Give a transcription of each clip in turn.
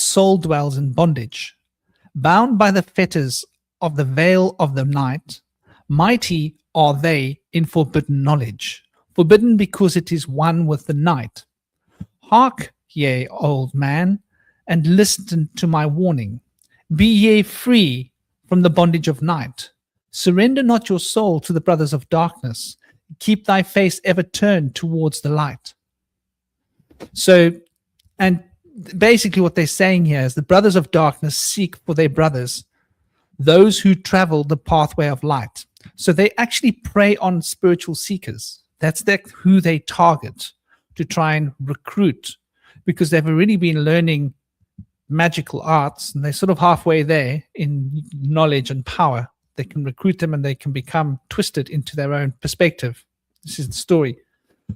soul dwells in bondage, bound by the fetters of the veil of the night. Mighty are they in forbidden knowledge, forbidden because it is one with the night. Hark ye, old man, and listen to my warning. Be ye free from the bondage of night. Surrender not your soul to the brothers of darkness. Keep thy face ever turned towards the light. So, and basically what they're saying here is the brothers of darkness seek for their brothers, those who travel the pathway of light. So they actually prey on spiritual seekers. That's who they target to try and recruit, because they've already been learning magical arts and they're sort of halfway there in knowledge and power. They can recruit them and they can become twisted into their own perspective. This is the story.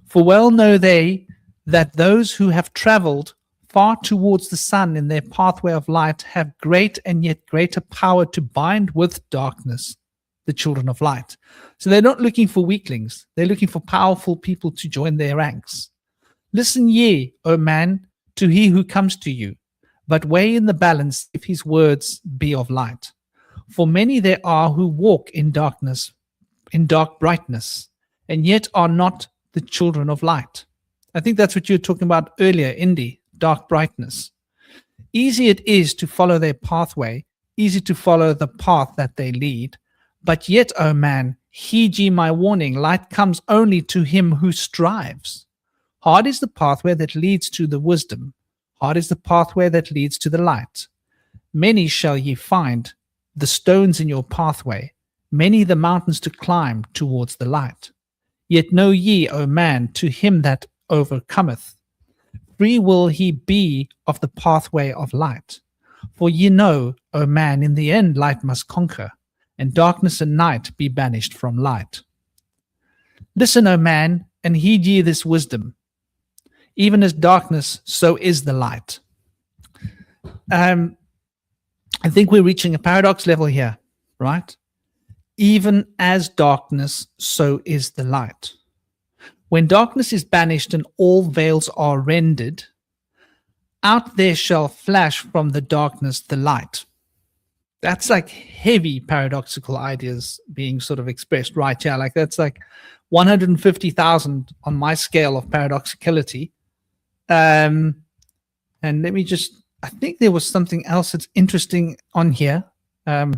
For well know they that those who have traveled far towards the sun in their pathway of light have great and yet greater power to bind with darkness the children of light. So they're not looking for weaklings. They're looking for powerful people to join their ranks. Listen ye, O man, to he who comes to you, but weigh in the balance if his words be of light. For many there are who walk in darkness, in dark brightness, and yet are not the children of light. I think that's what you were talking about earlier, Indy, dark brightness. Easy it is to follow their pathway, easy to follow the path that they lead. But yet, O man, heed ye my warning, light comes only to him who strives. Hard is the pathway that leads to the wisdom. Hard is the pathway that leads to the light. Many shall ye find the stones in your pathway, many the mountains to climb towards the light. Yet know ye, O man, to him that overcometh, free will he be of the pathway of light. For ye know, O man, in the end light must conquer, and darkness and night be banished from light. Listen, O man, and heed ye this wisdom. Even as darkness, so is the light. I think we're reaching a paradox level here, right? Even as darkness, so is the light. When darkness is banished and all veils are rendered, out there shall flash from the darkness the light. That's like heavy paradoxical ideas being sort of expressed right here. Like that's like 150,000 on my scale of paradoxicality. And let me just, I think there was something else that's interesting on here. I'll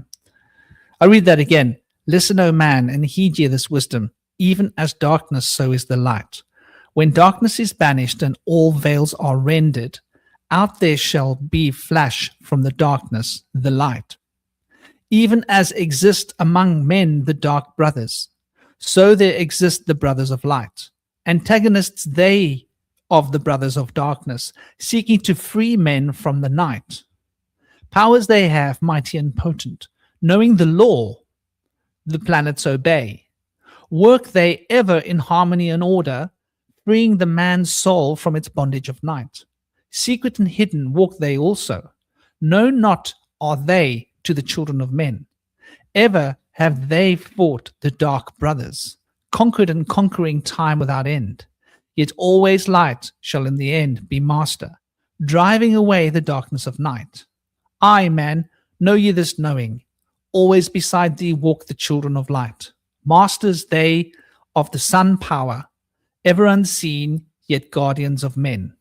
read that again. Listen, O man, and heed ye this wisdom. Even as darkness, so is the light. When darkness is banished and all veils are rendered, out there shall be flash from the darkness the light. Even as exist among men the dark brothers, so there exist the brothers of light. Antagonists they of the brothers of darkness, seeking to free men from the night. Powers they have, mighty and potent, knowing the law, the planets obey. Work they ever in harmony and order, freeing the man's soul from its bondage of night. Secret and hidden walk they also. Known not are they to the children of men. Ever have they fought the dark brothers, conquered and conquering time without end. Yet always light shall in the end be master, driving away the darkness of night. I, man, know ye this knowing. Always beside thee walk the children of light. Masters they of the sun power, ever unseen, yet guardians of men.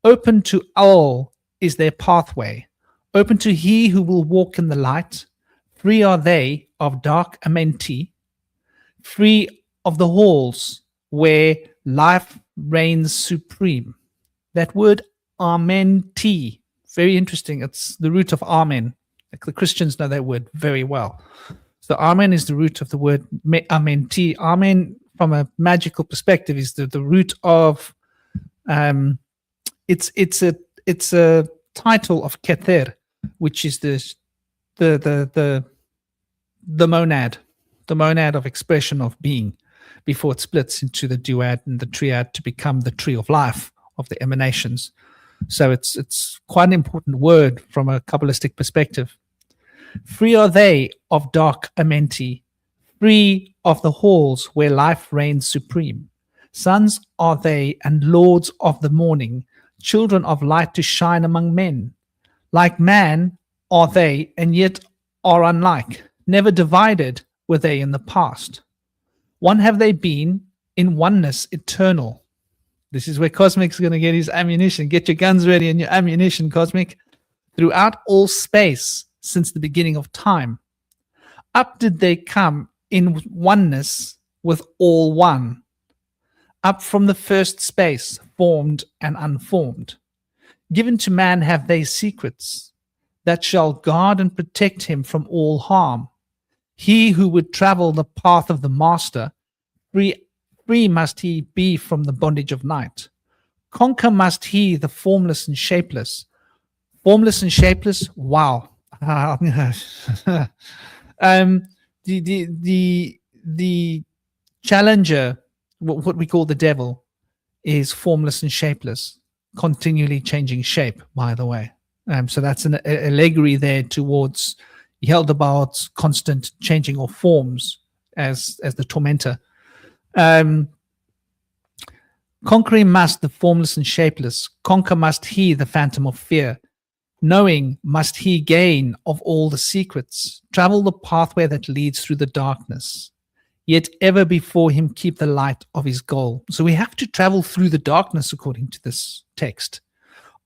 Open to all is their pathway, open to he who will walk in the light. Free are they of dark amenti, free of the halls where life reigns supreme. That word amenti, very interesting. It's the root of amen. Like the Christians know that word very well. So amen is the root of the word amenti. Amen, from a magical perspective, is the root of it's a title of Kether, which is the monad of expression of being, before it splits into the duad and the triad to become the tree of life of the emanations. So it's quite an important word from a Kabbalistic perspective. Free are they of dark amenti, free of the halls where life reigns supreme. Sons are they and lords of the morning, children of light to shine among men. Like man are they, and yet are unlike. Never divided were they in the past. One have they been, in oneness eternal. This is where Cosmic's going to get his ammunition. Get your guns ready and your ammunition, Cosmic. Throughout all space, since the beginning of time, up did they come in oneness with all one. Up from the first space, formed and unformed. Given to man have they secrets that shall guard and protect him from all harm. He who would travel the path of the master, free must he be from the bondage of night. Conquer must he the formless and shapeless. Formless and shapeless, wow. The challenger, what we call the devil, is formless and shapeless, continually changing shape, by the way. So that's an allegory there towards Yaldabaoth's constant changing of forms as the tormentor. Conquering must the formless and shapeless, conquer must he the phantom of fear. Knowing must he gain of all the secrets, travel the pathway that leads through the darkness, yet ever before him keep the light of his goal. So we have to travel through the darkness according to this text.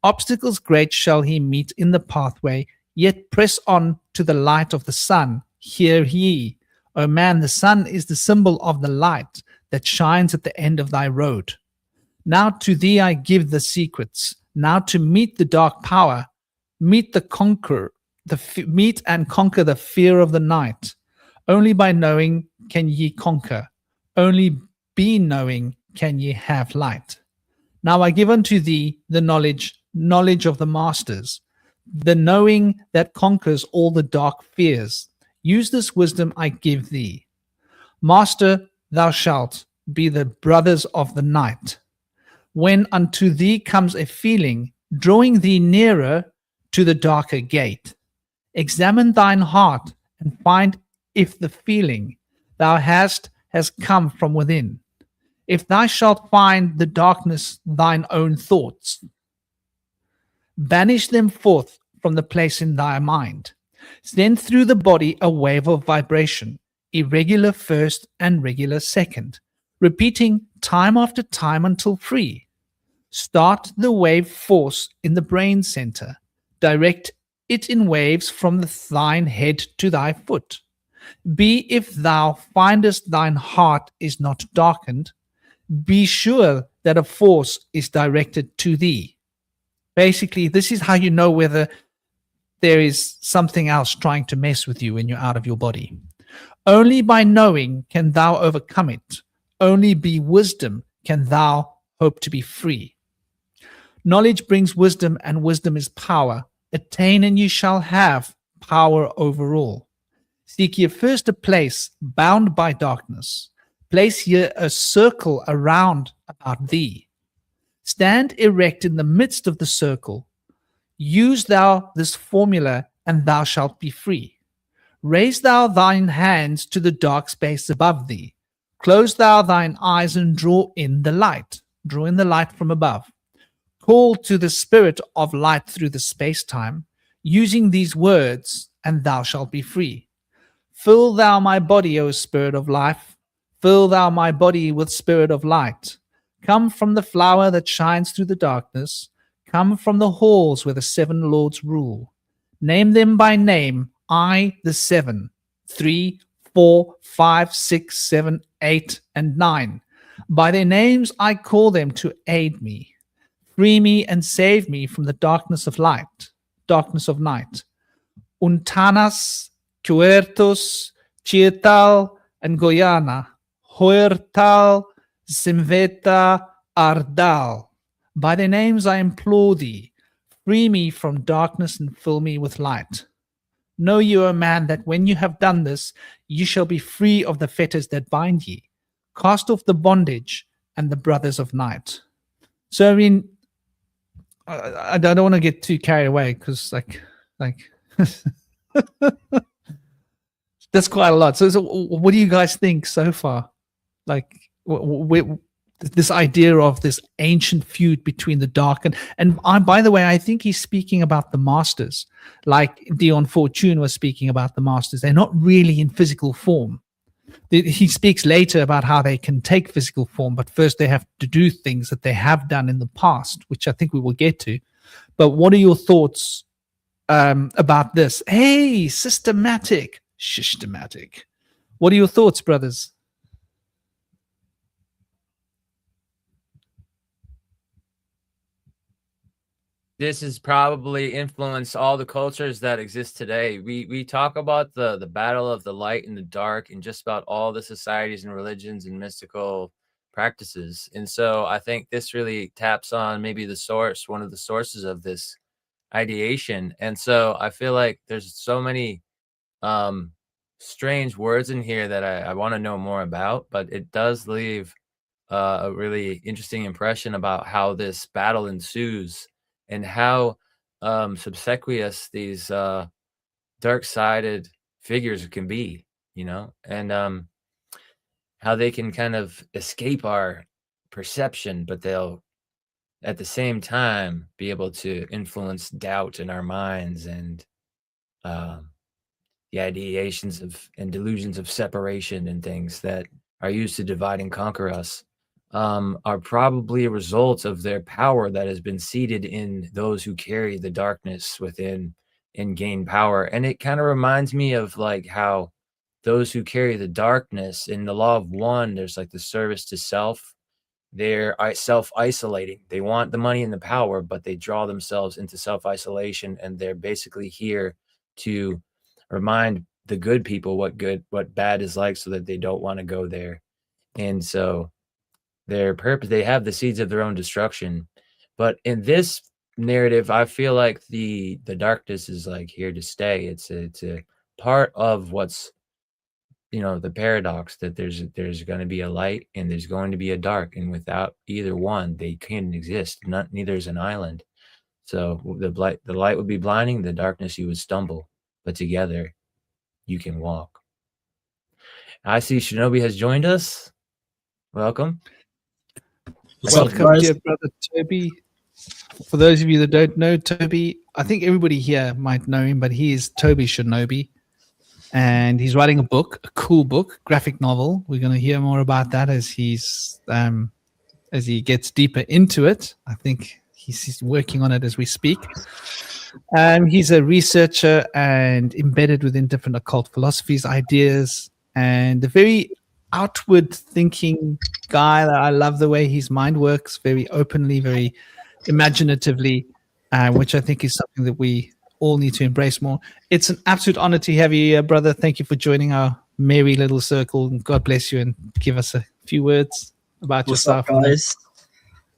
Obstacles great shall he meet in the pathway, yet press on to the light of the sun. Hear ye, O man, the sun is the symbol of the light that shines at the end of thy road. Now to thee I give the secrets, now to meet the dark power, meet and conquer the fear of the night. Only by knowing can ye conquer, only be knowing can ye have light. Now I give unto thee the knowledge of the masters, the knowing that conquers all the dark fears. Use this wisdom I give thee. Master, thou shalt be the brothers of the night. When unto thee comes a feeling, drawing thee nearer to the darker gate, examine thine heart and find if the feeling thou hast has come from within. If thou shalt find the darkness thine own thoughts, banish them forth from the place in thy mind. Send through the body a wave of vibration, irregular first and regular second, repeating time after time until free. Start the wave force in the brain center. Direct it in waves from thine head to thy foot. Be if thou findest thine heart is not darkened, be sure that a force is directed to thee. Basically, this is how you know whether there is something else trying to mess with you when you're out of your body. Only by knowing can thou overcome it. Only by wisdom can thou hope to be free. Knowledge brings wisdom, and wisdom is power. Attain, and you shall have power over all. Seek ye first a place bound by darkness. Place ye a circle around about thee. Stand erect in the midst of the circle. Use thou this formula, and thou shalt be free. Raise thou thine hands to the dark space above thee. Close thou thine eyes and draw in the light. Draw in the light from above. Call to the spirit of light through the space-time, using these words, and thou shalt be free. Fill thou my body, O spirit of life. Fill thou my body with spirit of light. Come from the flower that shines through the darkness. Come from the halls where the seven lords rule. Name them by name, I, the seven, 3, 4, 5, 6, 7, 8, and 9. By their names I call them to aid me. Free me and save me from the darkness of night. Untanas, Cuertos, Chietal, and Goyana, Huertal, Simveta, Ardal. By their names I implore thee, free me from darkness and fill me with light. Know you, O man, that when you have done this, you shall be free of the fetters that bind ye. Cast off the bondage and the brothers of night. So, I mean, I don't want to get too carried away because, like that's quite a lot. So, what do you guys think so far? Like, this idea of this ancient feud between the dark and by the way, I think he's speaking about the masters, like Dion Fortune was speaking about the masters. They're not really in physical form. He speaks later about how they can take physical form, but first they have to do things that they have done in the past, which I think we will get to. But what are your thoughts about this? Hey, systematic. What are your thoughts, brothers? This has probably influenced all the cultures that exist today. We talk about the battle of the light and the dark in just about all the societies and religions and mystical practices. And so I think this really taps on maybe the source, one of the sources of this ideation. And so I feel like there's so many strange words in here that I want to know more about, but it does leave a really interesting impression about how this battle ensues and how subsequious these dark-sided figures can be, you know, and how they can kind of escape our perception, but they'll at the same time be able to influence doubt in our minds and the ideations of and delusions of separation and things that are used to divide and conquer us. Are probably a result of their power that has been seated in those who carry the darkness within and gain power. And it kind of reminds me of like how those who carry the darkness in the law of one, there's like the service to self. They're self-isolating. They want the money and the power, but they draw themselves into self-isolation, and they're basically here to remind the good people what bad is like, so that they don't want to go there. And so their purpose, they have the seeds of their own destruction. But in this narrative, I feel like the darkness is like here to stay. It's a part of what's, you know, the paradox that there's going to be a light and there's going to be a dark, and without either one they can't exist. Neither is an island. So the light would be blinding, the darkness you would stumble, but together you can walk. I see Shinobi has joined us. Welcome. Welcome, dear brother Toby. For those of you that don't know Toby, I think everybody here might know him, but he is Toby Shinobi, and he's writing a book, a cool book, graphic novel. We're going to hear more about that as he gets deeper into it. I think he's working on it as we speak. He's a researcher and embedded within different occult philosophies, ideas, and a very outward thinking guy. I love the way his mind works, very openly, very imaginatively, which I think is something that we all need to embrace more. It's an absolute honor to have you here, brother. Thank you for joining our merry little circle. God bless you, and give us a few words about yourself. What's up, guys?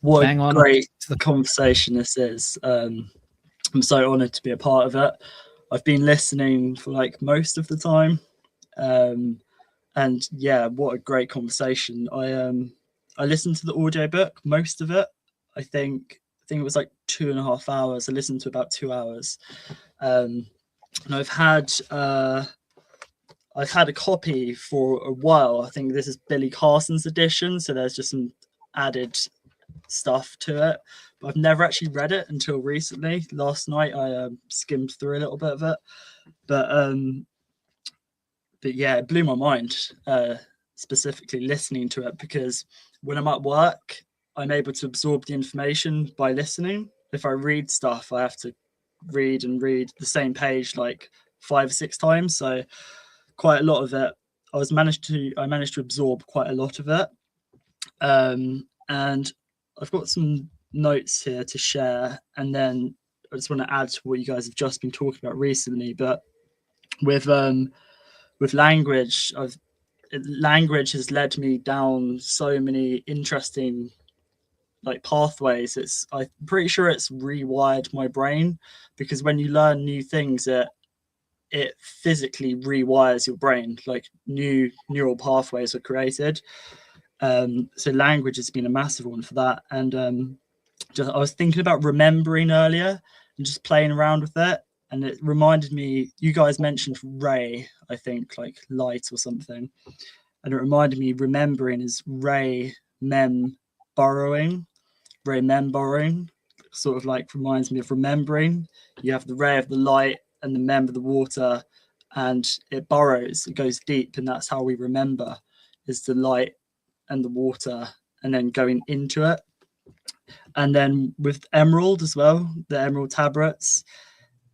What a great conversation this is. I'm so honored to be a part of it. I've been listening for like most of the time. And yeah, what a great conversation. I listened to the audiobook, most of it. I think it was like 2.5 hours. I listened to about 2 hours. And I've had a copy for a while. I think this is Billy Carson's edition, so there's just some added stuff to it. But I've never actually read it until recently. Last night I skimmed through a little bit of it. But yeah, it blew my mind, specifically listening to it, because when I'm at work, I'm able to absorb the information by listening. If I read stuff, I have to read the same page like 5 or 6 times. So quite a lot of it, I managed to absorb quite a lot of it. And I've got some notes here to share, and then I just want to add to what you guys have just been talking about recently. But with language, language has led me down so many interesting like pathways. I'm pretty sure it's rewired my brain, because when you learn new things, it physically rewires your brain, like new neural pathways are created. So language has been a massive one for that. And I was thinking about remembering earlier and just playing around with it. And it reminded me, you guys mentioned ray, I think, like light or something. And it reminded me remembering is ray, mem, burrowing, remembering, sort of like reminds me of remembering. You have the ray of the light and the member of the water, and it burrows, it goes deep, and that's how we remember, is the light and the water, and then going into it. And then with emerald as well, the emerald tabrets,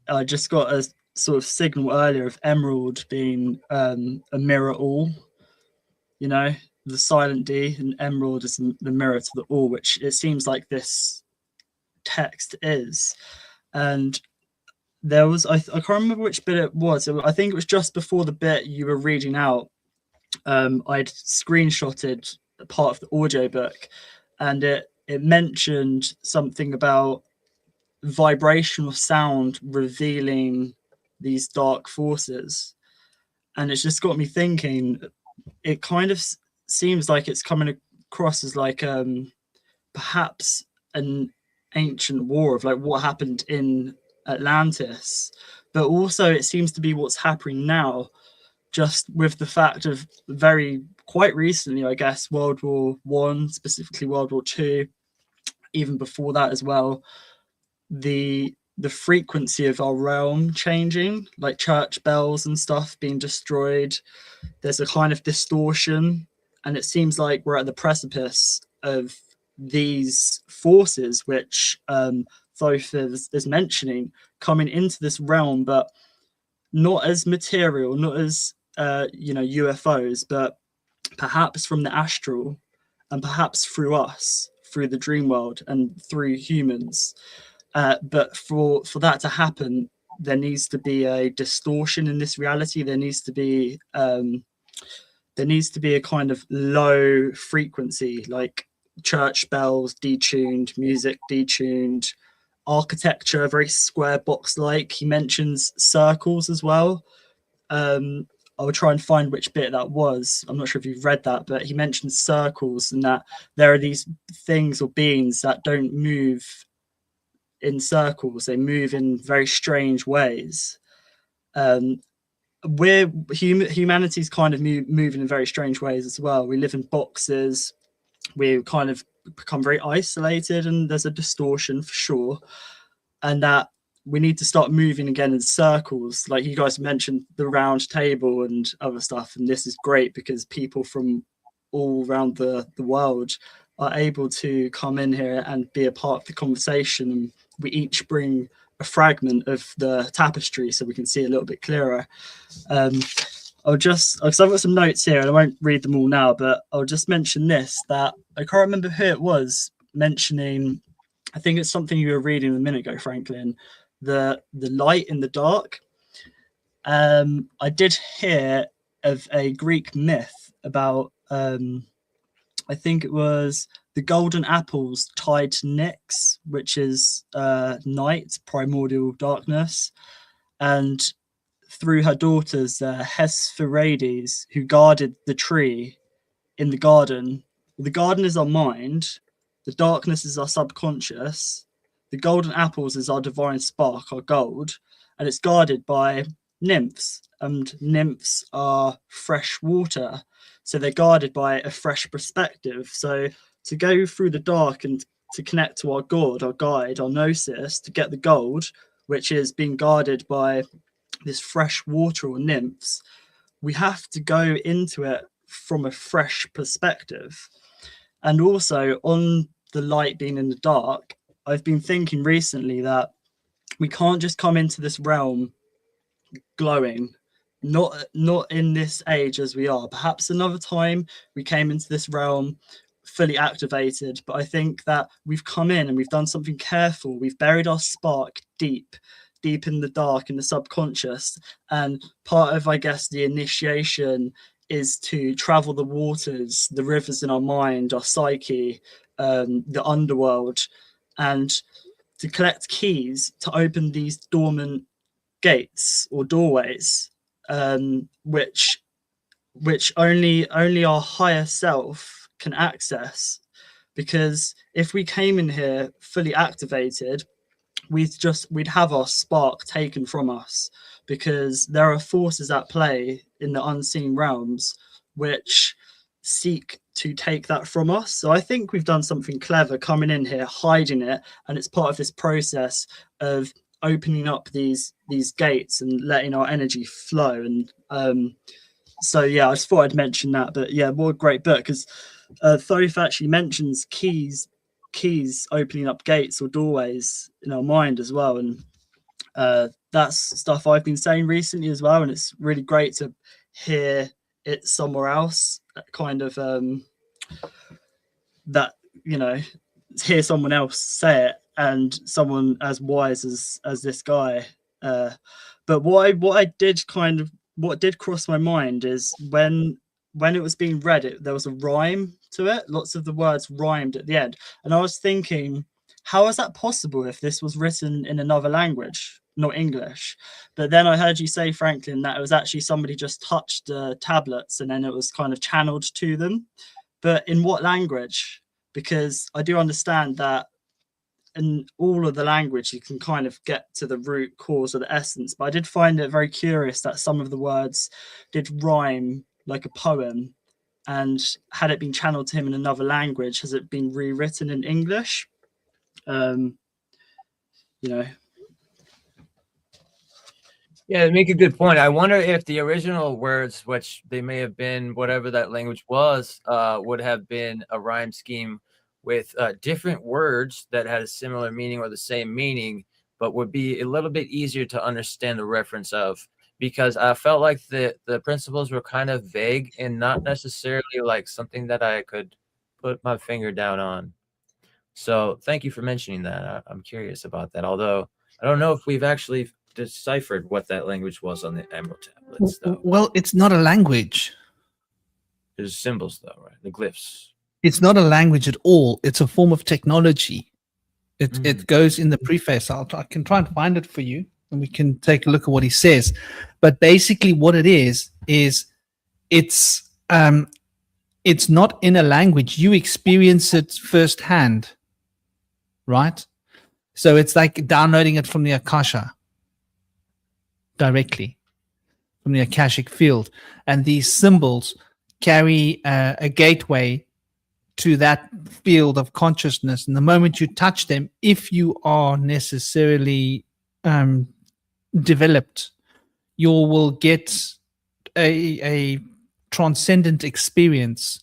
I just got a sort of signal earlier of emerald being a mirror all, you know, the silent D, and emerald is the mirror to the all, which it seems like this text is. And there was, I can't remember which bit it was. I think it was just before the bit you were reading out. I'd screenshotted part of the audiobook, and it mentioned something about vibrational sound revealing these dark forces. And it's just got me thinking, it kind of seems like it's coming across as like perhaps an ancient war of like what happened in Atlantis, but also it seems to be what's happening now, just with the fact of very quite recently, I guess, World War One, specifically World War Two, even before that as well, the frequency of our realm changing, like church bells and stuff being destroyed. There's a kind of distortion, and it seems like we're at the precipice of these forces, which Thoth is mentioning, coming into this realm, but not as material, not as UFOs, but perhaps from the astral, and perhaps through us, through the dream world, and through humans. But for that to happen, there needs to be a distortion in this reality. There needs to be a kind of low frequency, like church bells detuned, music detuned, architecture very square box like. He mentions circles as well. I'll try and find which bit that was. I'm not sure if you've read that, but he mentions circles, and that there are these things or beings that don't move in circles. They move in very strange ways. Humanity's kind of moving in very strange ways as well. We live in boxes. We kind of become very isolated, and there's a distortion for sure. And that we need to start moving again in circles. Like you guys mentioned, the round table and other stuff. And this is great because people from all around the world are able to come in here and be a part of the conversation. And we each bring a fragment of the tapestry so we can see a little bit clearer. Because I've got some notes here and I won't read them all now, but I'll just mention this, that I can't remember who it was mentioning. I think it's something you were reading a minute ago, Franklin, the light in the dark. I did hear of a Greek myth about, I think it was the golden apples tied to Nyx, which is night, primordial darkness, and through her daughters, Hesperides, who guarded the tree in the garden. The garden is our mind, the darkness is our subconscious, the golden apples is our divine spark, our gold, and it's guarded by nymphs, and nymphs are fresh water, so they're guarded by a fresh perspective. So to go through the dark and to connect to our God, our guide, our gnosis, to get the gold, which is being guarded by this fresh water or nymphs, we have to go into it from a fresh perspective. And also on the light being in the dark, I've been thinking recently that we can't just come into this realm glowing, not in this age as we are. Perhaps another time we came into this realm fully activated, but I think that we've come in and we've done something careful. We've buried our spark deep in the dark, in the subconscious, and part of, I guess, the initiation is to travel the waters, the rivers in our mind, our psyche, the underworld, and to collect keys to open these dormant gates or doorways, which only our higher self can access. Because if we came in here fully activated, we'd have our spark taken from us, because there are forces at play in the unseen realms which seek to take that from us. So I think we've done something clever coming in here, hiding it, and it's part of this process of opening up these gates and letting our energy flow. And so yeah, I just thought I'd mention that. But yeah, what a great book, because Thoth actually mentions keys opening up gates or doorways in our mind as well. And that's stuff I've been saying recently as well, and it's really great to hear it somewhere else, kind of that, you know, hear someone else say it, and someone as wise as this guy. But what did cross my mind is when it was being read, there was a rhyme to it. Lots of the words rhymed at the end, and I was thinking, how is that possible if this was written in another language, not English? But then I heard you say, Franklin, that it was actually somebody just touched the tablets and then it was kind of channeled to them. But in what language? Because I do understand that in all of the language you can kind of get to the root cause or the essence, but I did find it very curious that some of the words did rhyme like a poem, and had it been channeled to him in another language, has it been rewritten in English? You know. Yeah, make a good point. I wonder if the original words, which they may have been whatever that language was, would have been a rhyme scheme with different words that had a similar meaning or the same meaning, but would be a little bit easier to understand the reference of, because I felt like the principles were kind of vague and not necessarily like something that I could put my finger down on. So thank you for mentioning that. I'm curious about that, although I don't know if we've actually deciphered what that language was on the emerald tablets, though. Well, it's not a language. There's symbols, though, right? The glyphs. It's not a language at all. It's a form of technology. It goes in the preface. I can try and find it for you, and we can take a look at what he says. But basically, what it is it's not in a language. You experience it firsthand, right? So it's like downloading it from the Akasha directly, from the Akashic field. And these symbols carry a gateway to that field of consciousness. And the moment you touch them, if you are necessarily developed, you will get a transcendent experience.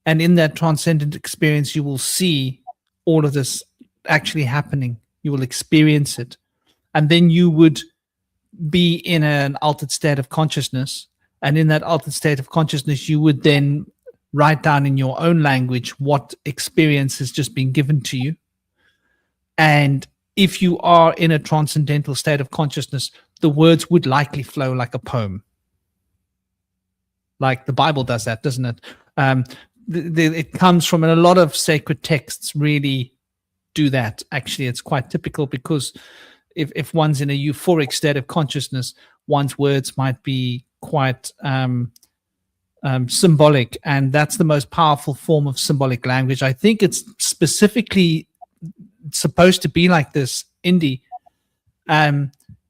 And in that transcendent experience, you will see all of this actually happening. You will experience it. And then you would be in an altered state of consciousness. And in that altered state of consciousness, you would then write down in your own language what experience has just been given to you. And if you are in a transcendental state of consciousness, the words would likely flow like a poem. Like the Bible does that, doesn't it? It comes from, and a lot of sacred texts really do that. Actually, it's quite typical, because if one's in a euphoric state of consciousness, one's words might be quite symbolic, and that's the most powerful form of symbolic language. I think it's specifically supposed to be like this, Indy,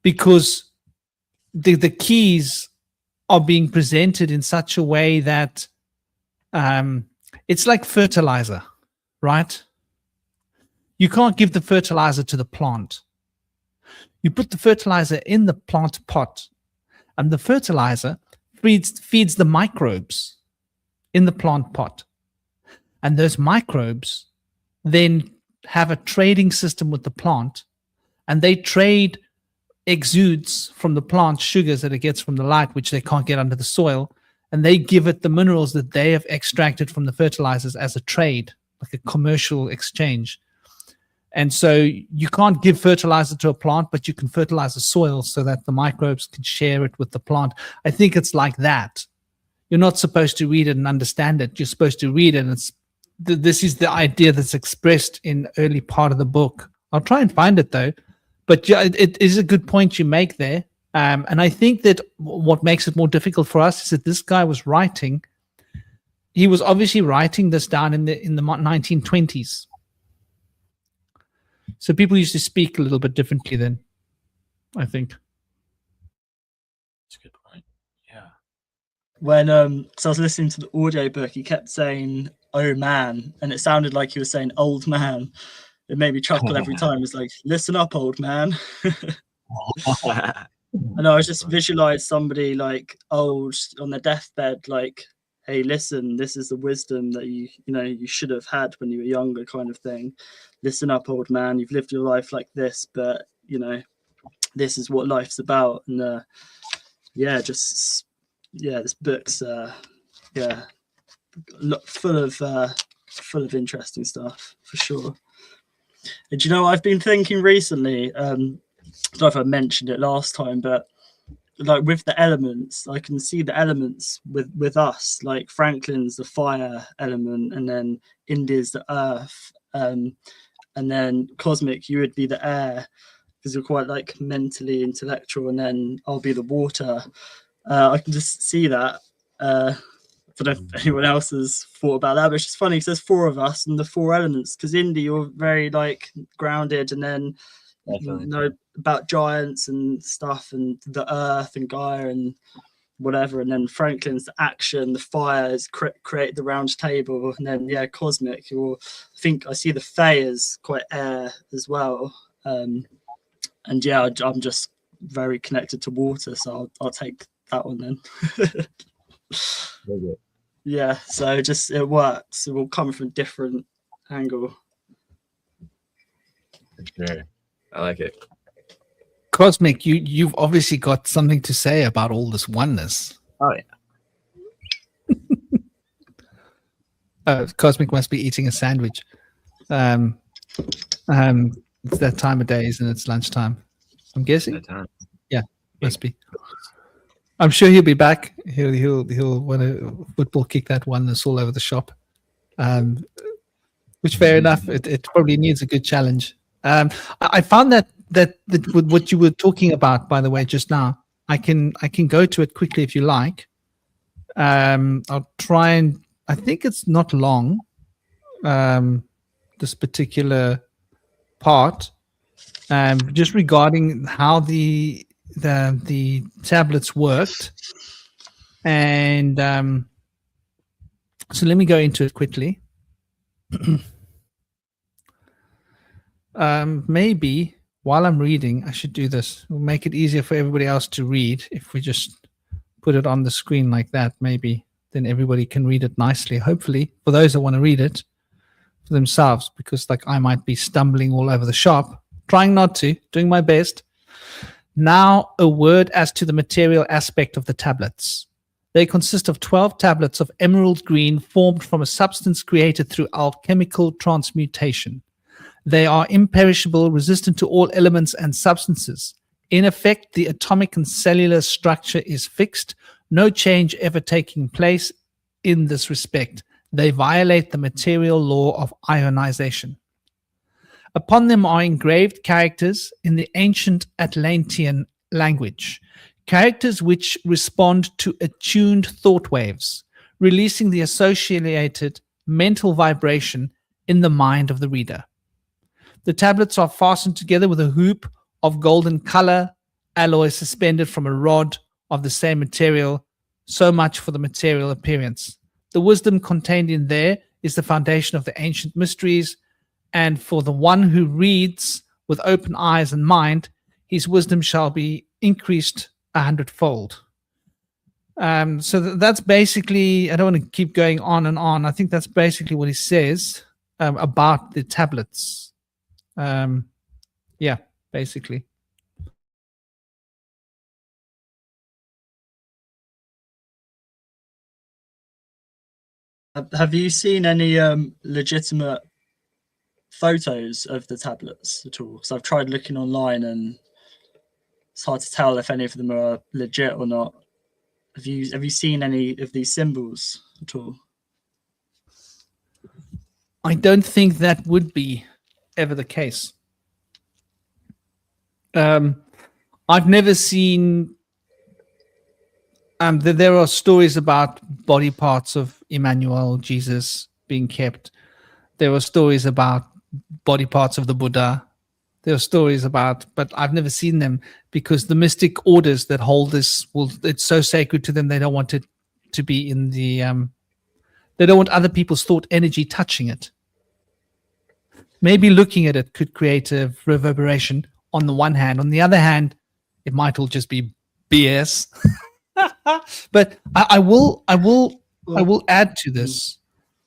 because the keys are being presented in such a way that it's like fertilizer, right? You can't give the fertilizer to the plant. You put the fertilizer in the plant pot, and the fertilizer feeds the microbes in the plant pot. And those microbes then have a trading system with the plant, and they trade exudes from the plant, sugars that it gets from the light, which they can't get under the soil, and they give it the minerals that they have extracted from the fertilizers as a trade, like a commercial exchange. And so you can't give fertilizer to a plant, but you can fertilize the soil so that the microbes can share it with the plant. I think it's like that. You're not supposed to read it and understand it. You're supposed to read it. And this is the idea that's expressed in the early part of the book. I'll try and find it, though. But yeah, it is a good point you make there. And I think that what makes it more difficult for us is that this guy was writing. He was obviously writing this down in the 1920s. So people used to speak a little bit differently then, I think. That's a good point. Yeah. When so I was listening to the audiobook, he kept saying, "Oh man," and it sounded like he was saying "old man." It made me chuckle every time. It's like, "Listen up, old man." And I was just visualized somebody like old on their deathbed, like, "Hey, listen, this is the wisdom that you should have had when you were younger," kind of thing. "Listen up, old man. You've lived your life like this, but this is what life's about." And this book's full of interesting stuff for sure. And I've been thinking recently, I don't know if I mentioned it last time, but like with the elements, I can see the elements with us, like Franklin's the fire element, and then Indy's the earth, and then Cosmic, you would be the air, because you're quite like mentally intellectual, and then I'll be the water. I can just see that. I don't know if anyone else has thought about that, but it's just funny because there's 4 of us and the 4 elements. Because Indy, you're very like grounded, and then you know about giants and stuff, and the earth and Gaia and whatever. And then Franklin's the action, the fire is create the round table, and then Cosmic. I think I see the Fae as quite air as well. And I'm just very connected to water, so I'll take that one then. Yeah, so just it works. It will come from a different angle. Sure. I like it. Cosmic, you've obviously got something to say about all this oneness. Oh yeah. Cosmic must be eating a sandwich. It's that time of day, isn't it? It's lunchtime, I'm guessing. Yeah, must be. I'm sure he'll be back. He'll want to football kick that oneness all over the shop. Which fair enough. It probably needs a good challenge. I found that with what you were talking about, by the way, just now, I can go to it quickly if you like. I'll try and I think it's not long. This particular part, just regarding how the tablets worked, and so let me go into it quickly. Maybe while I'm reading, I should do this. We'll make it easier for everybody else to read if we just put it on the screen like that. Maybe then everybody can read it nicely. Hopefully, for those that want to read it for themselves, because like I might be stumbling all over the shop, trying not to, doing my best. Now, a word as to the material aspect of the tablets. They consist of 12 tablets of emerald green formed from a substance created through alchemical transmutation. They are imperishable, resistant to all elements and substances. In effect, the atomic and cellular structure is fixed, no change ever taking place in this respect. They violate the material law of ionization. Upon them are engraved characters in the ancient Atlantean language, characters which respond to attuned thought waves, releasing the associated mental vibration in the mind of the reader. The tablets are fastened together with a hoop of golden color, alloy suspended from a rod of the same material. So much for the material appearance. The wisdom contained in there is the foundation of the ancient mysteries, and for the one who reads with open eyes and mind, his wisdom shall be increased 100-fold. So that's basically, I don't want to keep going on and on. I think that's basically what he says about the tablets. Yeah, basically. Have you seen any legitimate photos of the tablets at all? So I've tried looking online, and it's hard to tell if any of them are legit or not. Have you seen any of these symbols at all? I don't think that would be ever the case. I've never seen. There are stories about body parts of Emmanuel, Jesus, being kept. There are stories about body parts of the Buddha. There are stories about, but I've never seen them because the mystic orders that hold this, it's so sacred to them, they don't want it to be in the They don't want other people's thought energy touching it. Maybe looking at it could create a reverberation on the one hand. On the other hand, it might all just be BS. But I will add to this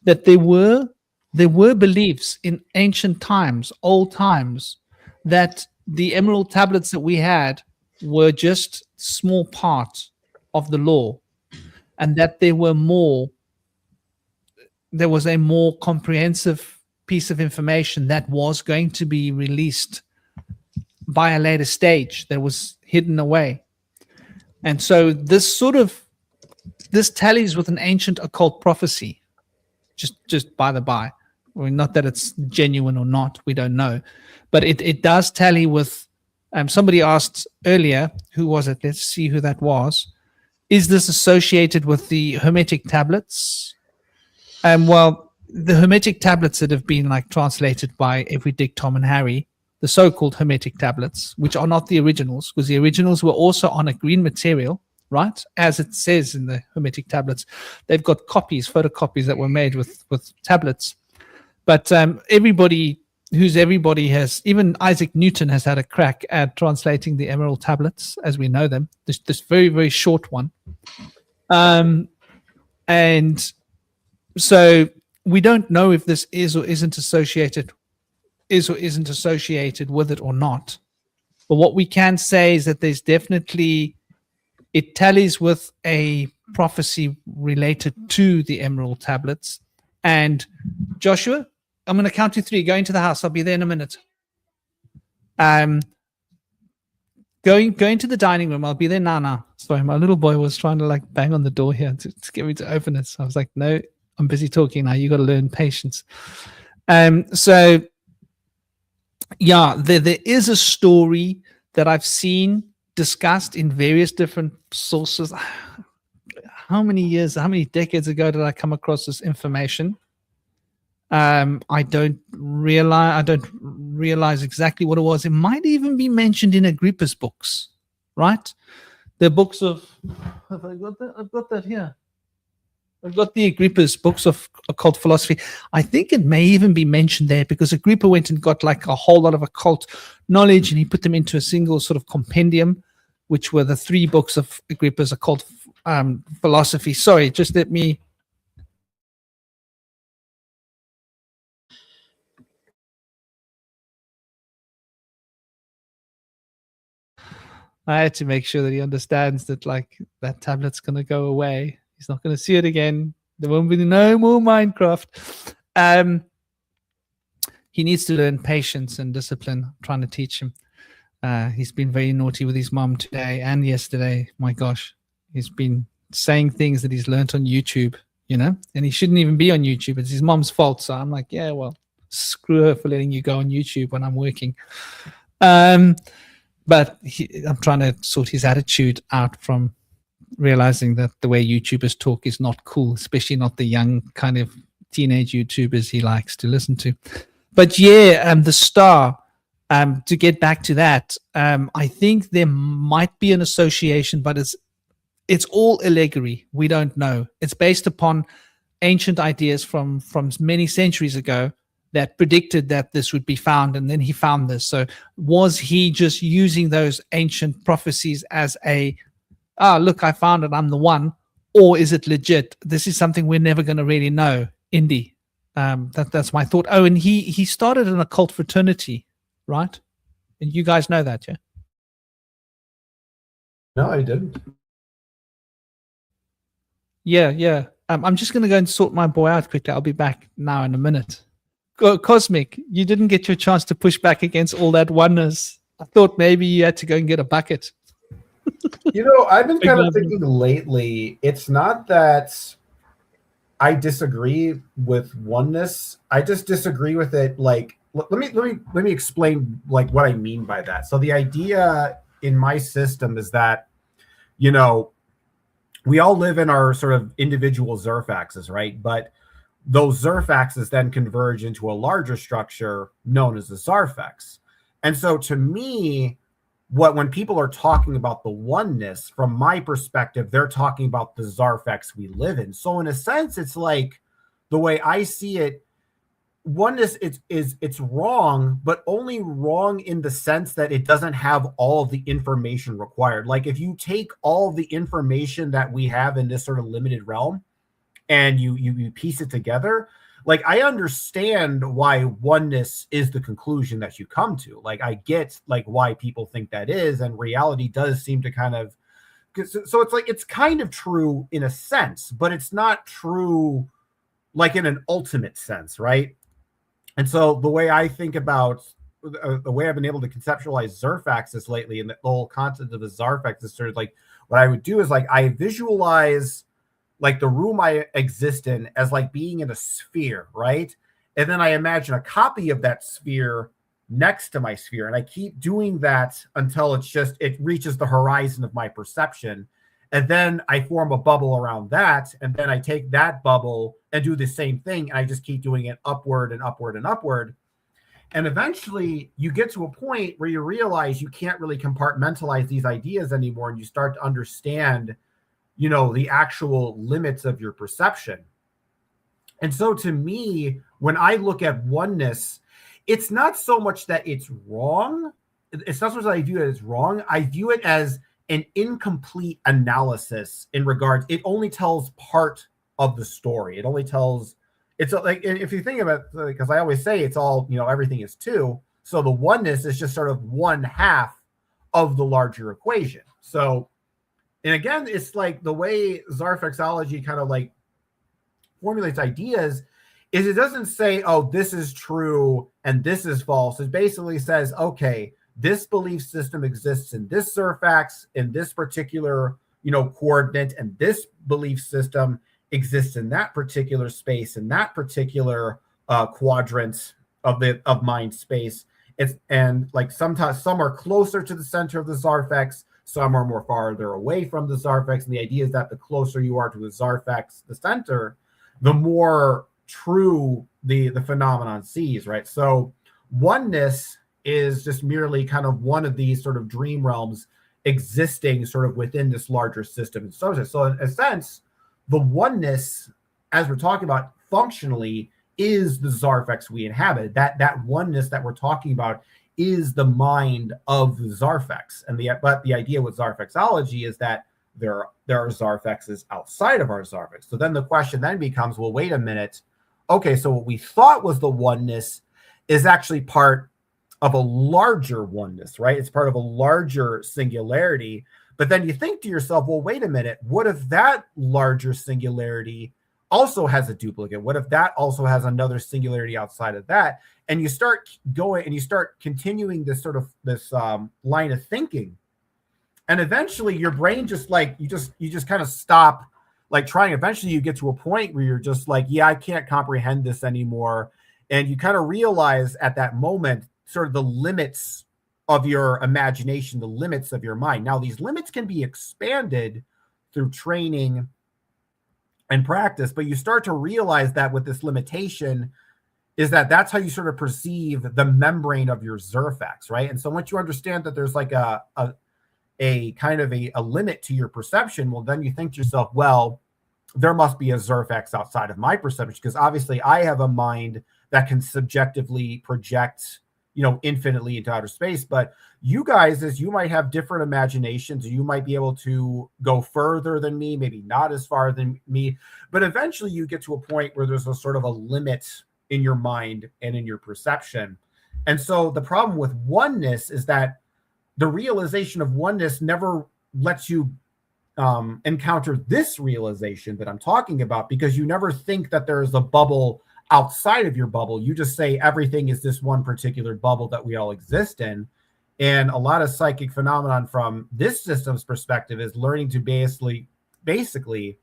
that there were beliefs in ancient times, old times, that the emerald tablets that we had were just small part of the law, and that there was a more comprehensive piece of information that was going to be released by a later stage that was hidden away. And so this tallies with an ancient occult prophecy, just by the by. I mean, not that it's genuine or not, we don't know, but it does tally with. Somebody asked earlier, who was it? Let's see who that was. Is this associated with the Hermetic tablets? Well, the Hermetic tablets that have been like translated by every Dick, Tom, and Harry, the so-called Hermetic tablets, which are not the originals, because the originals were also on a green material, right? As it says in the Hermetic tablets, they've got photocopies that were made with tablets. But everybody has, even Isaac Newton has had a crack at translating the emerald tablets as we know them. This very, very short one. And so we don't know if this is or isn't associated with it or not. But what we can say is that there's definitely, it tallies with a prophecy related to the emerald tablets. And Joshua, I'm going to count to 3. Go into the house. I'll be there in a minute. Going to the dining room. I'll be there now. Sorry, my little boy was trying to like bang on the door here to get me to open it. So I was like, no, I'm busy talking now. You got to learn patience. So yeah, there is a story that I've seen discussed in various different sources. How many decades ago did I come across this information? I don't realize exactly what it was. It might even be mentioned in Agrippa's books, right? The books of, have I got that? I've got that here. I've got the Agrippa's books of occult philosophy. I think it may even be mentioned there because Agrippa went and got like a whole lot of occult knowledge and he put them into a single sort of compendium, which were the 3 books of Agrippa's occult philosophy. Sorry, just let me. I had to make sure that he understands that like that tablet's going to go away. He's not going to see it again. There won't be no more Minecraft. He needs to learn patience and discipline. I'm trying to teach him. He's been very naughty with his mom today and yesterday. My gosh, he's been saying things that he's learned on YouTube, and he shouldn't even be on YouTube. It's his mom's fault. So I'm like, yeah, well, screw her for letting you go on YouTube when I'm working. But I'm trying to sort his attitude out from realizing that the way YouTubers talk is not cool, especially not the young kind of teenage YouTubers he likes to listen to. But yeah, the star, to get back to that, I think there might be an association, but it's all allegory. We don't know. It's based upon ancient ideas from many centuries ago that predicted that this would be found, and then he found this. So was he just using those ancient prophecies as look, I found it, I'm the one, or is it legit? This is something we're never going to really know. Indy, that's my thought. Oh, and he started an occult fraternity, right? And you guys know that, yeah? No, I didn't. Yeah. I'm just going to go and sort my boy out quickly. I'll be back now in a minute. Cosmic, you didn't get your chance to push back against all that oneness. I thought maybe you had to go and get a bucket. I've been kind of thinking lately, it's not that I disagree with oneness. I just disagree with it. Like, let me explain like what I mean by that. So the idea in my system is that, we all live in our sort of individual Zerfaxes, right? But those Zerfaxes then converge into a larger structure known as the Zarfax. And so to me, when people are talking about the oneness, from my perspective, they're talking about the Zarfax we live in. So in a sense, it's like the way I see it, oneness it's wrong, but only wrong in the sense that it doesn't have all of the information required. Like if you take all of the information that we have in this sort of limited realm and you piece it together, like I understand why oneness is the conclusion that you come to. Like I get like why people think that is, and reality does seem to kind of, so it's like it's kind of true in a sense, but it's not true like in an ultimate sense, right? And so the way I think about the way I've been able to conceptualize Zerfaxes lately, and the whole concept of a Zarfax is sort of like what I would do is like I visualize like the room I exist in as like being in a sphere, right? And then I imagine a copy of that sphere next to my sphere. And I keep doing that until it reaches the horizon of my perception. And then I form a bubble around that. And then I take that bubble and do the same thing. And I just keep doing it upward and upward and upward. And eventually you get to a point where you realize you can't really compartmentalize these ideas anymore. And you start to understand, you know, the actual limits of your perception. And so to me, when I look at oneness, it's not so much that it's wrong. It's not so much that I view it as wrong. I view it as an incomplete analysis in regards, it only tells part of the story. It only tells, it's like, if you think about it, because I always say it's all, you know, everything is two. So the oneness is just sort of one half of the larger equation. So, and again, it's like the way Zarfaxology kind of like formulates ideas is it doesn't say, oh, this is true and this is false. It basically says, okay, this belief system exists in this Zerfax, in this particular, you know, coordinate, and this belief system exists in that particular space, in that particular quadrant of mind space. And like sometimes some are closer to the center of the Zarfax, some are more farther away from the Zarfax. And the idea is that the closer you are to the Zarfax, the center, the more true the phenomenon sees, right? So oneness is just merely kind of one of these sort of dream realms existing sort of within this larger system. So in a sense, the oneness, as we're talking about functionally, is the Zarfax we inhabit. That oneness that we're talking about is the mind of the Zarfax. But the idea with Zarfaxology is that there are Zarfaxes outside of our Zarfax. So then the question then becomes, well, wait a minute. Okay, so what we thought was the oneness is actually part of a larger oneness, right? It's part of a larger singularity. But then you think to yourself, well, wait a minute. What if that larger singularity also has a duplicate? What if that also has another singularity outside of that? And you start going and you start continuing this sort of this line of thinking. And eventually your brain just like, you just kind of stop like trying. Eventually you get to a point where you're just like, yeah, I can't comprehend this anymore. And you kind of realize at that moment sort of the limits of your imagination, the limits of your mind. Now, these limits can be expanded through training and practice, but you start to realize that with this limitation is that that's how you sort of perceive the membrane of your Zerfax, right? And so once you understand that there's like a kind of a limit to your perception, well, then you think to yourself, well, there must be a Zerfax outside of my perception, because obviously I have a mind that can subjectively project, you know, infinitely into outer space. But you guys, as you might have different imaginations, you might be able to go further than me, maybe not as far than me, but eventually you get to a point where there's a sort of a limit in your mind and in your perception. And so the problem with oneness is that the realization of oneness never lets you encounter this realization that I'm talking about, because you never think that there's a bubble outside of your bubble. You just say everything is this one particular bubble that we all exist in. And a lot of psychic phenomenon from this system's perspective is learning to basically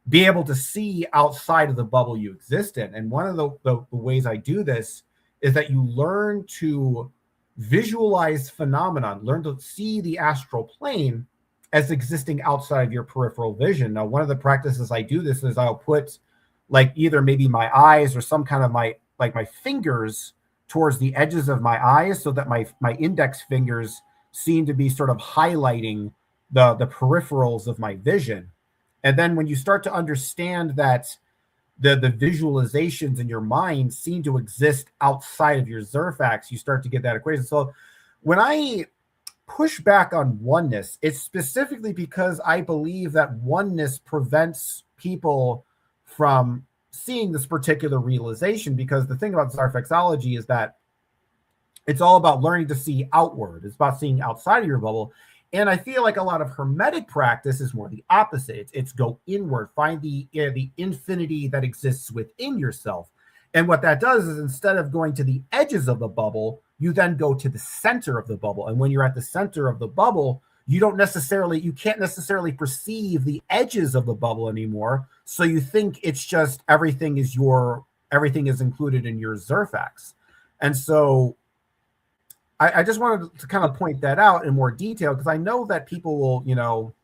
be able to see outside of the bubble you exist in. And one of the ways I do this is that you learn to visualize phenomenon, learn to see the astral plane as existing outside of your peripheral vision. Now, one of the practices I do this is I'll put like either maybe my eyes or some kind of my fingers towards the edges of my eyes, so that my index fingers seem to be sort of highlighting the peripherals of my vision. And then when you start to understand that the visualizations in your mind seem to exist outside of your Zerfax, you start to get that equation. So when I push back on oneness, it's specifically because I believe that oneness prevents people from seeing this particular realization, because the thing about Zarfaxology is that it's all about learning to see outward. It's about seeing outside of your bubble. And I feel like a lot of Hermetic practice is more the opposite. It's go inward, find the infinity that exists within yourself. And what that does is, instead of going to the edges of the bubble, you then go to the center of the bubble. And when you're at the center of the bubble, you can't necessarily perceive the edges of the bubble anymore. So you think it's just everything is included in your Zerfax. And so I just wanted to kind of point that out in more detail, because I know that people will,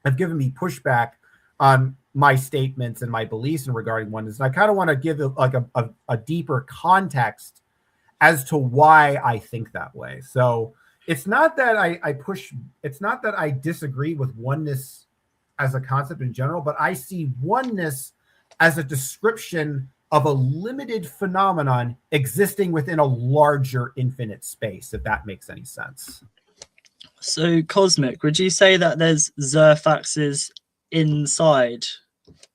have given me pushback on my statements and my beliefs in regarding oneness. And I kind of want to give a deeper context as to why I think that way. So it's not that it's not that I disagree with oneness as a concept in general, but I see oneness as a description of a limited phenomenon existing within a larger infinite space, if that makes any sense. So, Cosmic, would you say that there's Zerfaxes inside?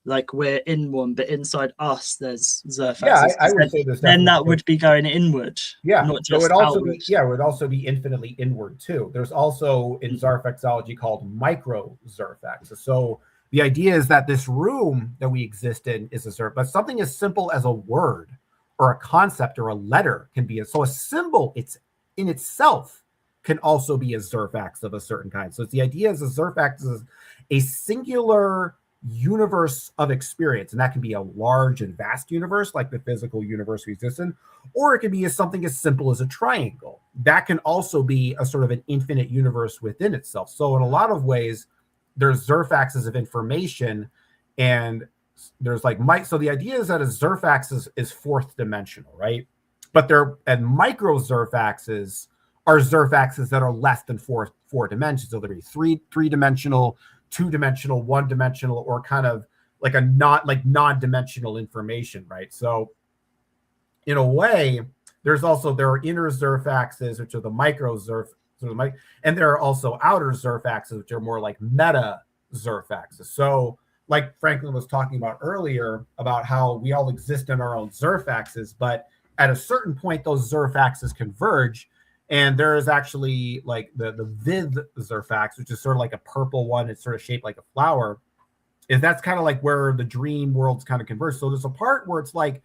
Like we're in one, but inside us there's Zerfaxes. Yeah, I would say there's then that would be going inward. Yeah, not so just outward. it would also be infinitely inward too. There's also in Zarfaxology called micro Zerfax. So the idea is that this room that we exist in is a Zerfax, but something as simple as a word or a concept or a letter can be so a symbol. It's in itself can also be a Zerfax of a certain kind. So it's the idea is a Zerfax is a singular universe of experience, and that can be a large and vast universe like the physical universe we exist in, or it can be something as simple as a triangle. That can also be a sort of an infinite universe within itself. So in a lot of ways, there's Zerfaxes of information, and there's so the idea is that a Zerfax is fourth dimensional, right? But micro Zerfaxes are Zerfaxes that are less than four dimensions. So there'll be three-dimensional, two-dimensional, one-dimensional, or kind of like non-dimensional information, right? So in a way, there are inner Zerfaxes, which are the micro Zerfaxes, and there are also outer Zerfaxes, which are more like meta Zerfaxes. So like Franklin was talking about earlier, about how we all exist in our own Zerfaxes, but at a certain point, those Zerfaxes converge. And there is actually like the Viv Zerfax, which is sort of like a purple one. It's sort of shaped like a flower. That's kind of like where the dream worlds kind of converge. So there's a part where it's like,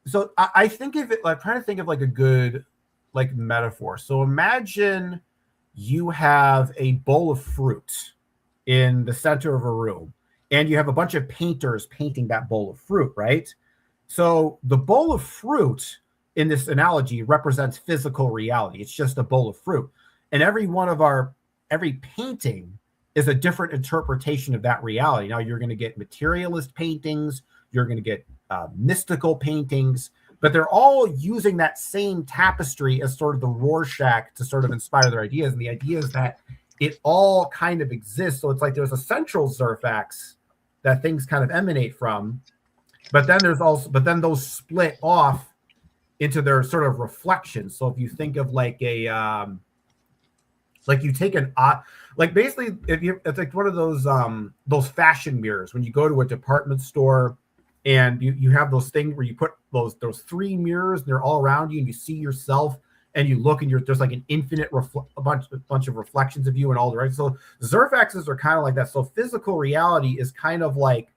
so I think of it like trying to think of like a good like metaphor. So imagine you have a bowl of fruit in the center of a room, and you have a bunch of painters painting that bowl of fruit, right? So the bowl of fruit in this analogy represents physical reality. It's just a bowl of fruit. And every painting is a different interpretation of that reality. Now you're going to get materialist paintings, you're going to get mystical paintings, but they're all using that same tapestry as sort of the Rorschach to sort of inspire their ideas. And the idea is that it all kind of exists. So it's like there's a central Zerfax that things kind of emanate from, but then those split off into their sort of reflections. So if you think of like you take basically it's like one of those fashion mirrors when you go to a department store and you have those things where you put those three mirrors and they're all around you and you see yourself and you look and there's like an infinite a bunch of reflections of you and all the right. So Zerfaxes are kind of like that. So physical reality is kind of like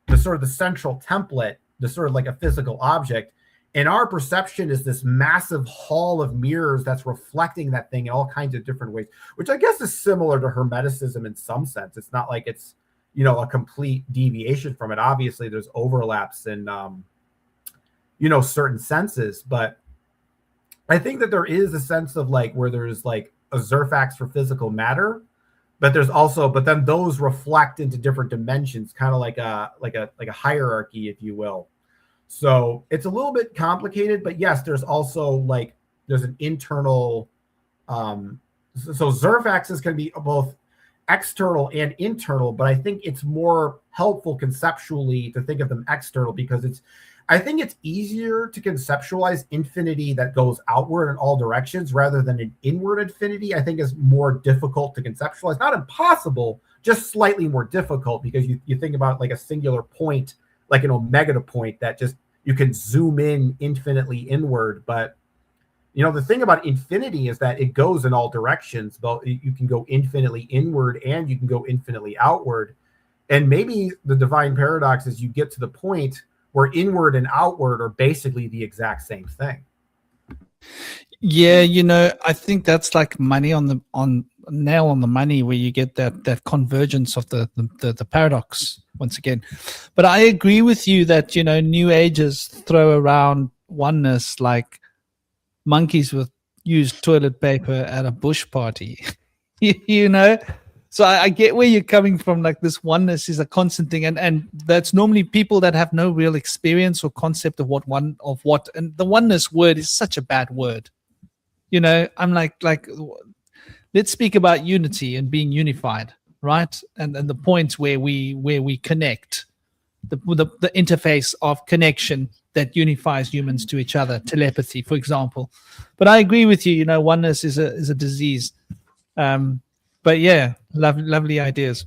the sort of the central template, the sort of like a physical object. And our perception is this massive hall of mirrors that's reflecting that thing in all kinds of different ways, which I guess is similar to Hermeticism in some sense. It's not like it's, a complete deviation from it. Obviously, there's overlaps in, certain senses. But I think that there is a sense of like where there's like a Zerfax for physical matter, but then those reflect into different dimensions, kind of like a hierarchy, if you will. So it's a little bit complicated, but yes, there's also there's an internal, so Zerfaxes can be both external and internal, but I think it's more helpful conceptually to think of them external because I think it's easier to conceptualize infinity that goes outward in all directions rather than an inward infinity. I think is more difficult to conceptualize. Not impossible, just slightly more difficult because you think about like a singular point, like an omega point that just you can zoom in infinitely inward. But the thing about infinity is that it goes in all directions. But you can go infinitely inward and you can go infinitely outward. And maybe the divine paradox is you get to the point where inward and outward are basically the exact same thing. Yeah, I think that's like money on nail on the money, where you get that convergence of the paradox once again. But I agree with you that New Agers throw around oneness like monkeys with used toilet paper at a bush party. So I get where you're coming from. Like, this oneness is a constant thing, and that's normally people that have no real experience or concept of what and the oneness word is such a bad word. I'm like let's speak about unity and being unified, right? And the points where we connect, the interface of connection that unifies humans to each other, telepathy, for example. But I agree with you. Oneness is a disease. But yeah, lovely ideas.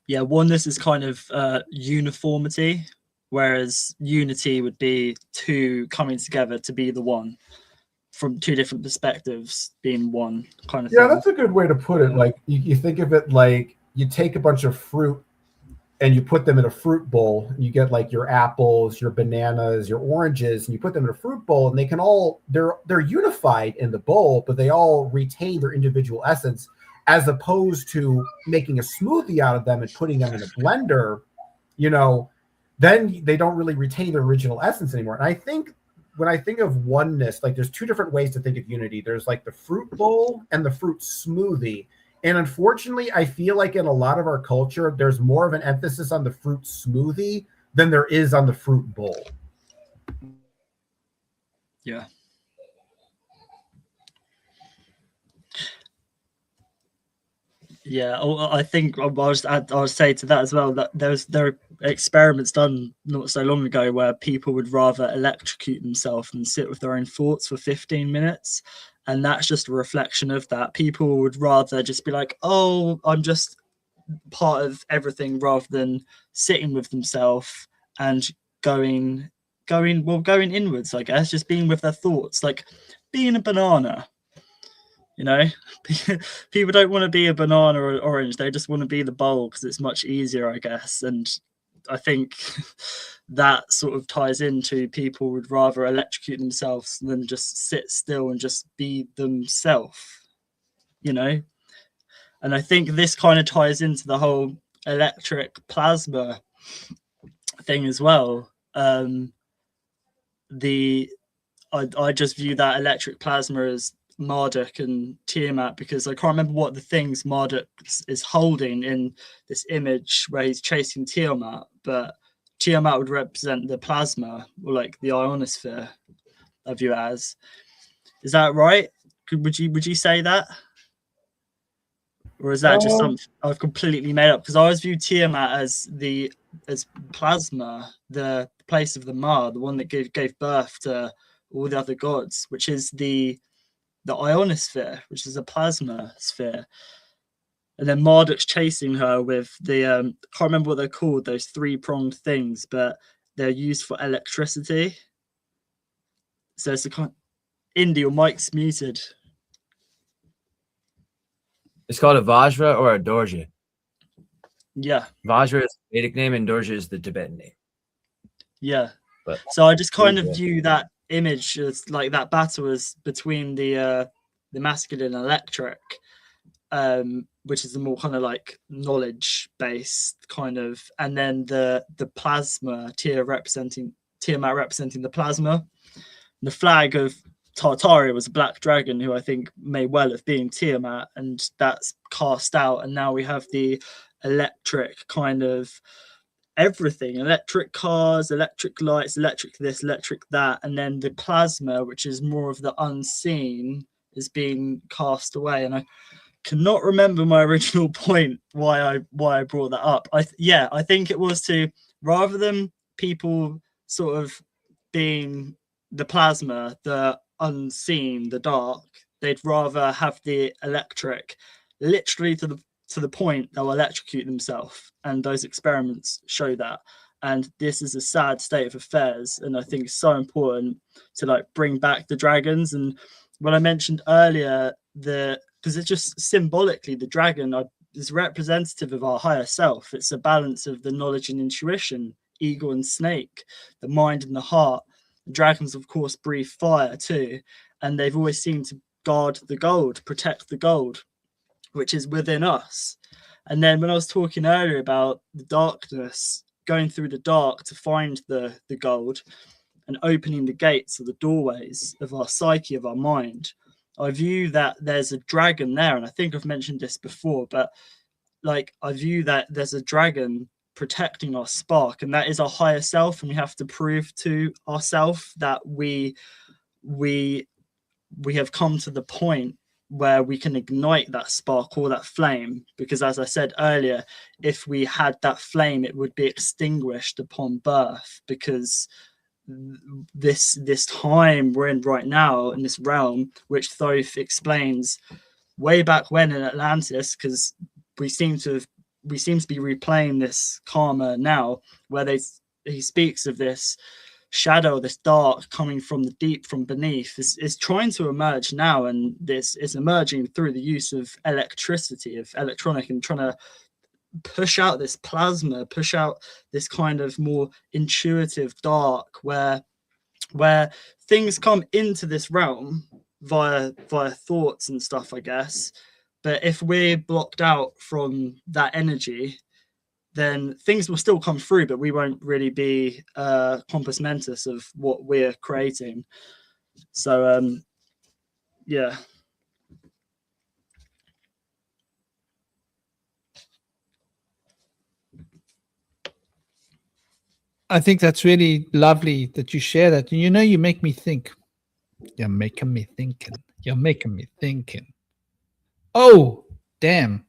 Yeah, oneness is kind of uniformity, whereas unity would be two coming together to be the one from two different perspectives being one kind of thing. Yeah, that's a good way to put it. Like you think of it like you take a bunch of fruit and you put them in a fruit bowl. And you get like your apples, your bananas, your oranges, and you put them in a fruit bowl, and they can they're unified in the bowl, but they all retain their individual essence, as opposed to making a smoothie out of them and putting them in a blender. Then they don't really retain their original essence anymore. And I think when I think of oneness, like there's two different ways to think of unity. There's like the fruit bowl and the fruit smoothie. And unfortunately, I feel like in a lot of our culture, there's more of an emphasis on the fruit smoothie than there is on the fruit bowl. Yeah. Yeah, I think I'll say to that as well that there are experiments done not so long ago where people would rather electrocute themselves than sit with their own thoughts for 15 minutes. And that's just a reflection of that. People would rather just be like, oh, I'm just part of everything, rather than sitting with themselves and going inwards, I guess, just being with their thoughts, like being a banana. People don't want to be a banana or an orange. They just want to be the bowl because it's much easier, I guess. And I think that sort of ties into people would rather electrocute themselves than just sit still and just be themselves, And I think this kind of ties into the whole electric plasma thing as well. I just view that electric plasma as Marduk and Tiamat, because I can't remember what the things Marduk is holding in this image where he's chasing Tiamat, but Tiamat would represent the plasma, or like the ionosphere, I view it as. Is that right? Would you say that? Or is that just something I've completely made up? Because I always view Tiamat as plasma, the place of the Ma, the one that gave birth to all the other gods, which is the ionosphere, which is a plasma sphere. And then Marduk's chasing her with the I can't remember what they're called, those three-pronged things, but they're used for electricity. So it's a kind. Indy, your mic's muted. It's called a Vajra or a Dorje. Yeah. Vajra is the Vedic name and Dorje is the Tibetan name. Yeah. But so I just kind of view that image as like that battle is between the masculine electric, which is the more kind of like knowledge based kind of, and then the plasma Tiamat representing the plasma. The flag of Tartaria was a black dragon, who I think may well have been Tiamat, and that's cast out, and now we have the electric kind of everything, electric cars, electric lights, electric this, electric that, and then the plasma, which is more of the unseen, is being cast away. And cannot remember my original point why I brought that up. I think it was to, rather than people sort of being the plasma, the unseen, the dark, they'd rather have the electric, literally to the point they'll electrocute themselves, and those experiments show that. And this is a sad state of affairs, and I think it's so important to like bring back the dragons. And when I mentioned earlier, because it's just symbolically, the dragon is representative of our higher self. It's a balance of the knowledge and intuition, eagle and snake, the mind and the heart. The dragons, of course, breathe fire too, and they've always seemed to guard the gold, protect the gold, which is within us. And then when I was talking earlier about the darkness, going through the dark to find the gold and opening the gates or the doorways of our psyche, of our mind, I view that there's a dragon there. And I think I've mentioned this before, but like I view that there's a dragon protecting our spark, and that is our higher self. And we have to prove to ourselves that we have come to the point where we can ignite that spark or that flame, because as I said earlier, if we had that flame, it would be extinguished upon birth, because this time we're in right now, in this realm, which Thoth explains way back when in Atlantis, because we seem to be replaying this karma now, where he speaks of this shadow, this dark coming from the deep, from beneath, is trying to emerge now, and this is emerging through the use of electricity, of electronic, and trying to push out this plasma, push out this kind of more intuitive dark, where things come into this realm via thoughts and stuff, I guess. But if we're blocked out from that energy, then things will still come through, but we won't really be compos mentis of what we're creating. So, yeah. I think that's really lovely that you share that. You know, you make me think. You're making me thinking. You're making me thinking. Oh, damn.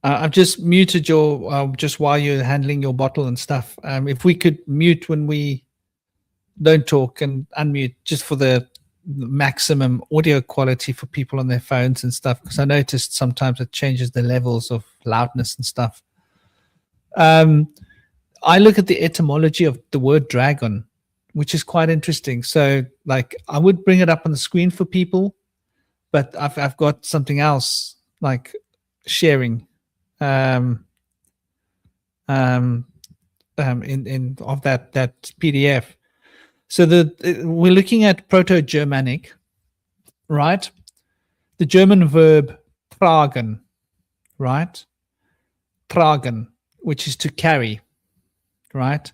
I've just muted your, just while you're handling your bottle and stuff. If we could mute when we don't talk and unmute, just for the maximum audio quality for people on their phones and stuff, because I noticed sometimes it changes the levels of loudness and stuff. I look at the etymology of the word dragon, which is quite interesting. So like I would bring it up on the screen for people, but I've got something else like sharing in of that PDF. So we're looking at Proto-Germanic, right? The German verb tragen, right? Tragen, which is to carry, right?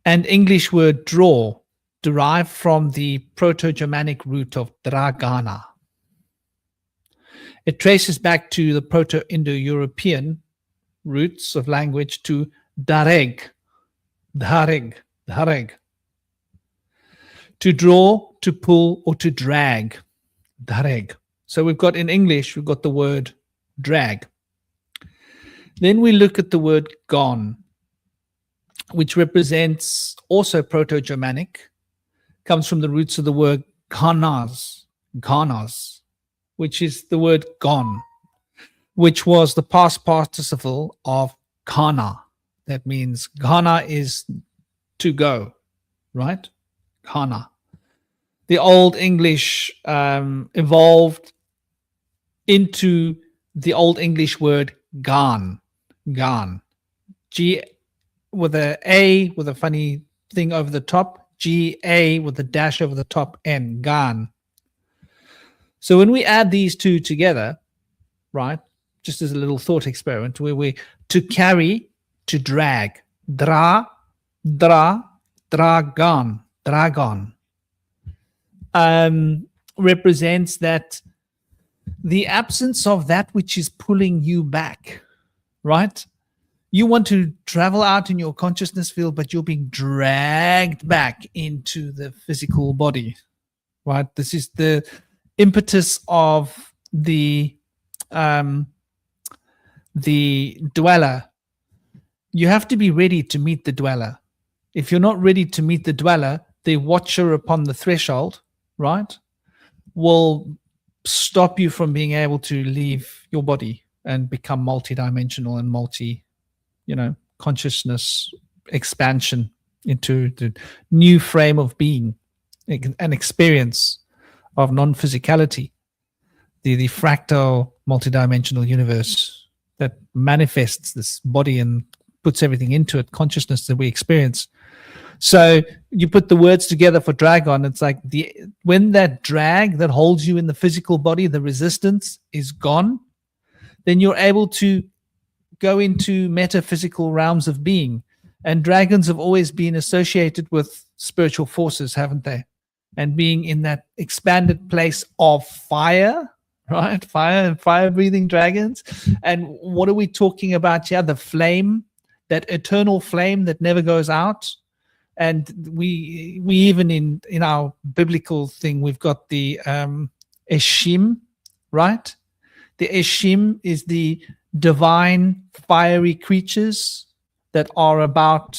And English word draw, derived from the Proto-Germanic root of dragana. It traces back to the Proto-Indo-European roots of language to dareg, to draw, to pull, or to drag, dareg. So we've got in English, we've got the word drag. Then we look at the word gone, which represents also Proto-Germanic, comes from the roots of the word ganas, which is the word gone, which was the past participle of kana. That means kana is to go, right? Kana. The Old English evolved into the Old English word gan, G with a A with a funny thing over the top, G-A with a dash over the top, N, gan. So when we add these two together, right, just as a little thought experiment, where we to carry, to drag, dragon, represents that the absence of that which is pulling you back, right? You want to travel out in your consciousness field, but you're being dragged back into the physical body, right? This is the impetus of the dweller, you have to be ready to meet the dweller. If you're not ready to meet the dweller, the watcher upon the threshold, right, will stop you from being able to leave your body and become multidimensional and consciousness expansion into the new frame of being, an experience of non-physicality, the fractal multidimensional universe that manifests this body and puts everything into it, consciousness that we experience. So you put the words together for dragon, it's like when that drag that holds you in the physical body, the resistance is gone, then you're able to go into metaphysical realms of being. And dragons have always been associated with spiritual forces, haven't they? And being in that expanded place of fire, right? Fire breathing dragons. And what are we talking about here? The flame, that eternal flame that never goes out. And we even in our biblical thing, we've got the Eshim, right? The Eshim is the divine fiery creatures that are about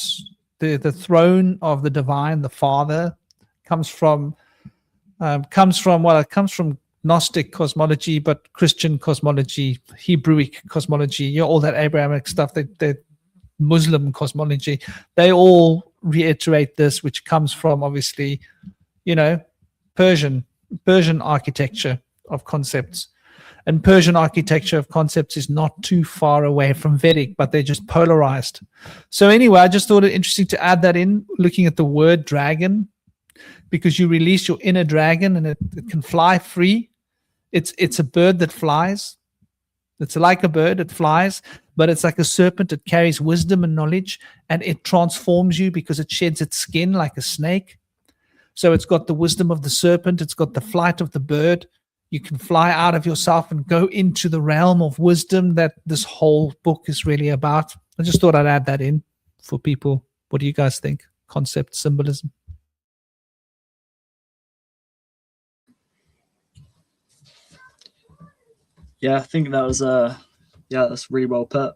the throne of the divine, the Father. Comes from Gnostic cosmology, but Christian cosmology, Hebrewic cosmology, all that Abrahamic stuff, the Muslim cosmology, they all reiterate this, which comes from obviously, Persian architecture of concepts. And Persian architecture of concepts is not too far away from Vedic, but they're just polarized. So anyway, I just thought it interesting to add that in, looking at the word dragon, because you release your inner dragon and it can fly free. It's a bird that flies. It's like a bird, it flies, but it's like a serpent. It carries wisdom and knowledge, and it transforms you because it sheds its skin like a snake. So it's got the wisdom of the serpent. It's got the flight of the bird. You can fly out of yourself and go into the realm of wisdom that this whole book is really about. I just thought I'd add that in for people. What do you guys think? Concept, symbolism. Yeah, I think that was that's really well put.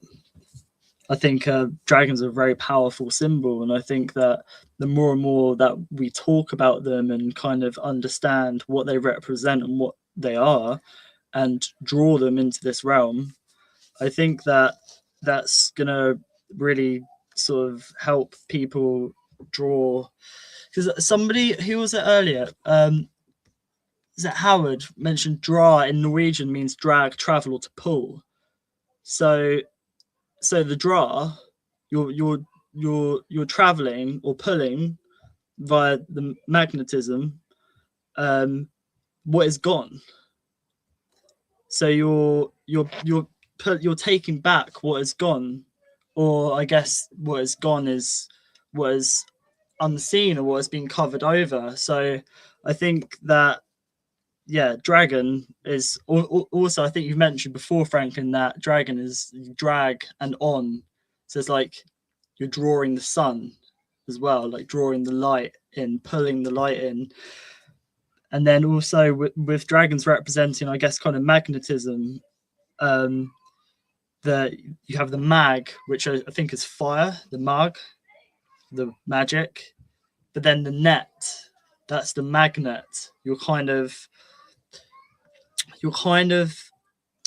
I think dragons are a very powerful symbol, and I think that the more and more that we talk about them and kind of understand what they represent and what they are and draw them into this realm, I think that that's gonna really sort of help people draw. Because somebody, who was it earlier, is that Howard mentioned dra in Norwegian means drag, travel, or to pull. So the dra, you're traveling or pulling via the magnetism what is gone. So you're taking back what is gone, or I guess what is gone is what is unseen or what has been covered over. So I think that dragon is also, I think you've mentioned before, Franklin, that dragon is drag and on. So it's like you're drawing the sun as well, like drawing the light in, pulling the light in. And then also with dragons representing, I guess, kind of magnetism, that you have the mag, which I think is fire, the mag, the magic, but then the net, that's the magnet. You're kind of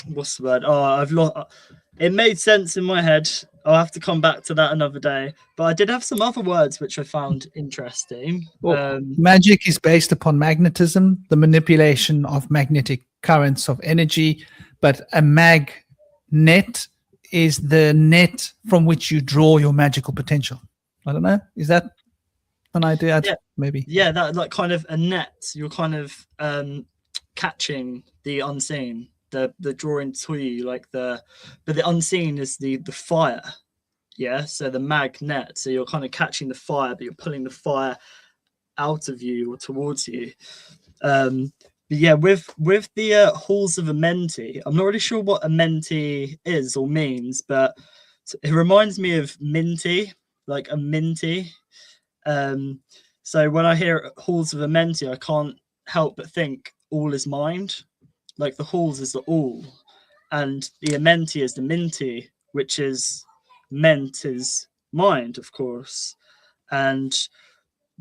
what's the word? Oh, I've lost. It made sense in my head. I'll have to come back to that another day. But I did have some other words which I found interesting. Well, magic is based upon magnetism, the manipulation of magnetic currents of energy. But a magnet is the net from which you draw your magical potential. I don't know. Is that an idea? Yeah. Maybe. Yeah, that like kind of a net. You're kind of catching the unseen, the drawing to you, but the unseen is the fire. Yeah, so the magnet, so you're kind of catching the fire, but you're pulling the fire out of you or towards you. But yeah, with the halls of Amenti, I'm not really sure what Amenti is or means, but it reminds me of minty, like a minty. So when I hear halls of Amenti, I can't help but think all is mind. Like the halls is the all, and the amenti is the minty, which is meant is mind, of course. And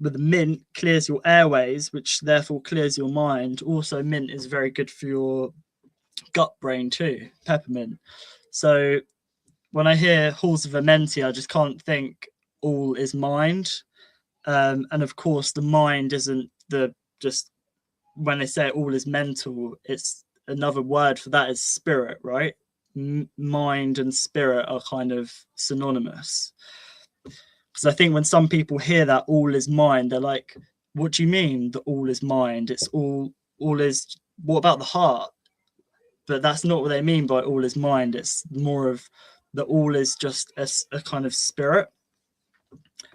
with the mint clears your airways, which therefore clears your mind. Also, mint is very good for your gut brain too, peppermint. So when I hear halls of amenti, I just can't think all is mind. And of course, the mind isn't the just when they say all is mental, it's another word for that is spirit, right? Mind and spirit are kind of synonymous. Because I think when some people hear that all is mind, they're like, what do you mean that all is mind? It's all is, what about the heart? But that's not what they mean by all is mind. It's more of that all is just a kind of spirit.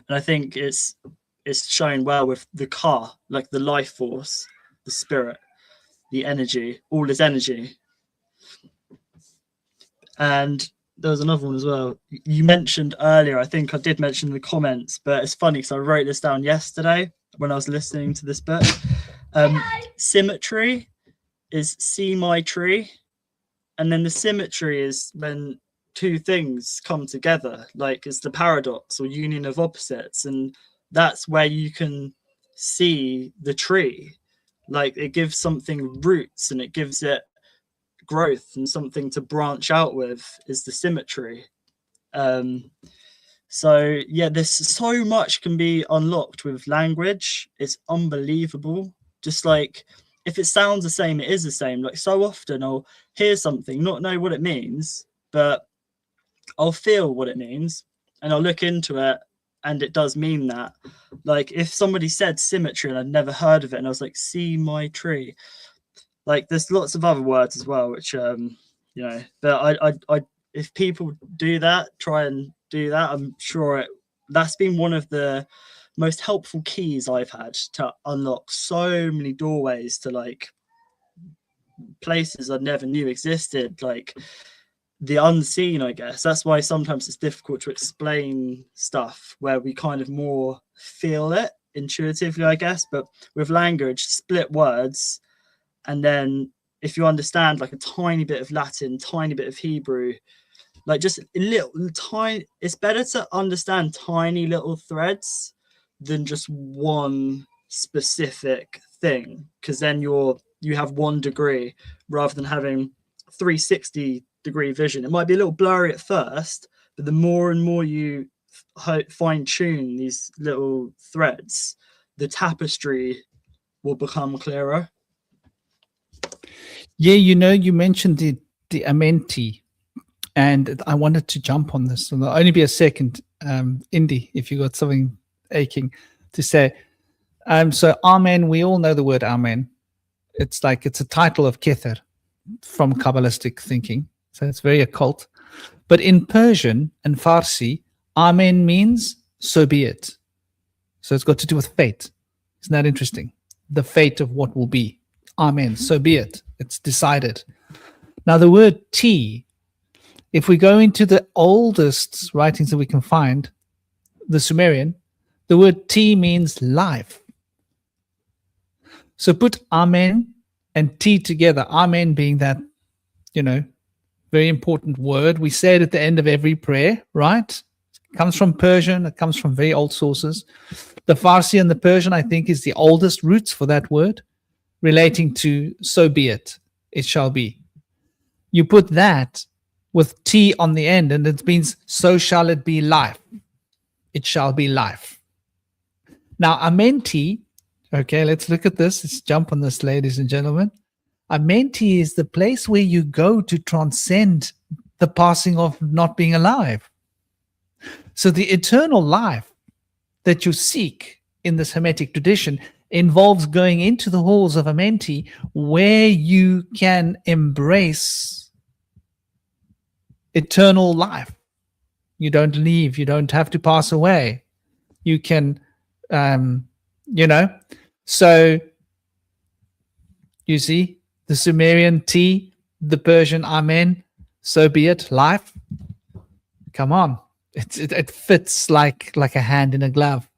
And I think it's shown well with the ka, like the life force, the spirit, the energy, all is energy. And there was another one as well. You mentioned earlier, I think I did mention in the comments, but it's funny because I wrote this down yesterday when I was listening to this book. Symmetry is see my tree. And then the symmetry is when two things come together, like it's the paradox or union of opposites. And that's where you can see the tree. Like it gives something roots and it gives it growth and something to branch out with is the symmetry. So yeah, there's so much can be unlocked with language. It's unbelievable. Just like if it sounds the same, it is the same. Like so often I'll hear something, not know what it means, but I'll feel what it means and I'll look into it and it does mean that. Like if somebody said symmetry and I'd never heard of it and I was like, see my tree. Like there's lots of other words as well, which but I if people do that, try and do that, I'm sure that's been one of the most helpful keys I've had to unlock so many doorways to like places I never knew existed, like the unseen, I guess. That's why sometimes it's difficult to explain stuff where we kind of more feel it intuitively, I guess. But with language, split words, and then if you understand like a tiny bit of Latin, tiny bit of Hebrew, like just a little tiny, it's better to understand tiny little threads than just one specific thing, because then you have 1 degree rather than having 360-degree vision. It might be a little blurry at first, but the more and more you fine tune these little threads, the tapestry will become clearer. Yeah, you mentioned the amenti, and I wanted to jump on this. So there'll only be a second, Indy, if you got something aching to say. So Amen, we all know the word Amen. It's like it's a title of Kether from Kabbalistic thinking. So it's very occult. But in Persian and Farsi, Amen means so be it. So it's got to do with fate. Isn't that interesting? The fate of what will be. Amen. So be it. It's decided. Now the word T, if we go into the oldest writings that we can find, the Sumerian, the word T means life. So put Amen and T together. Amen being that, very important word. We say it at the end of every prayer, right? It comes from Persian. It comes from very old sources. The Farsi and the Persian, I think, is the oldest roots for that word, relating to so be it, it shall be. You put that with T on the end, and it means so shall it be life. It shall be life. Now, amenti, okay, let's look at this. Let's jump on this, ladies and gentlemen. Amenti is the place where you go to transcend the passing of not being alive. So the eternal life that you seek in this Hermetic tradition involves going into the halls of Amenti, where you can embrace eternal life. You don't leave. You don't have to pass away. You can, So you see, the Sumerian T, the Persian Amen, so be it, life. Come on. It fits like a hand in a glove.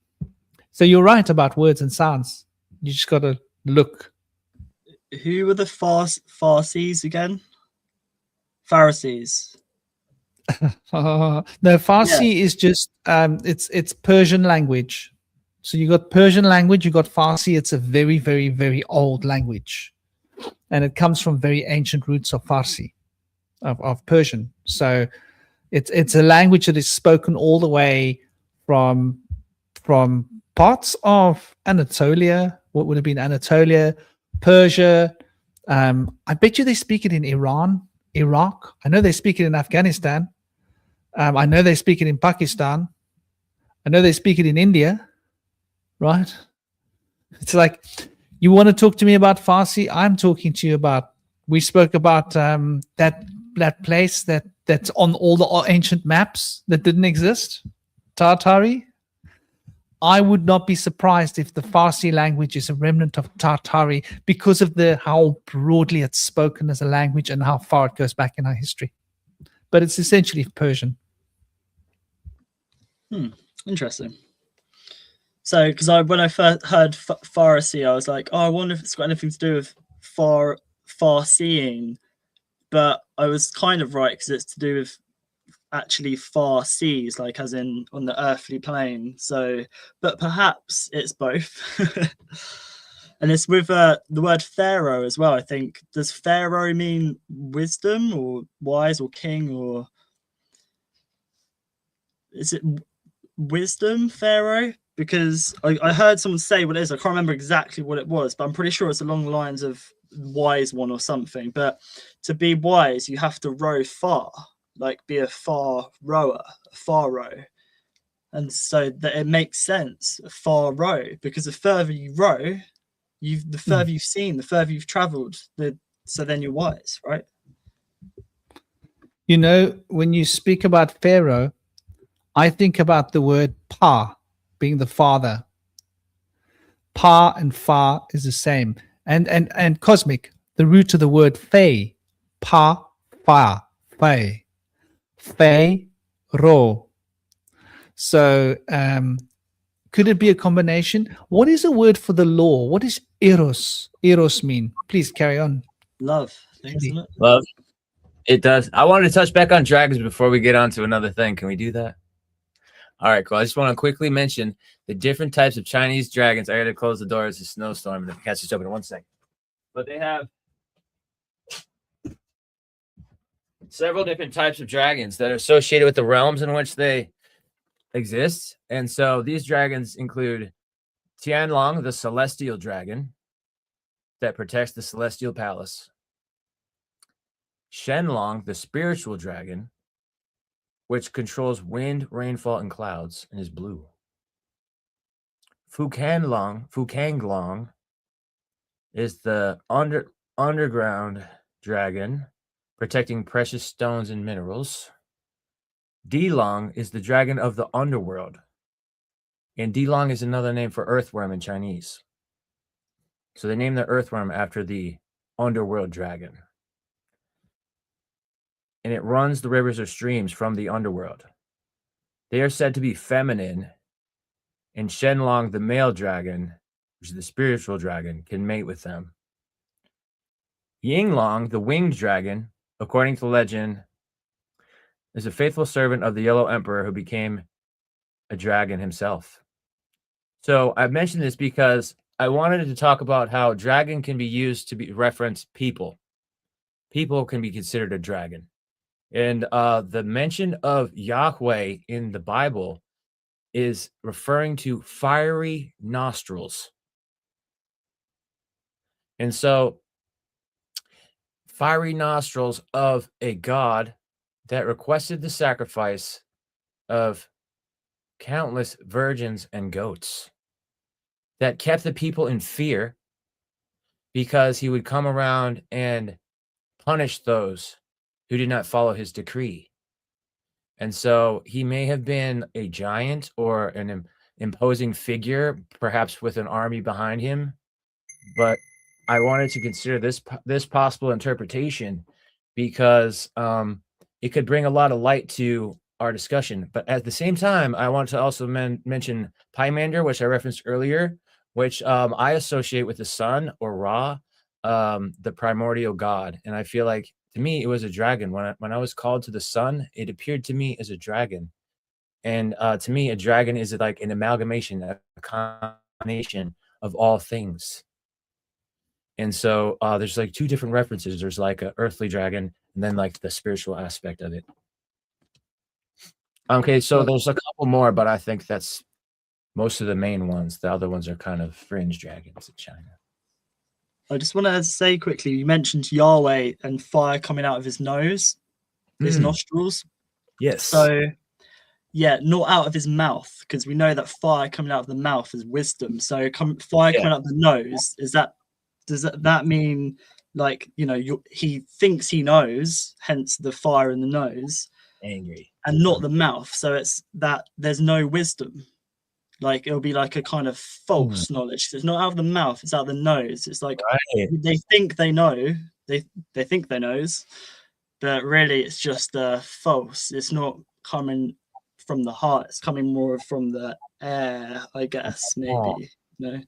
So you're right about words and sounds. You just got to look. who were the Farsis again? Pharisees. No, Farsi is just it's Persian language. So you got Persian language, you got Farsi. It's a very, very, very old language, and it comes from very ancient roots of Farsi, of Persian. So it's a language that is spoken all the way from parts of Anatolia. What would have been Anatolia, Persia. I bet you they speak it in Iran, Iraq. I know they speak it in Afghanistan. I know they speak it in Pakistan. I know they speak it in India, right? It's like, you want to talk to me about Farsi? I'm talking to you about, we spoke about that place that's on all the ancient maps that didn't exist, Tartari. I would not be surprised if the Farsi language is a remnant of Tartari because of how broadly it's spoken as a language and how far it goes back in our history. But it's essentially Persian. Interesting. So, because when I first heard Farsi, I was like, oh, I wonder if it's got anything to do with far-seeing. But I was kind of right, because it's to do with actually far seas, like as in on the earthly plane. So, but perhaps it's both. And it's with the word pharaoh as well, I think. Does pharaoh mean wisdom or wise or king, or is it wisdom, pharaoh? Because I heard someone say what it is. I can't remember exactly what it was, but I'm pretty sure it's along the lines of wise one or something. But to be wise, you have to row far, like be a far rower, a far row. And so that it makes sense, a far row, because the further you row, the further you've seen, the further you've traveled, so then you're wise, right? You know, when you speak about pharaoh, I think about the word pa being the father. Pa and fa is the same. And cosmic, the root of the word fei, pa, fa, fei, fei, ro. So could it be a combination? What is a word for the law? What does eros mean? Please carry on. Love, isn't it? Love. It does. I wanted to touch back on dragons before we get on to another thing. Can we do that? All right, cool. I just want to quickly mention the different types of Chinese dragons. I got to close the door. It's a snowstorm, and the cat's just open in 1 second. But they have several different types of dragons that are associated with the realms in which they exist. And so these dragons include Tianlong, the celestial dragon that protects the celestial palace. Shenlong, the spiritual dragon, which controls wind, rainfall, and clouds, and is blue. Fukanglong is the underground dragon, protecting precious stones and minerals. Dilong is the dragon of the underworld, and Dilong is another name for earthworm in Chinese. So they named the earthworm after the underworld dragon. And it runs the rivers or streams from the underworld. They are said to be feminine, and Shenlong, the male dragon, which is the spiritual dragon, can mate with them. Yinglong, the winged dragon, according to legend, is a faithful servant of the Yellow Emperor who became a dragon himself. So I mentioned this because I wanted to talk about how dragon can be used to reference people. People can be considered a dragon. And the mention of Yahweh in the Bible is referring to fiery nostrils. And so fiery nostrils of a god that requested the sacrifice of countless virgins and goats, that kept the people in fear because he would come around and punish those who did not follow his decree. And so he may have been a giant or an imposing figure, perhaps with an army behind him. But I wanted to consider this possible interpretation because it could bring a lot of light to our discussion. But at the same time, I want to also mention Pymander, which I referenced earlier, which I associate with the sun or Ra. the primordial god. And I feel like to me it was a dragon. When I was called to the sun, it appeared to me as a dragon. And to me, a dragon is like an amalgamation, a combination of all things. And so there's like two different references. There's like an earthly dragon, and then like the spiritual aspect of it. Okay, so there's a couple more, but I think that's most of the main ones. The other ones are kind of fringe dragons in China. I just want to say quickly, you mentioned Yahweh and fire coming out of his nose, his nostrils. Yes. So, yeah, not out of his mouth, because we know that fire coming out of the mouth is wisdom. So fire coming out of the nose, does that mean, like, you know, he thinks he knows, hence the fire in the nose, angry, and not the mouth. So it's that there's no wisdom. Like, it'll be like a kind of false knowledge. It's not out of the mouth, it's out of the nose. It's like they think they know, they think they knows, but really it's just false. It's not coming from the heart, it's coming more from the air, I guess, maybe. No?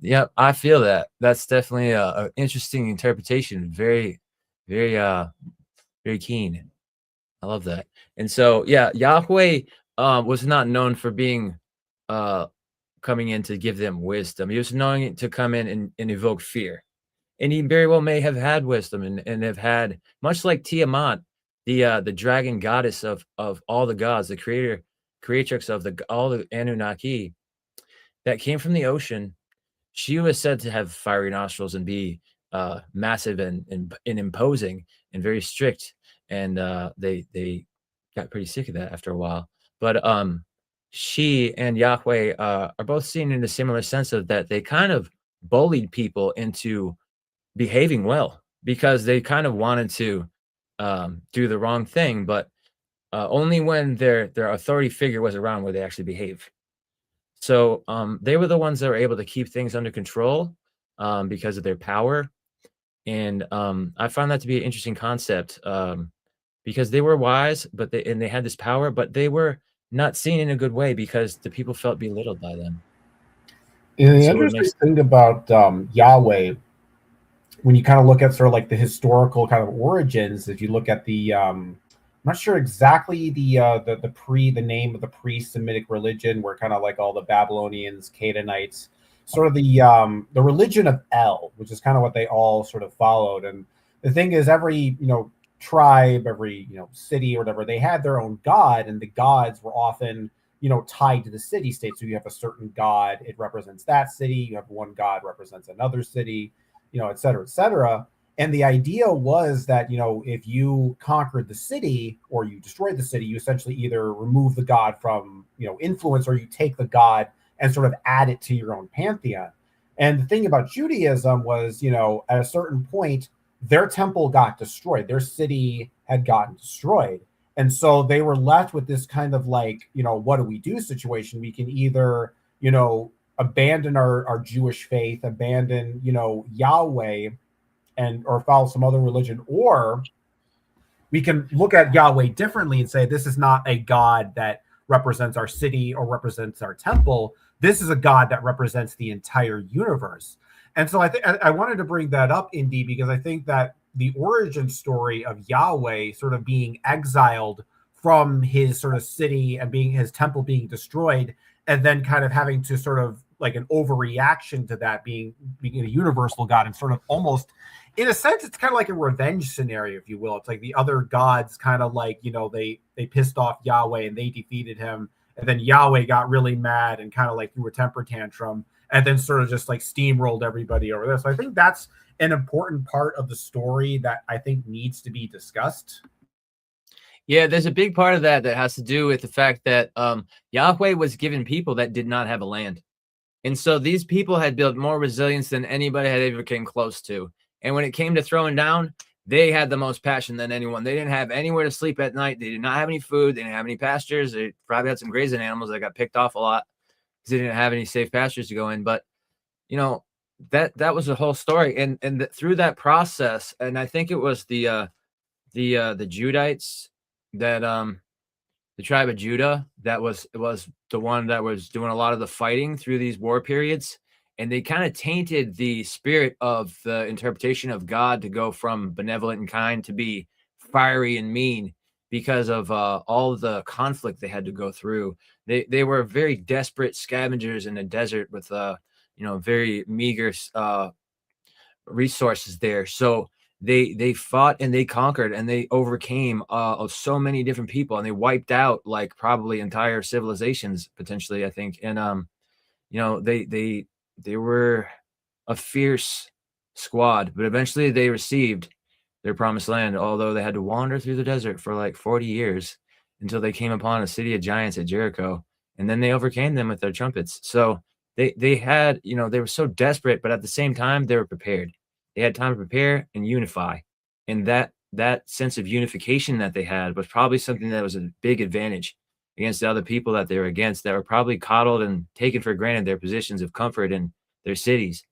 Yeah, I feel that. That's definitely a interesting interpretation. Very, very, very keen. I love that. And so, yeah, Yahweh was not known for being coming in to give them wisdom. He was known to come in and evoke fear. And he very well may have had wisdom and have had, much like Tiamat, the dragon goddess of all the gods, the creatrix of all the Anunnaki that came from the ocean. She was said to have fiery nostrils and be massive and imposing and very strict. And they got pretty sick of that after a while. But she and Yahweh are both seen in a similar sense of that they kind of bullied people into behaving well because they kind of wanted to do the wrong thing, but only when their authority figure was around where they actually behave. So they were the ones that were able to keep things under control because of their power. And I found that to be an interesting concept because they were wise, but they had this power, but they were not seen in a good way because the people felt belittled by them. And the interesting thing about Yahweh, when you kind of look at sort of like the historical kind of origins, if you look at the I'm not sure exactly the name of the pre-Semitic religion, where kind of like all the Babylonians, Canaanites, sort of the religion of El, which is kind of what they all sort of followed. And the thing is, every tribe, every city or whatever, they had their own god, and the gods were often tied to the city state. So you have a certain god, it represents that city. You have one god represents another city, et cetera, et cetera. And the idea was that, if you conquered the city or you destroyed the city, you essentially either remove the god from, influence, or you take the god and sort of add it to your own pantheon. And the thing about Judaism was, at a certain point, their temple got destroyed. Their city had gotten destroyed. And so they were left with this kind of like, what do we do situation? We can either, abandon our Jewish faith, abandon, Yahweh, or follow some other religion, or we can look at Yahweh differently and say, this is not a God that represents our city or represents our temple. This is a God that represents the entire universe. And so I wanted to bring that up, Indy, because I think that the origin story of Yahweh sort of being exiled from his sort of city and his temple being destroyed, and then kind of having to sort of like an overreaction to that being a universal God, and sort of almost, in a sense, it's kind of like a revenge scenario, if you will. It's like the other gods kind of like, they pissed off Yahweh and they defeated him. And then Yahweh got really mad and kind of like threw a temper tantrum and then sort of just like steamrolled everybody over there. So I think that's an important part of the story that I think needs to be discussed. Yeah, there's a big part of that has to do with the fact that Yahweh was given people that did not have a land. And so these people had built more resilience than anybody had ever came close to. And when it came to throwing down, they had the most passion than anyone. They didn't have anywhere to sleep at night. They did not have any food. They didn't have any pastures. They probably had some grazing animals that got picked off a lot because they didn't have any safe pastures to go in. But, that was the whole story. And through that process, and I think it was the Judites that the tribe of Judah that was the one that was doing a lot of the fighting through these war periods. and they kind of tainted the spirit of the interpretation of God to go from benevolent and kind to be fiery and mean because of all the conflict they had to go through. They were very desperate scavengers in a desert with very meager resources there. So they fought and they conquered and they overcame so many different people, and they wiped out like probably entire civilizations potentially, I think. And they were a fierce squad, but eventually they received their promised land, although they had to wander through the desert for like 40 years until they came upon a city of giants at Jericho, and then they overcame them with their trumpets. So they had, they were so desperate, but at the same time they were prepared. They had time to prepare and unify, and that sense of unification that they had was probably something that was a big advantage against the other people that they were against, that were probably coddled and taken for granted their positions of comfort in their cities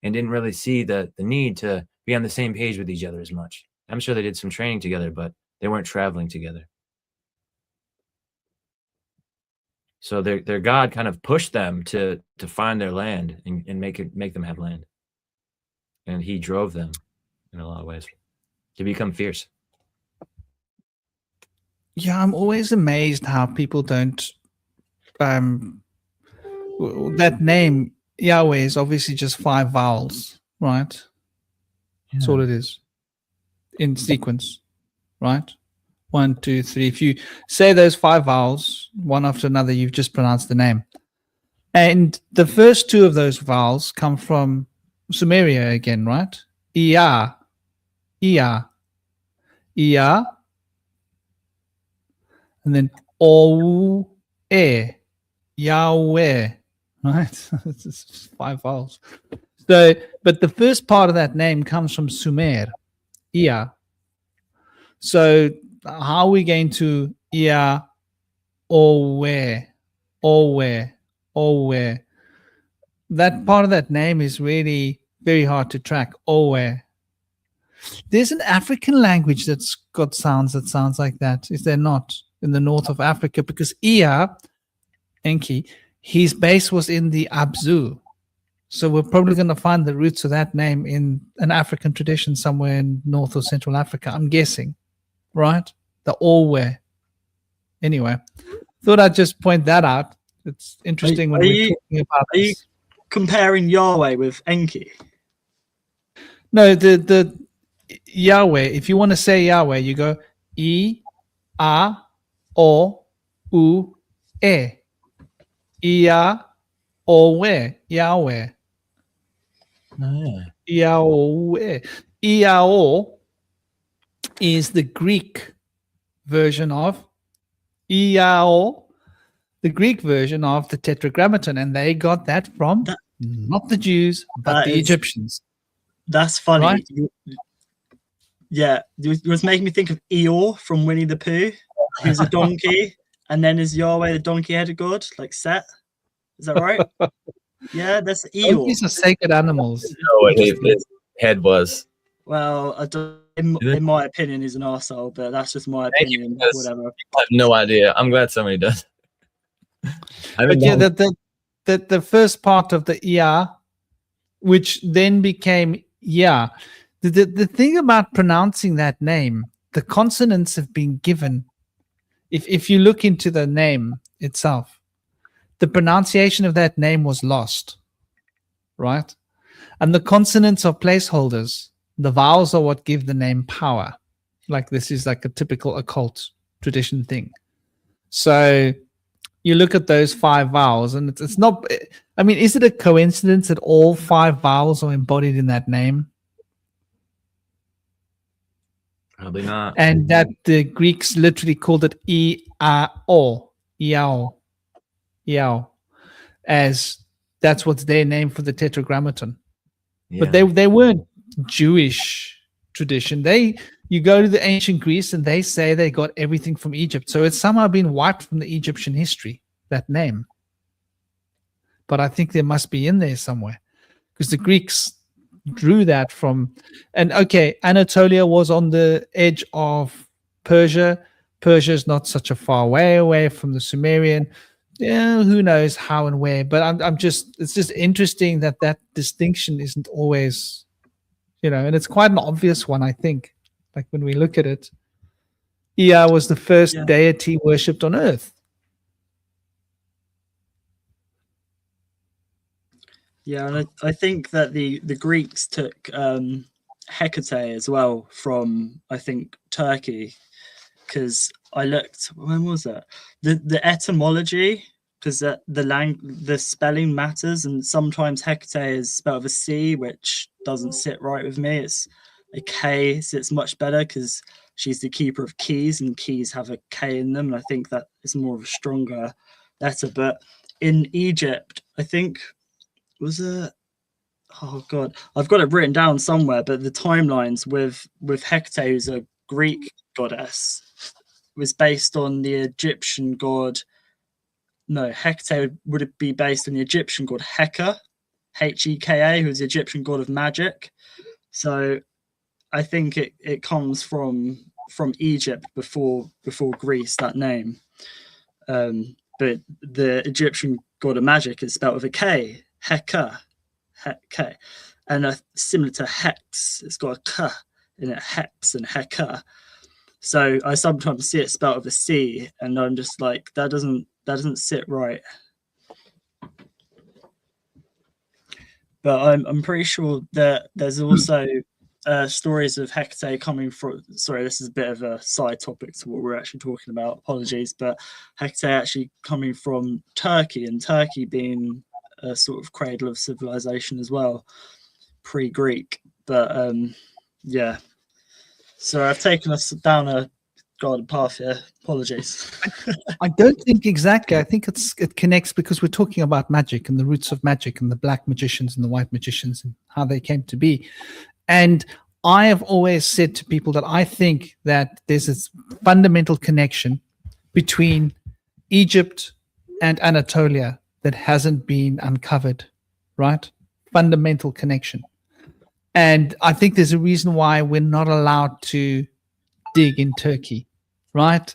and didn't really see the need to be on the same page with each other as much. I'm sure they did some training together, but they weren't traveling together. So their God kind of pushed them to find their land and make them have land. And he drove them in a lot of ways to become fierce. Yeah, I'm always amazed how people don't. That name Yahweh is obviously just 5 vowels, right? That's all it is in sequence, right? 1, 2, 3. If you say those 5 vowels one after another, you've just pronounced the name. And the first 2 of those vowels come from Sumeria again, right? Iya, Iya, Iya, and then O, E, Yahweh, right? It's just 5 vowels. So, but the first part of that name comes from Sumer, Iya. So, how are we going to Iya, Owe, Owe, Owe? That part of that name is really very hard to track. Owe. There's an African language that's got sounds that sounds like that. Is there not? In the north of Africa? Because Iya, Enki, his base was in the Abzu. So we're probably going to find the roots of that name in an African tradition somewhere in North or Central Africa, I'm guessing. Right? The Owe. Anyway, thought I'd just point that out. It's interesting when we're talking about this. Are you comparing Yahweh with Enki? No, the Yahweh. If you want to say Yahweh, you go I, A, O, U, E. Iya, Owe, Yahweh. Yahweh. Iao is the Greek version of Iao, the Greek version of the Tetragrammaton, and they got that from not the Jews, but the Egyptians. That's funny. Right? Yeah, it was making me think of Eeyore from Winnie the Pooh, who's a donkey, and then is Yahweh the donkey-headed god, like Set? Is that right? Yeah, that's Eeyore. Donkeys are sacred animals. No, what his head was. Well, in my opinion, he's an arsehole, but that's just my opinion. Whatever. I have no idea. I'm glad somebody does. But yeah, the first part of the Iya, which then became Ya. The thing about pronouncing that name, the consonants have been given. If you look into the name itself, the pronunciation of that name was lost, right? And the consonants are placeholders. The vowels are what give the name power. Like this is like a typical occult tradition thing. So you look at those 5 vowels and it's not, I mean, is it a coincidence that all 5 vowels are embodied in that name? Probably not. And that the Greeks literally called it I-A-O, Iao, Iao, as that's what's their name for the Tetragrammaton. Yeah. But they weren't Jewish tradition. You go to the ancient Greece and they say they got everything from Egypt. So it's somehow been wiped from the Egyptian history, that name. But I think there must be in there somewhere because the Greeks drew that from, and okay, Anatolia was on the edge of Persia. Persia is not such a far way away from the Sumerian. Yeah, who knows how and where, but it's just interesting that distinction isn't always, and it's quite an obvious one, I think. Like when we look at it, Ea was the first Yeah. deity worshipped on earth. Yeah, and I think that the Greeks took Hecate as well from, I think, Turkey, because I looked, when was it? The etymology, because the spelling matters, and sometimes Hecate is spelled with a C, which doesn't sit right with me. It's a K, so it's much better because she's the keeper of keys, and keys have a K in them, and I think that is more of a stronger letter. But in Egypt, I think, was it, oh god, I've got it written down somewhere, but the timelines with Hecate, who's a Greek goddess, was based on the Egyptian god. No, Hecate would be based on the Egyptian god Heka, Heka, who's the Egyptian god of magic. So I think it comes from Egypt before Greece, that name. But the Egyptian god of magic is spelled with a K, Heka. Heka. And similar to Hex, it's got a K in it, Hex and Heka. So I sometimes see it spelled with a C, and I'm just like, that doesn't sit right. But I'm pretty sure that there's also stories of Hecate coming from. Sorry, this is a bit of a side topic to what we're actually talking about. Apologies, but Hecate actually coming from Turkey, and Turkey being a sort of cradle of civilization as well, pre-Greek. But yeah. So I've taken us down a garden path here. Apologies. I don't think exactly. I think it connects because we're talking about magic and the roots of magic and the black magicians and the white magicians and how they came to be. And I have always said to people that I think that there's this fundamental connection between Egypt and Anatolia that hasn't been uncovered, right? Fundamental connection. And I think there's a reason why we're not allowed to dig in Turkey, right?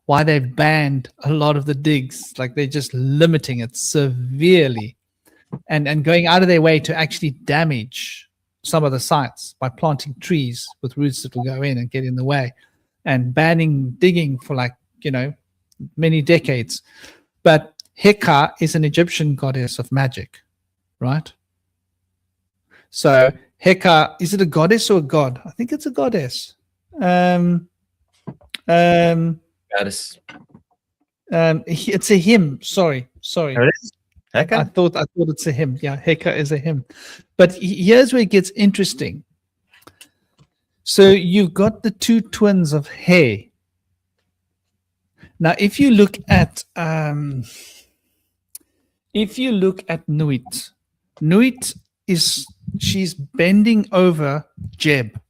Why they've banned a lot of the digs, like they're just limiting it severely and going out of their way to actually damage some of the sites by planting trees with roots that will go in and get in the way and banning digging for many decades. But Heka is an Egyptian goddess of magic, right? So Heka, is it a goddess or a god? I think it's a goddess. Goddess. It's a hymn. Sorry. There it is. Heka? I thought it's a hymn. Yeah, Heka is a hymn. But here's where it gets interesting. So you've got the two twins of He. Now, if you look at Nuit she's bending over Jeb,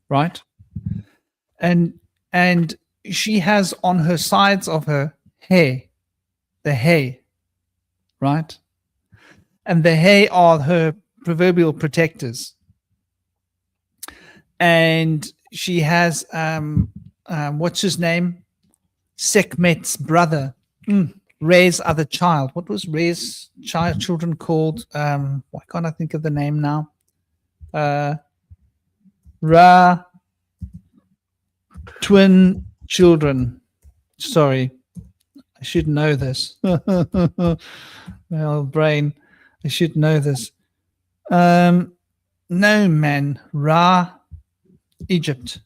right? And she has on her sides of her He, the He, right? And the He are her proverbial protectors. And she has what's his name? Sekhmet's brother, Re's other child. What was Re's children called? Why can't I think of the name now? Ra, twin children. Sorry, I should know this. My old brain, I should know this. No, man. Ra, Egypt.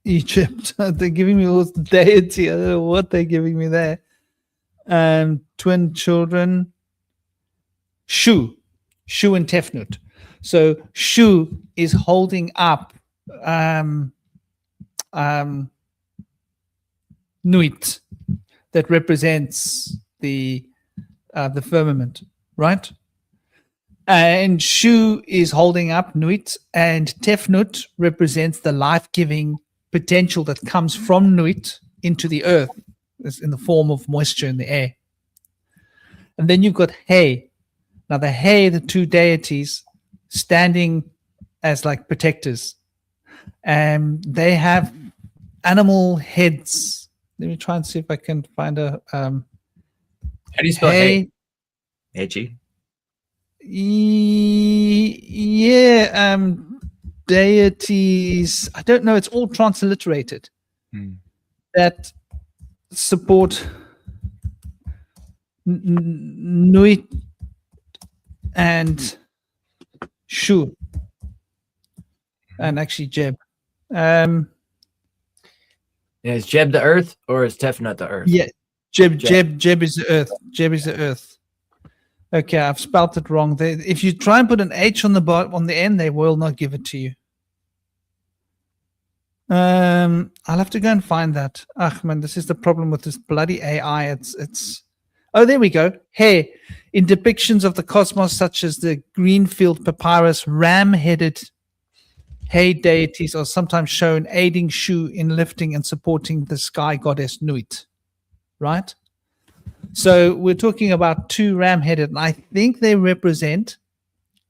They're giving me all the deity. I don't know what they're giving me there. Twin children. Shu and Tefnut. So Shu is holding up Nuit, that represents the firmament, right? And Shu is holding up Nuit, and Tefnut represents the life-giving potential that comes from Nuit into the earth in the form of moisture in the air. And then you've got He. Now the He, the two deities, standing as like protectors. And they have animal heads. Let me try and see if I can find How do you spell Hey. H-E? Yeah, deities. I don't know. It's all transliterated that support Nuit and Shu, and actually Jeb. Yeah, is Jeb the Earth or is Tefnut the Earth? Yeah, Jeb is the Earth. Jeb is the Earth. Okay, I've spelt it wrong. If you try and put an H on the end, they will not give it to you. I'll have to go and find that. Ach man, this is the problem with this bloody AI. It's. Oh, there we go. Hey, in depictions of the cosmos, such as the Greenfield papyrus, ram-headed Hay deities are sometimes shown aiding Shu in lifting and supporting the sky goddess Nuit. Right? So we're talking about two ram-headed, and I think they represent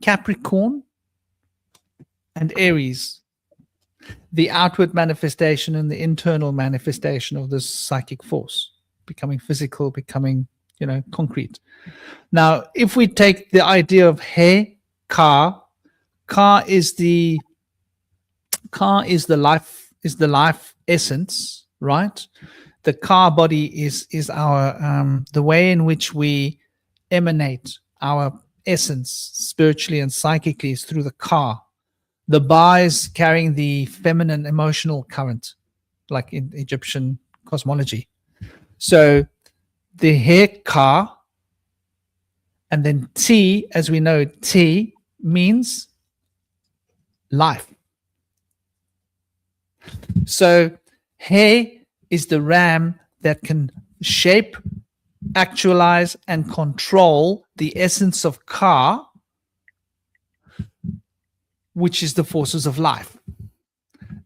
Capricorn and Aries, the outward manifestation and the internal manifestation of this psychic force, becoming physical, becoming, concrete. Now, if we take the idea of He, Ka is the life essence, right? The Ka body is our the way in which we emanate our essence spiritually and psychically is through the Ka. The Ba is carrying the feminine emotional current, like in Egyptian cosmology. So the He Ka, and then T, as we know, T means life. So He is the ram that can shape, actualize, and control the essence of Ka, which is the forces of life.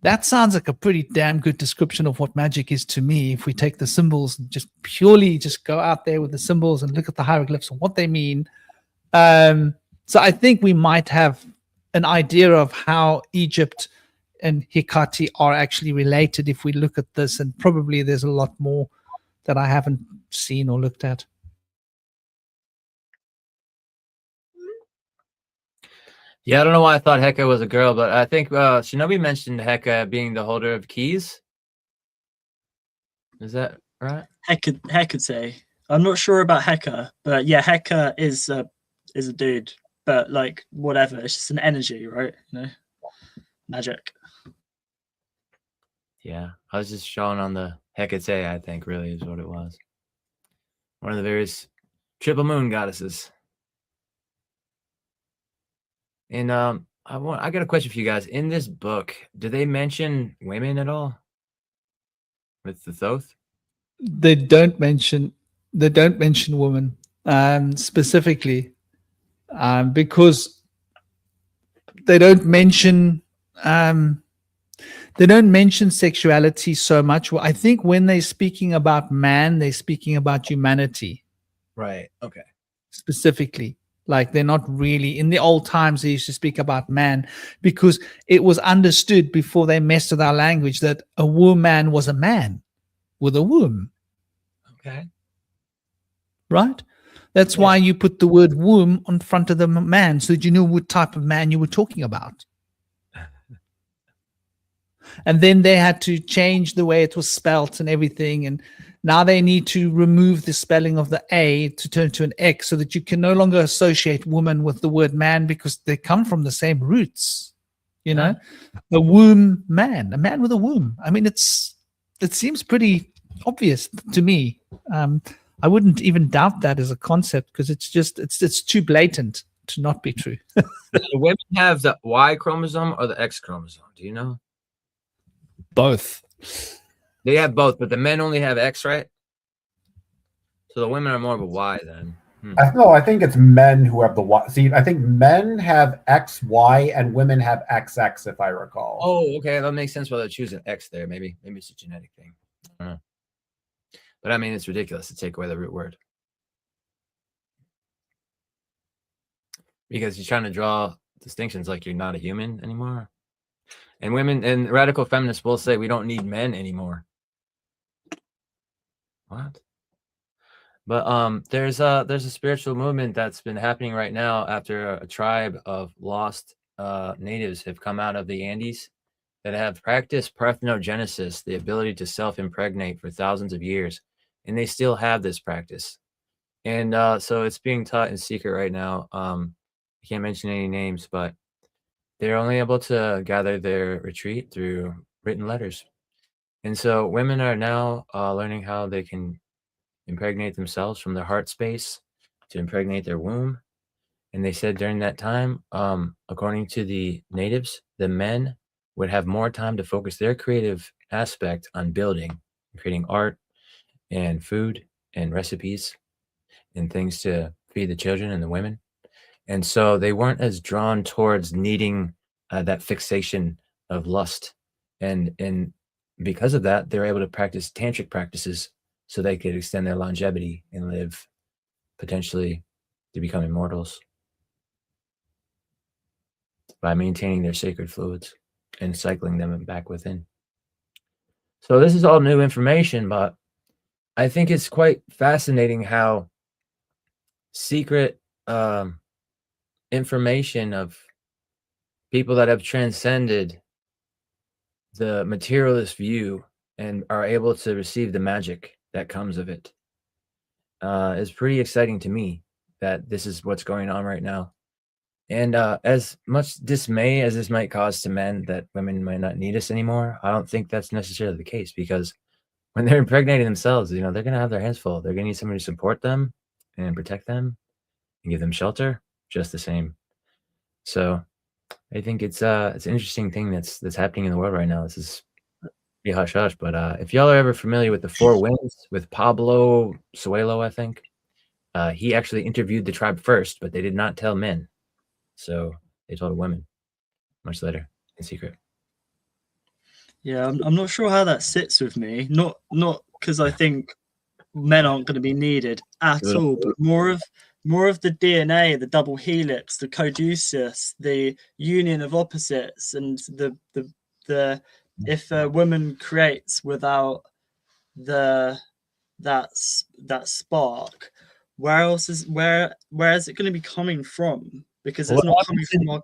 That sounds like a pretty damn good description of what magic is to me. If we take the symbols and just purely go out there with the symbols and look at the hieroglyphs and what they mean. So I think we might have an idea of how Egypt and Hikati are actually related if we look at this, and probably there's a lot more that I haven't seen or looked at. Yeah, I don't know why I thought Heka was a girl, but I think Shinobi mentioned Heka being the holder of keys. Is that right? Hecate. I'm not sure about Heka, but yeah, Heka is a dude. But like whatever, it's just an energy, right? Magic. Yeah, I was just showing on the Hecate, I think, really is what it was. One of the various triple moon goddesses. And I got a question for you guys. In this book, do they mention women at all with the Thoth? They don't mention women specifically, because they don't mention sexuality so much. Well, I think when they're speaking about man, they're speaking about humanity. Right. Okay. Specifically. Like they're not really, in the old times, they used to speak about man because it was understood before they messed with our language that a woman was a man with a womb. Okay. Right? That's why you put the word womb on front of the man so that you knew what type of man you were talking about. And then they had to change the way it was spelt and everything. And now they need to remove the spelling of the A to turn to an X so that you can no longer associate woman with the word man because they come from the same roots. A womb man, a man with a womb. I mean, it seems pretty obvious to me. I wouldn't even doubt that as a concept because it's too blatant to not be true. Do women have the Y chromosome or the X chromosome? Do you know? Both. They have both, but the men only have X, right? So the women are more of a Y then. No, I think it's men who have the Y. See, I think men have XY and women have XX, if I recall. Oh, okay. That makes sense why they're choosing X there. Maybe it's a genetic thing. I don't know. But I mean, it's ridiculous to take away the root word. Because you're trying to draw distinctions like you're not a human anymore. And women and radical feminists will say we don't need men anymore. What? But there's a spiritual movement that's been happening right now after a tribe of lost natives have come out of the Andes that have practiced parthenogenesis, the ability to self-impregnate for thousands of years, and they still have this practice. And so it's being taught in secret right now. I can't mention any names, but they're only able to gather their retreat through written letters. And so women are now learning how they can impregnate themselves from their heart space to impregnate their womb. And they said during that time, according to the natives, the men would have more time to focus their creative aspect on building, creating art and food and recipes and things to feed the children and the women. And so they weren't as drawn towards needing that fixation of lust. And because of that, they were able to practice tantric practices so they could extend their longevity and live potentially to become immortals by maintaining their sacred fluids and cycling them back within. So this is all new information, but I think it's quite fascinating how secret information of people that have transcended the materialist view and are able to receive the magic that comes of it is pretty exciting to me that this is what's going on right now. And as much dismay as this might cause to men that women might not need us anymore, I don't think that's necessarily the case, because when they're impregnating themselves, they're going to have their hands full. They're going to need somebody to support them and protect them and give them shelter just the same. So I think it's an interesting thing that's happening in the world right now. This is pretty hush hush, but if y'all are ever familiar with the Four Winds with Pablo Suelo, I think he actually interviewed the tribe first, but they did not tell men, so they told women much later in secret. Yeah, I'm not sure how that sits with me. Not because I think men aren't going to be needed at all, but more of the DNA, the double helix, the caduceus, the union of opposites, and the if a woman creates without that spark, where is it going to be coming from? Because it's not coming from our,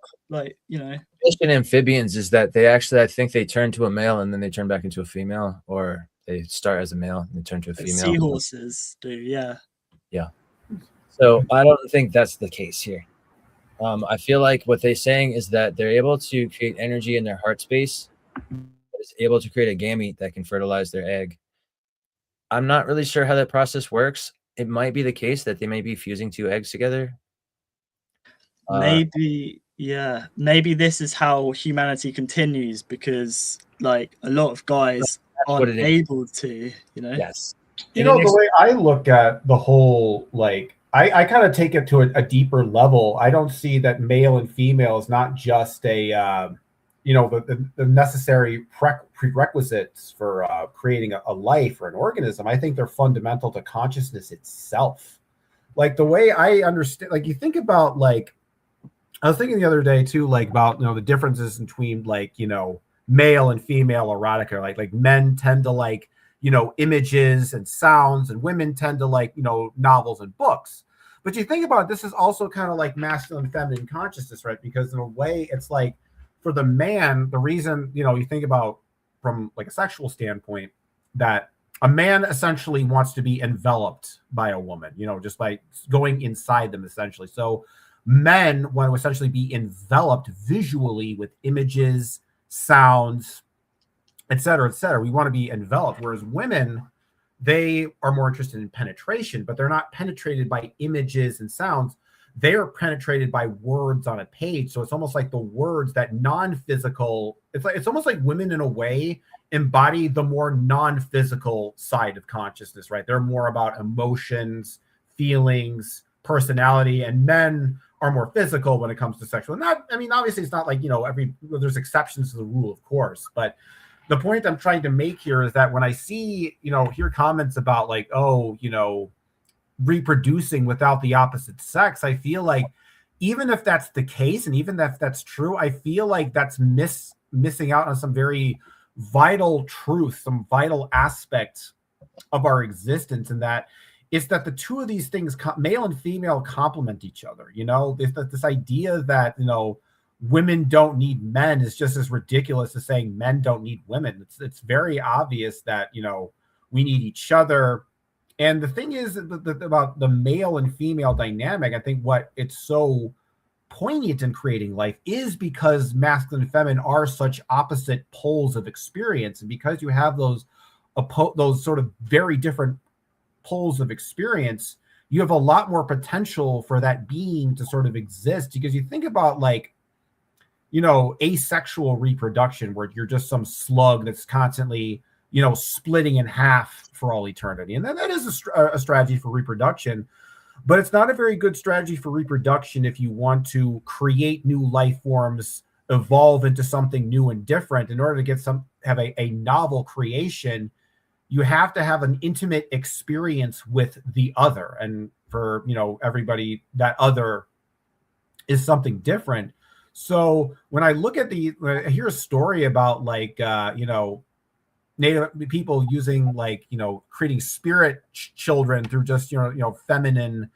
Fish and amphibians is that they actually, I think they turn to a male and then they turn back into a female, or they start as a male and they turn to a female. Seahorses do, yeah. Yeah. So I don't think that's the case here. I feel like what they're saying is that they're able to create energy in their heart space that is able to create a gamete that can fertilize their egg. I'm not really sure how that process works. It might be the case that they may be fusing two eggs together. Maybe this is how humanity continues, because like a lot of guys aren't able to, Yes. The way I look at the whole, like, I kind of take it to a deeper level. I don't see that male and female is not just the necessary prerequisites for creating a life or an organism. I think they're fundamental to consciousness itself. Like, the way I understand, like, you think about, like, I was thinking the other day too, like, about, the differences between, like, male and female erotica. Like men tend to like, images and sounds, and women tend to like, novels and books. But you think about it, this is also kind of like masculine and feminine consciousness, right? Because in a way, it's like, for the man, the reason, you think about from like a sexual standpoint, that a man essentially wants to be enveloped by a woman, just by going inside them, essentially. So men want to essentially be enveloped visually with images, sounds, et cetera, et cetera. We want to be enveloped. Whereas women, they are more interested in penetration, but they're not penetrated by images and sounds. They are penetrated by words on a page. So it's almost like the words, that non-physical, it's almost like women in a way embody the more non-physical side of consciousness, right? They're more about emotions, feelings, personality, and men are more physical when it comes to sexual. Obviously it's not like, there's exceptions to the rule, of course, but the point I'm trying to make here is that when I see, hear comments about like, reproducing without the opposite sex, I feel like even if that's the case, and even if that's true, I feel like that's missing out on some very vital truth, some vital aspect of our existence, and that is that the two of these things, male and female, complement each other. You know, this idea that, you know, women don't need men is just as ridiculous as saying men don't need women. It's very obvious that, you know, we need each other. And the thing is about the male and female dynamic, I think what it's so poignant in creating life is because masculine and feminine are such opposite poles of experience. And because you have those sort of very different poles of experience, you have a lot more potential for that being to sort of exist. Because you think about, like, you know, asexual reproduction, where you're just some slug that's constantly, you know, splitting in half for all eternity. And that is a strategy for reproduction, but it's not a very good strategy for reproduction if you want to create new life forms, evolve into something new and different. In order to have a novel creation, you have to have an intimate experience with the other. And for, you know, everybody, that other is something different. So when I look at I hear a story about, like, you know, Native people using, like, you know, creating spirit children through just, you know, feminine,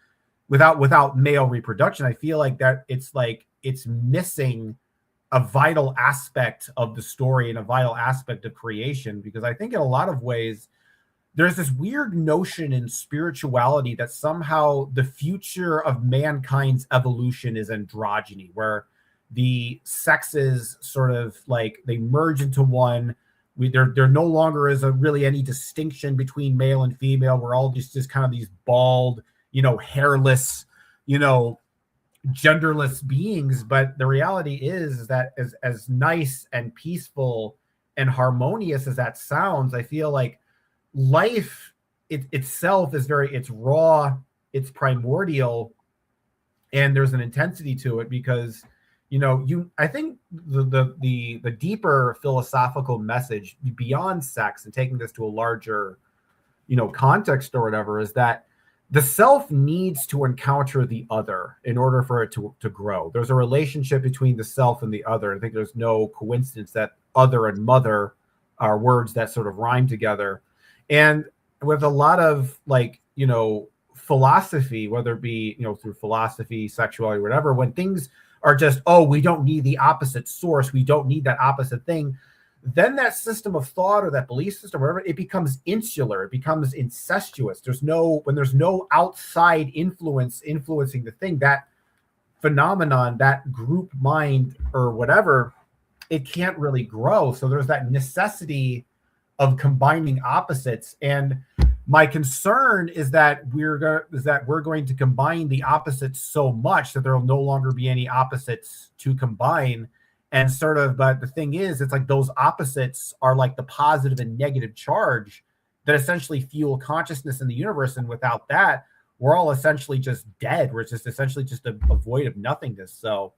without male reproduction. I feel like that it's missing a vital aspect of the story and a vital aspect of creation, because I think in a lot of ways there's this weird notion in spirituality that somehow the future of mankind's evolution is androgyny, where the sexes sort of, like, they merge into one. There no longer is really any distinction between male and female. We're all just kind of these bald, you know, hairless, you know, genderless beings. But the reality is that as nice and peaceful and harmonious as that sounds, I feel like life itself is it's raw, it's primordial, and there's an intensity to it because, you know, I think the deeper philosophical message beyond sex, and taking this to a larger, you know, context or whatever, is that the self needs to encounter the other in order for it to grow. There's a relationship between the self and the other. I think there's no coincidence that other and mother are words that sort of rhyme together. And with a lot of, like, you know, philosophy, whether it be, you know, through philosophy, sexuality, whatever, when things are just, oh, we don't need the opposite source, we don't need that opposite thing, then that system of thought or that belief system, whatever, it becomes insular, it becomes incestuous. When there's no outside influencing the thing, that phenomenon, that group mind or whatever, it can't really grow. So there's that necessity of combining opposites. And my concern is that we're going to combine the opposites so much that there will no longer be any opposites to combine. And sort of, but the thing is, it's like those opposites are like the positive and negative charge that essentially fuel consciousness in the universe. And without that, we're all essentially just dead. We're just essentially just a void of nothingness. So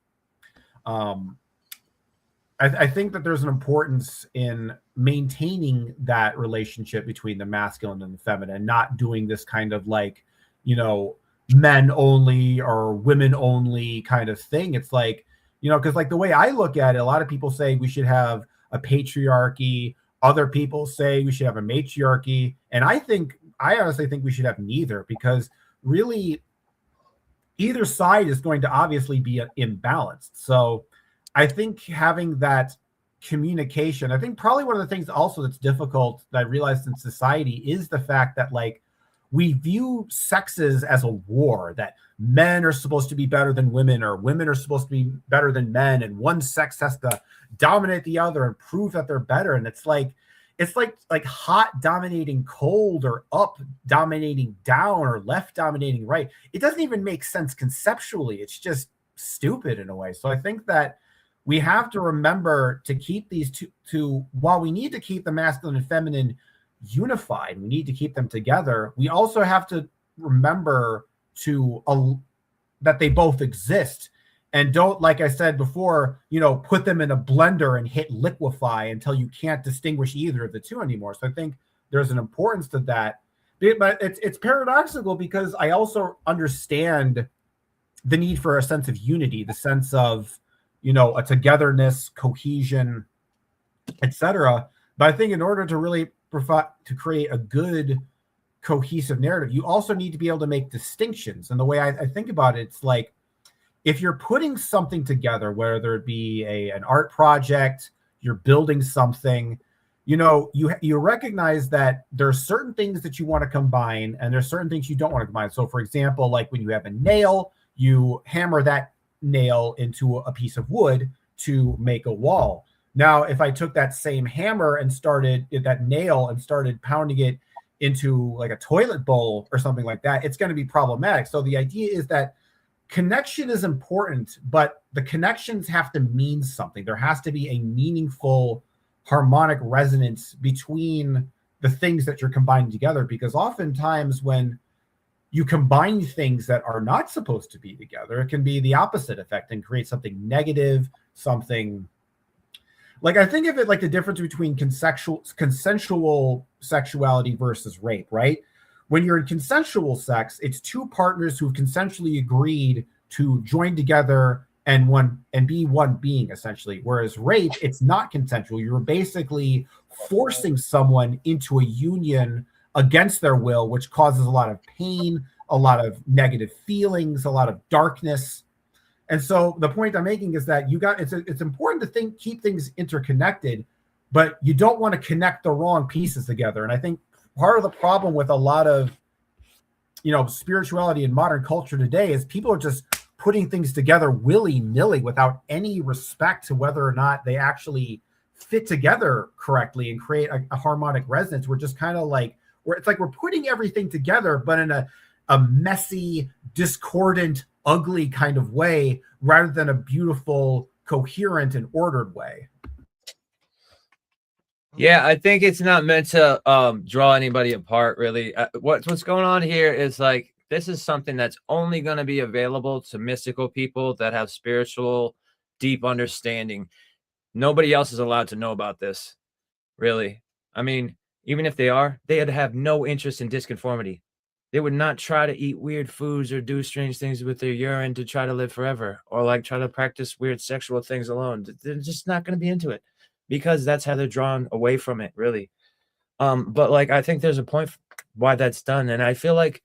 I think that there's an importance in maintaining that relationship between the masculine and the feminine, not doing this kind of, like, you know, men only or women only kind of thing. It's like, you know, because, like, the way I look at it, a lot of people say we should have a patriarchy. Other people say we should have a matriarchy. And I honestly think we should have neither, because really either side is going to obviously be imbalanced. So I think having that communication, I think probably one of the things also that's difficult that I realized in society is the fact that, like, we view sexes as a war, that men are supposed to be better than women, or women are supposed to be better than men, and one sex has to dominate the other and prove that they're better. And it's like hot dominating cold, or up dominating down, or left dominating right. It doesn't even make sense conceptually. It's just stupid in a way. So I think that we have to remember to keep these two, while we need to keep the masculine and feminine unified, we need to keep them together, we also have to remember that they both exist, and don't, like I said before, you know, put them in a blender and hit liquefy until you can't distinguish either of the two anymore. So I think there's an importance to that. But it's paradoxical, because I also understand the need for a sense of unity, the sense of, you know, a togetherness, cohesion, etc. But I think in order to really create a good cohesive narrative, you also need to be able to make distinctions. And the way I think about it, it's like, if you're putting something together, whether it be an art project, you're building something, you recognize that there are certain things that you want to combine and there's certain things you don't want to combine. So for example, like when you have a nail, you hammer that nail into a piece of wood to make a wall. Now, if I took that same hammer and started pounding it into like a toilet bowl or something like that, it's going to be problematic. So the idea is that connection is important, but the connections have to mean something. There has to be a meaningful harmonic resonance between the things that you're combining together, because oftentimes when you combine things that are not supposed to be together, it can be the opposite effect and create something negative, something like, I think of it like the difference between consensual sexuality versus rape, right? When you're in consensual sex, it's two partners who've consensually agreed to join together and be one being, essentially. Whereas rape, it's not consensual. You're basically forcing someone into a union against their will, which causes a lot of pain, a lot of negative feelings, a lot of darkness. And so the point I'm making is that it's important to keep things interconnected, but you don't want to connect the wrong pieces together. And I think part of the problem with a lot of, spirituality in modern culture today is people are just putting things together willy-nilly without any respect to whether or not they actually fit together correctly and create a harmonic resonance. We're just kind of like, it's like we're putting everything together, but in a messy, discordant, ugly kind of way, rather than a beautiful, coherent, and ordered way. Yeah, I think it's not meant to draw anybody apart, really. What's going on here is like, this is something that's only going to be available to mystical people that have spiritual, deep understanding. Nobody else is allowed to know about this, really. I mean, even if they are, they'd have no interest in disconformity. They would not try to eat weird foods or do strange things with their urine to try to live forever, or like try to practice weird sexual things alone. They're just not going to be into it, because that's how they're drawn away from it, really. But like, I think there's a point why that's done. And I feel like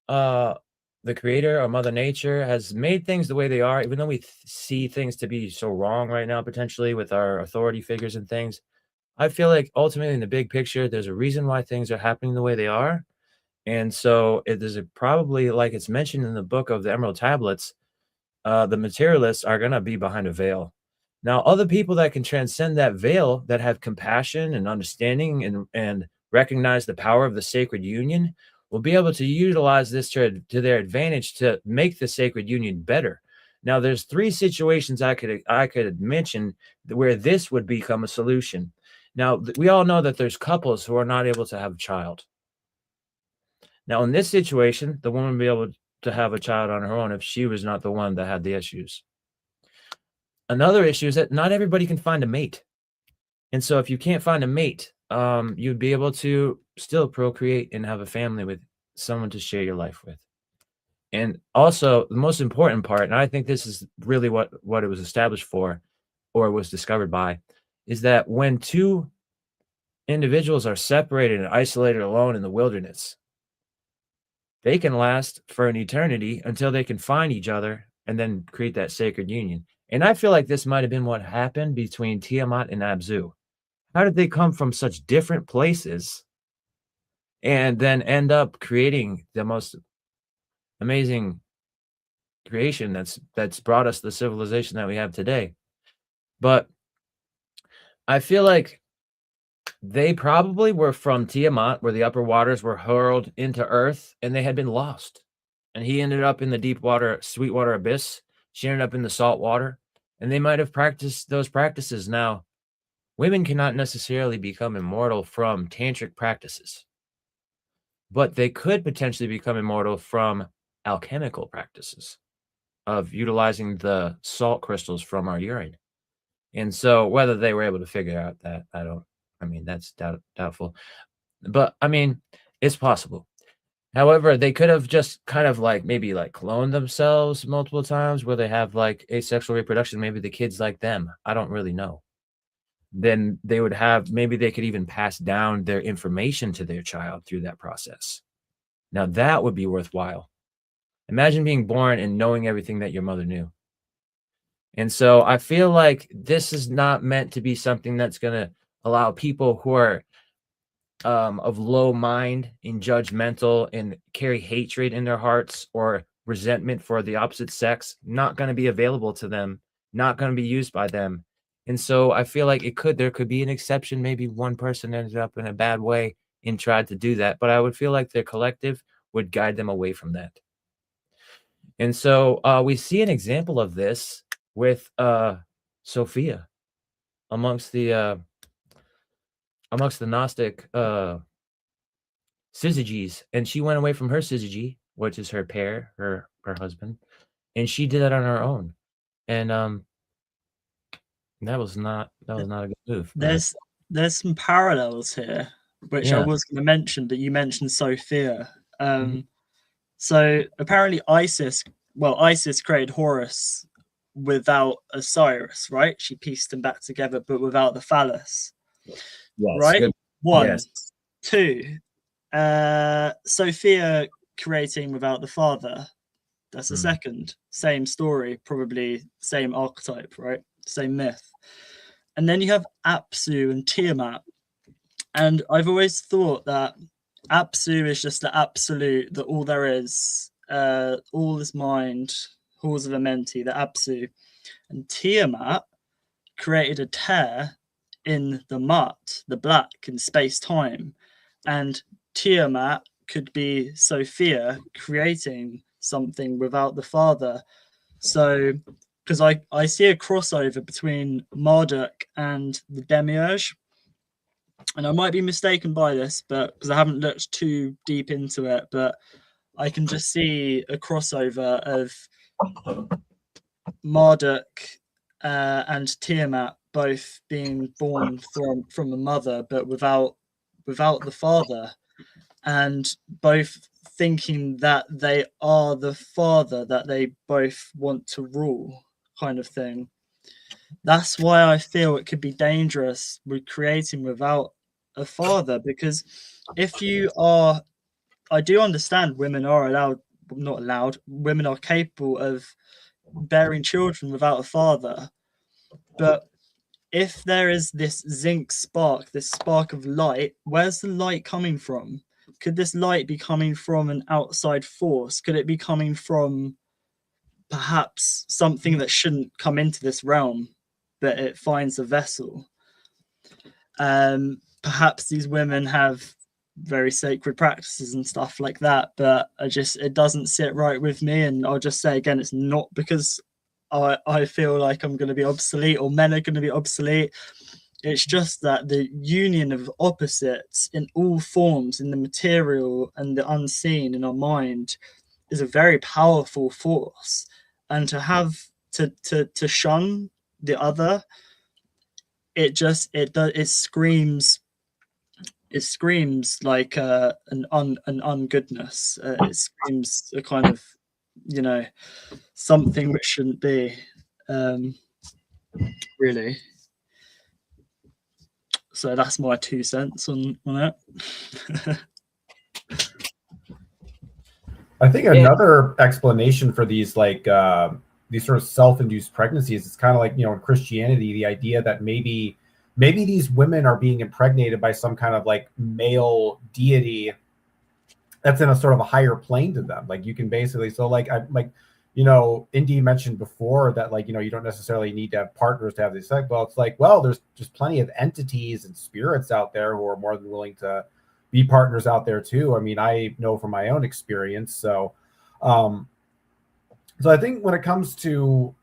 the creator or Mother Nature has made things the way they are, even though we see things to be so wrong right now, potentially with our authority figures and things. I feel like ultimately in the big picture, there's a reason why things are happening the way they are. And so it is probably, like it's mentioned in the book of the Emerald Tablets, the materialists are going to be behind a veil. Now, other people that can transcend that veil, that have compassion and understanding and recognize the power of the sacred union, will be able to utilize this to their advantage to make the sacred union better. Now, there's 3 situations I could mention where this would become a solution. Now, we all know that there's couples who are not able to have a child. Now, in this situation, the woman would be able to have a child on her own if she was not the one that had the issues. Another issue is that not everybody can find a mate. And so if you can't find a mate, you'd be able to still procreate and have a family with someone to share your life with. And also, the most important part, and I think this is really what it was established for, or was discovered by, is that when 2 individuals are separated and isolated alone in the wilderness, they can last for an eternity until they can find each other and then create that sacred union. And I feel like this might have been what happened between Tiamat and Abzu. How did they come from such different places and then end up creating the most amazing creation that's brought us the civilization that we have today? But I feel like they probably were from Tiamat, where the upper waters were hurled into earth and they had been lost. And he ended up in the deep water, Sweetwater abyss. She ended up in the salt water, and they might have practiced those practices. Now, women cannot necessarily become immortal from tantric practices, but they could potentially become immortal from alchemical practices of utilizing the salt crystals from our urine. And so whether they were able to figure out that, that's doubtful. But I mean, it's possible. However, they could have just kind of like maybe like cloned themselves multiple times where they have like asexual reproduction. Maybe the kids like them. I don't really know. then they would have, maybe they could even pass down their information to their child through that process. Now that would be worthwhile. Imagine being born and knowing everything that your mother knew. And so I feel like this is not meant to be something that's going to allow people who are of low mind and judgmental and carry hatred in their hearts or resentment for the opposite sex, not going to be available to them, not going to be used by them. And so I feel like there could be an exception. Maybe one person ended up in a bad way and tried to do that, but I would feel like their collective would guide them away from that. And so we see an example of this with Sophia amongst the Gnostic syzygies, and she went away from her syzygy, which is her pair, her husband, and she did that on her own, and that was not a good move. There's some parallels here, which I was going to mention, but you mentioned Sophia. So apparently Isis created Horus without Osiris, right? She pieced them back together, but without the phallus. Yes, right? Good. One. Yes. Two. Sophia creating without the father. That's the second. Same story, probably same archetype, right? Same myth. And then you have Apsu and Tiamat. And I've always thought that Apsu is just the absolute, that all there is, all is mind, halls of Amenti, the Apsu. And Tiamat created a tear in the mut, the black, in space-time. And Tiamat could be Sophia creating something without the father. So, because I see a crossover between Marduk and the Demiurge, and I might be mistaken by this, but because I haven't looked too deep into it, but I can just see a crossover of Marduk and Tiamat both being born from a mother, but without the father, and both thinking that they are the father that they both want to rule, kind of thing. That's why I feel it could be dangerous with creating without a father, because if you are, I do understand women are women are capable of bearing children without a father, but if there is this zinc spark, this spark of light, where's the light coming from? Could this light be coming from an outside force? Could it be coming from perhaps something that shouldn't come into this realm, but it finds a vessel? Perhaps these women have very sacred practices and stuff like that, but it doesn't sit right with me. And I'll just say again, it's not because I feel like I'm going to be obsolete or men are going to be obsolete. It's just that the union of opposites in all forms, in the material and the unseen in our mind, is a very powerful force. And to have to shun the other, it screams like an ungoodness. It screams a kind of, something which shouldn't be, really. So that's my 2 cents on it. I think another explanation for these these sort of self-induced pregnancies is kind of like, in Christianity, the idea that maybe these women are being impregnated by some kind of like male deity that's in a sort of a higher plane to them. Like you can basically, Indy mentioned before that, you don't necessarily need to have partners to have these sex. Well, it's like, there's just plenty of entities and spirits out there who are more than willing to be partners out there too. I mean, I know from my own experience. So I think when it comes to,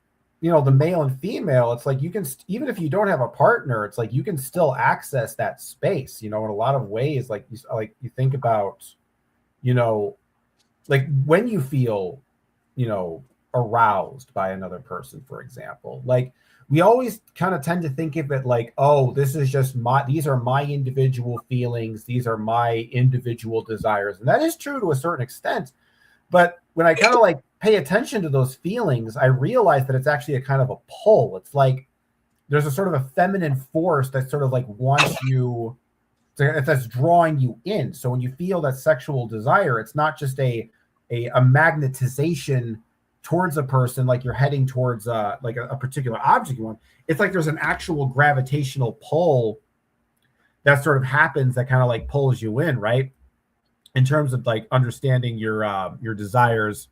the male and female, it's like you can, even if you don't have a partner, it's like you can still access that space, in a lot of ways. Like you think about, like when you feel, aroused by another person, for example, like we always kind of tend to think of it like, oh, this is just these are my individual feelings. These are my individual desires. And that is true to a certain extent. But when I kind of like pay attention to those feelings, I realize that it's actually a kind of a pull. It's like there's a sort of a feminine force that sort of like wants you to, that's drawing you in. So when you feel that sexual desire, it's not just a magnetization towards a person, like you're heading towards like a particular object you want. It's like there's an actual gravitational pull that sort of happens that kind of like pulls you in, right? In terms of like understanding your desires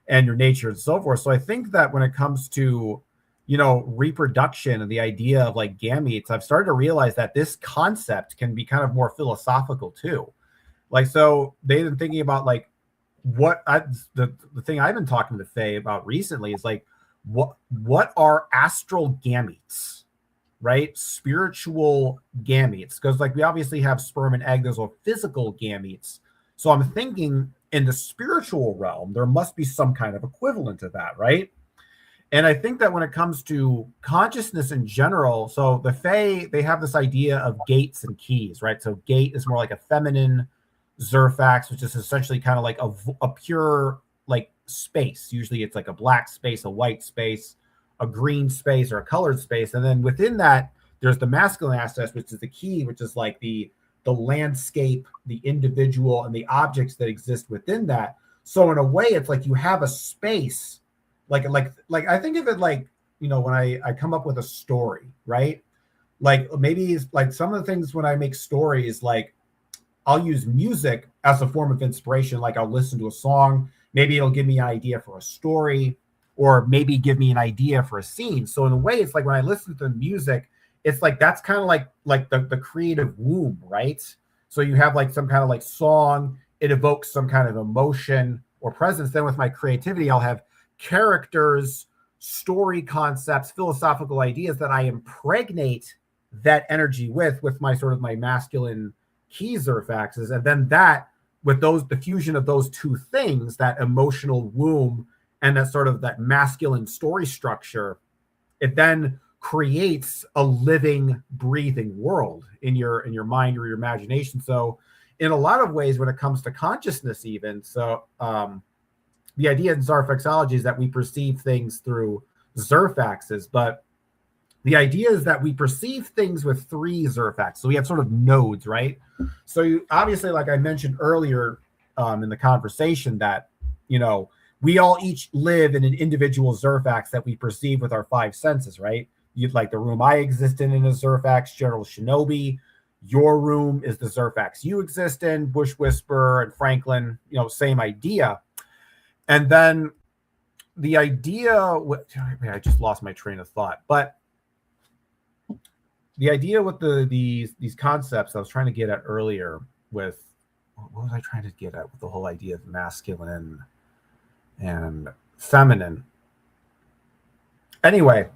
and your nature and so forth. So I think that when it comes to, you know, reproduction and the idea of like gametes, I've started to realize that this concept can be kind of more philosophical too. Like, so they've been thinking about like the thing I've been talking to Faye about recently is like, what are astral gametes, right? Spiritual gametes. Because like we obviously have sperm and egg, those are physical gametes. So I'm thinking in the spiritual realm, there must be some kind of equivalent to that, right? And I think that when it comes to consciousness in general, so the Fae, they have this idea of gates and keys, right? So gate is more like a feminine Zerfax, which is essentially kind of like a pure like space. Usually it's like a black space, a white space, a green space, or a colored space. And then within that, there's the masculine aspect, which is the key, which is like the landscape, the individual, and the objects that exist within that. So in a way, it's like you have a space, like I think of it like, you know, when I come up with a story, right? Like maybe like some of the things when I make stories, like I'll use music as a form of inspiration. Like I'll listen to a song, maybe it'll give me an idea for a story, or maybe give me an idea for a scene. So in a way, it's like when I listen to the music, it's like that's kind of like the creative womb, right? So you have like some kind of like song, it evokes some kind of emotion or presence. Then with my creativity, I'll have characters, story concepts, philosophical ideas that I impregnate that energy with my sort of my masculine key Zerfaxes. And then that, with the fusion of those two things, that emotional womb and that sort of that masculine story structure, it then creates a living, breathing world in your mind or your imagination. So in a lot of ways, when it comes to consciousness, even so, the idea in Zerfaxology is that we perceive things through Zerfaxes, but the idea is that we perceive things with 3 Zerfaxes. So we have sort of nodes, right? So you obviously, like I mentioned earlier in the conversation, that, you know, we all each live in an individual Zerfax that we perceive with our 5 senses, right? You'd like the room I exist in a Zerfax, General Shinobi. Your room is the Zerfax you exist in, Bush Whisperer and Franklin, you know, same idea. And then the idea, I just lost my train of thought, but the idea with these concepts I was trying to get at earlier with, what was I trying to get at with the whole idea of masculine and feminine? Anyway,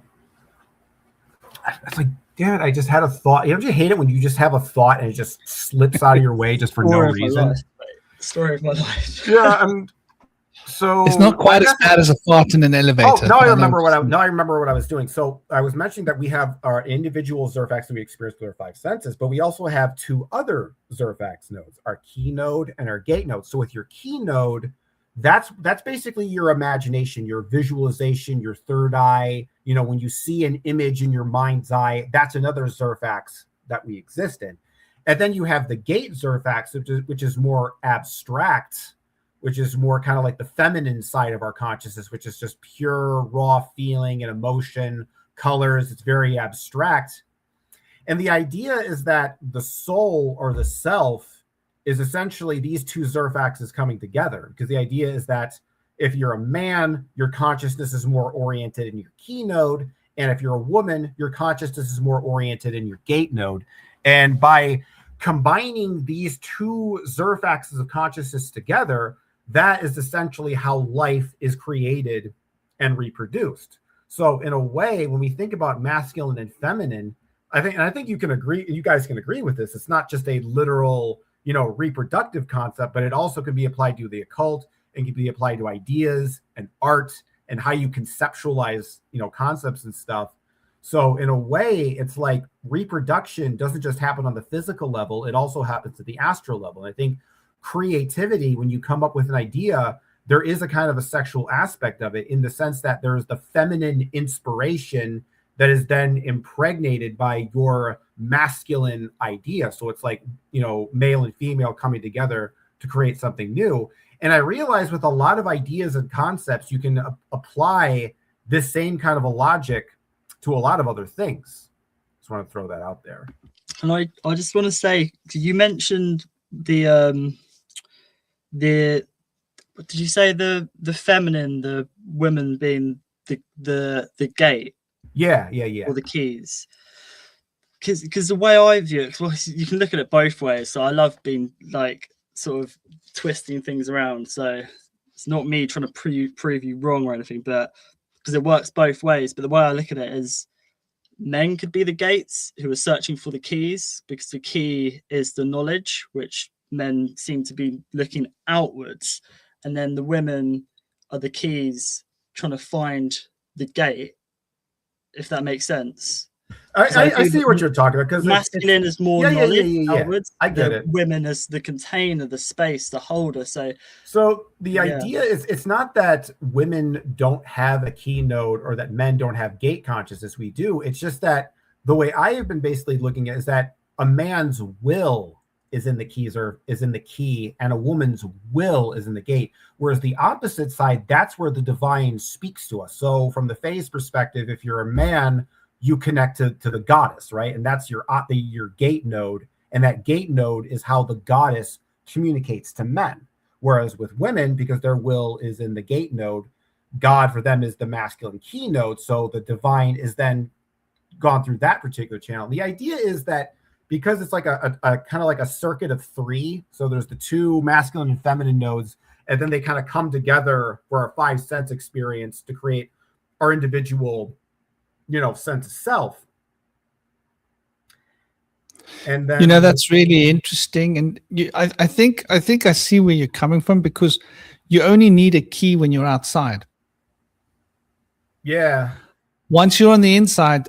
it's like, damn it, I just had a thought. You don't you hate it when you just have a thought and it just slips out of your way just for no reason? Story of my life. Yeah, so it's not quite as bad as a fart in an elevator. Oh, now I remember what I was doing. So I was mentioning that we have our individual Zerfax that we experience with our 5 senses, but we also have 2 other Zerfax nodes, our key node and our gate node. So with your key node, that's basically your imagination, your visualization, your third eye. You know, when you see an image in your mind's eye, that's another Zerfax that we exist in. And then you have the gate Zerfax, which is more abstract, which is more kind of like the feminine side of our consciousness, which is just pure raw feeling and emotion, colors. It's very abstract. And the idea is that the soul or the self is essentially these 2 Zerfaxes coming together. Because the idea is that if you're a man, your consciousness is more oriented in your key node. And if you're a woman, your consciousness is more oriented in your gate node. And by combining these 2 Zerfaxes of consciousness together, that is essentially how life is created and reproduced. So in a way, when we think about masculine and feminine, I think you guys can agree with this. It's not just a literal, you know, reproductive concept, but it also can be applied to the occult and can be applied to ideas and art and how you conceptualize, you know, concepts and stuff. So in a way, it's like reproduction doesn't just happen on the physical level. It also happens at the astral level. And I think creativity, when you come up with an idea, there is a kind of a sexual aspect of it, in the sense that there's the feminine inspiration that is then impregnated by your masculine idea. So it's like, male and female coming together to create something new. And I realized with a lot of ideas and concepts, you can apply this same kind of a logic to a lot of other things. Just want to throw that out there. And I just want to say, you mentioned the what did you say, the feminine, the women being the gate? Yeah. Or the keys. Because the way I view it, well, you can look at it both ways. So I love being like sort of twisting things around. So it's not me trying to prove you wrong or anything, but because it works both ways. But the way I look at it is, men could be the gates who are searching for the keys, because the key is the knowledge, which men seem to be looking outwards. And then the women are the keys trying to find the gate, if that makes sense. I see what you're talking about, because masculine is more knowledge outwards. I get it. Women as the container, the space, the holder. So the idea is, it's not that women don't have a key node or that men don't have gate consciousness. We do. It's just that the way I have been basically looking at it is that a man's will is in the keys, or is in the key, and a woman's will is in the gate. Whereas the opposite side, that's where the divine speaks to us. So from the phase perspective, if you're a man, you connect to the goddess, right? And that's your gate node. And that gate node is how the goddess communicates to men. Whereas with women, because their will is in the gate node, God for them is the masculine key node. So the divine is then gone through that particular channel. The idea is that because it's like a kind of like a circuit of three, so there's the two masculine and feminine nodes, and then they kind of come together for our five sense experience to create our individual, sense of self. And then that's really interesting. And I think I see where you're coming from, because you only need a key when you're outside. Yeah. Once you're on the inside,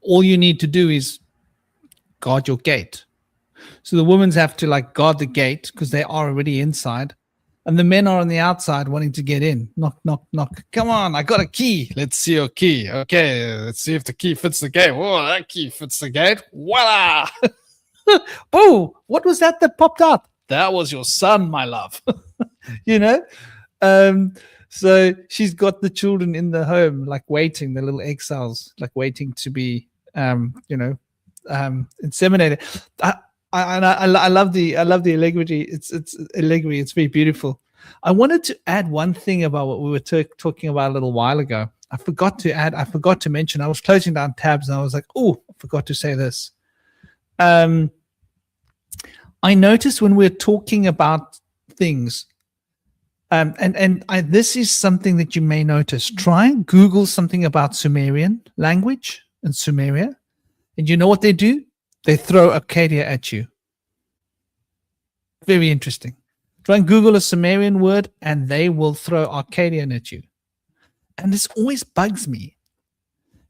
all you need to do is guard your gate. So the women have to guard the gate because they are already inside, and the men are on the outside wanting to get in. Knock, knock, knock. Come on, I got a key. Let's see your key. Okay, let's see if the key fits the gate. Whoa, that key fits the gate. Voila! Oh, what was that popped out? That was your son, my love. So she's got the children in the home, waiting, the little exiles, waiting to be, inseminated. I love the allegory. It's allegory. It's very beautiful. I wanted to add one thing about what we were talking about a little while ago. I forgot to mention. I was closing down tabs and I was like, oh, I forgot to say this. I noticed when we're talking about things, this is something that you may notice. Try and Google something about Sumerian language and Sumeria, and you know what they do? They throw Arcadia at you. Very interesting. Try and Google a Sumerian word, and they will throw Arcadian at you. And this always bugs me,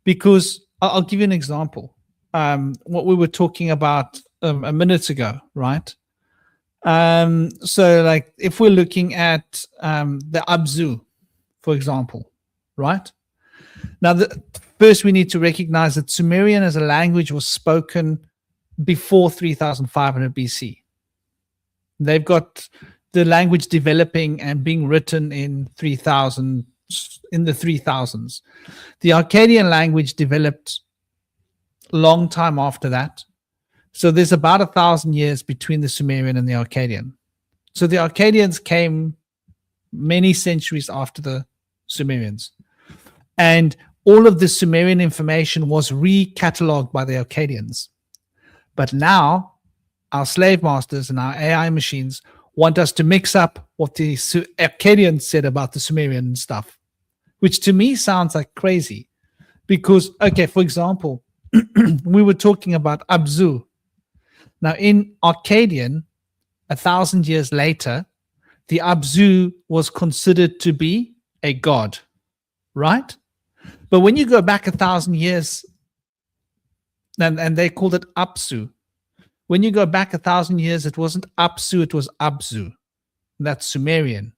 because I'll give you an example. What we were talking about a minute ago, right? So if we're looking at the Abzu, for example, right? Now, first we need to recognize that Sumerian as a language was spoken before 3500 BC. They've got the language developing and being written in the 3000s. The Akkadian language developed a long time after that. So there's about 1,000 years between the Sumerian and the Akkadian. So the Akkadians came many centuries after the Sumerians. And all of the Sumerian information was recatalogued by the Akkadians. But now our slave masters and our AI machines want us to mix up what the Akkadians said about the Sumerian stuff, which to me sounds like crazy. Because, okay, for example, we were talking about Abzu. Now, in Akkadian, 1,000 years later, the Abzu was considered to be a god, right? But when you go back 1,000 years, and they called it Apsu. When you go back 1,000 years, it wasn't Apsu, it was Abzu. That's Sumerian.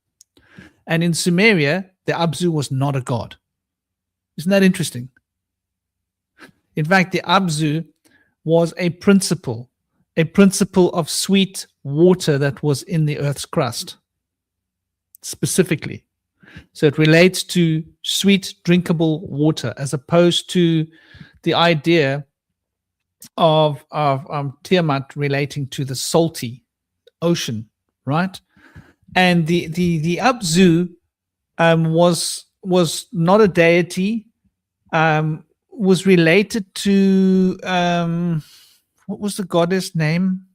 And in Sumeria, the Abzu was not a god. Isn't that interesting? In fact, the Abzu was a principle of sweet water that was in the earth's crust, specifically. So it relates to sweet, drinkable water, as opposed to the idea of Tiamat relating to the salty ocean, right? And the Abzu was not a deity, was related to what was the goddess name?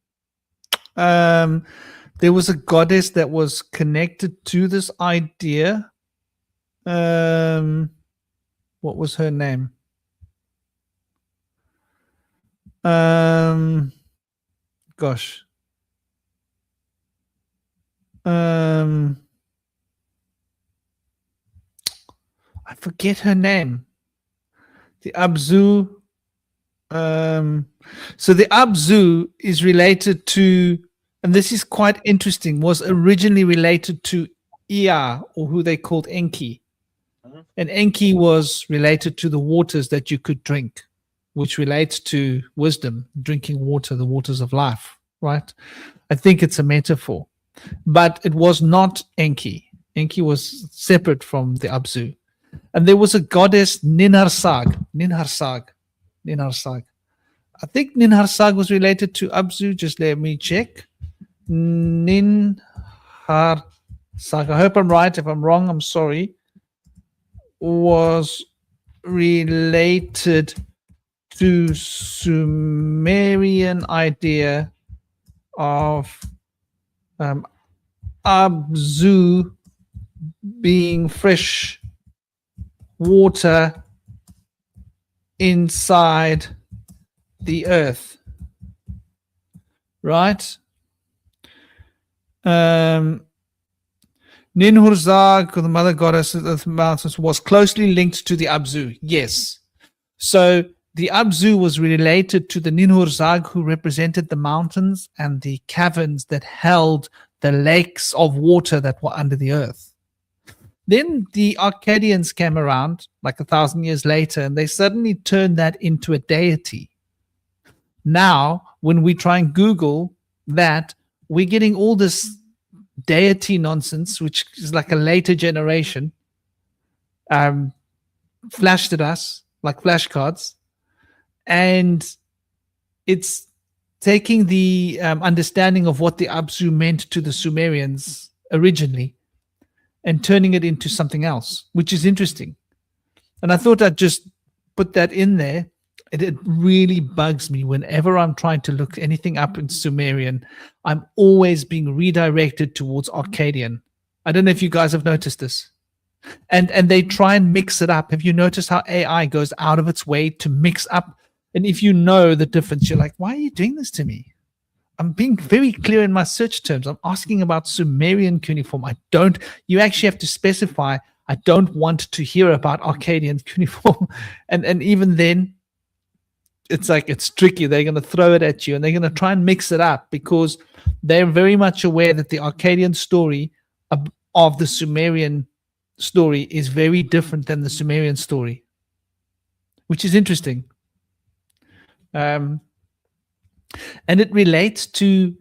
There was a goddess that was connected to this idea. What was her name? Gosh. I forget her name. The Abzu. So the Abzu is related to, and this is quite interesting, was originally related to Ea, or who they called Enki. And Enki was related to the waters that you could drink, which relates to wisdom, drinking water, the waters of life, right? I think it's a metaphor. But it was not Enki. Enki was separate from the Abzu. And there was a goddess, Ninharsag. I think Ninharsag was related to Abzu. Just let me check. Ninharsag. I hope I'm right. If I'm wrong, I'm sorry. Was related to Sumerian idea of Abzu being fresh water inside the earth, right? Ninhursag, the mother goddess of the mountains, was closely linked to the Abzu. Yes. So the Abzu was related to the Ninhursag, who represented the mountains and the caverns that held the lakes of water that were under the earth. Then the Akkadians came around like 1,000 years later, and they suddenly turned that into a deity. Now, when we try and Google that, we're getting all this deity nonsense, which is like a later generation, flashed at us like flashcards. And it's taking the understanding of what the Abzu meant to the Sumerians originally and turning it into something else, which is interesting. And I thought I'd just put that in there. It really bugs me whenever I'm trying to look anything up in Sumerian. I'm always being redirected towards Akkadian. I don't know if you guys have noticed this. And they try and mix it up. Have you noticed how AI goes out of its way to mix up? And if you know the difference, you're like, why are you doing this to me? I'm being very clear in my search terms. I'm asking about Sumerian cuneiform. You actually have to specify, I don't want to hear about Akkadian cuneiform. And even then, it's like, it's tricky. They're going to throw it at you and they're going to try and mix it up because they're very much aware that the Akkadian story of the Sumerian story is very different than the Sumerian story, which is interesting. And it relates to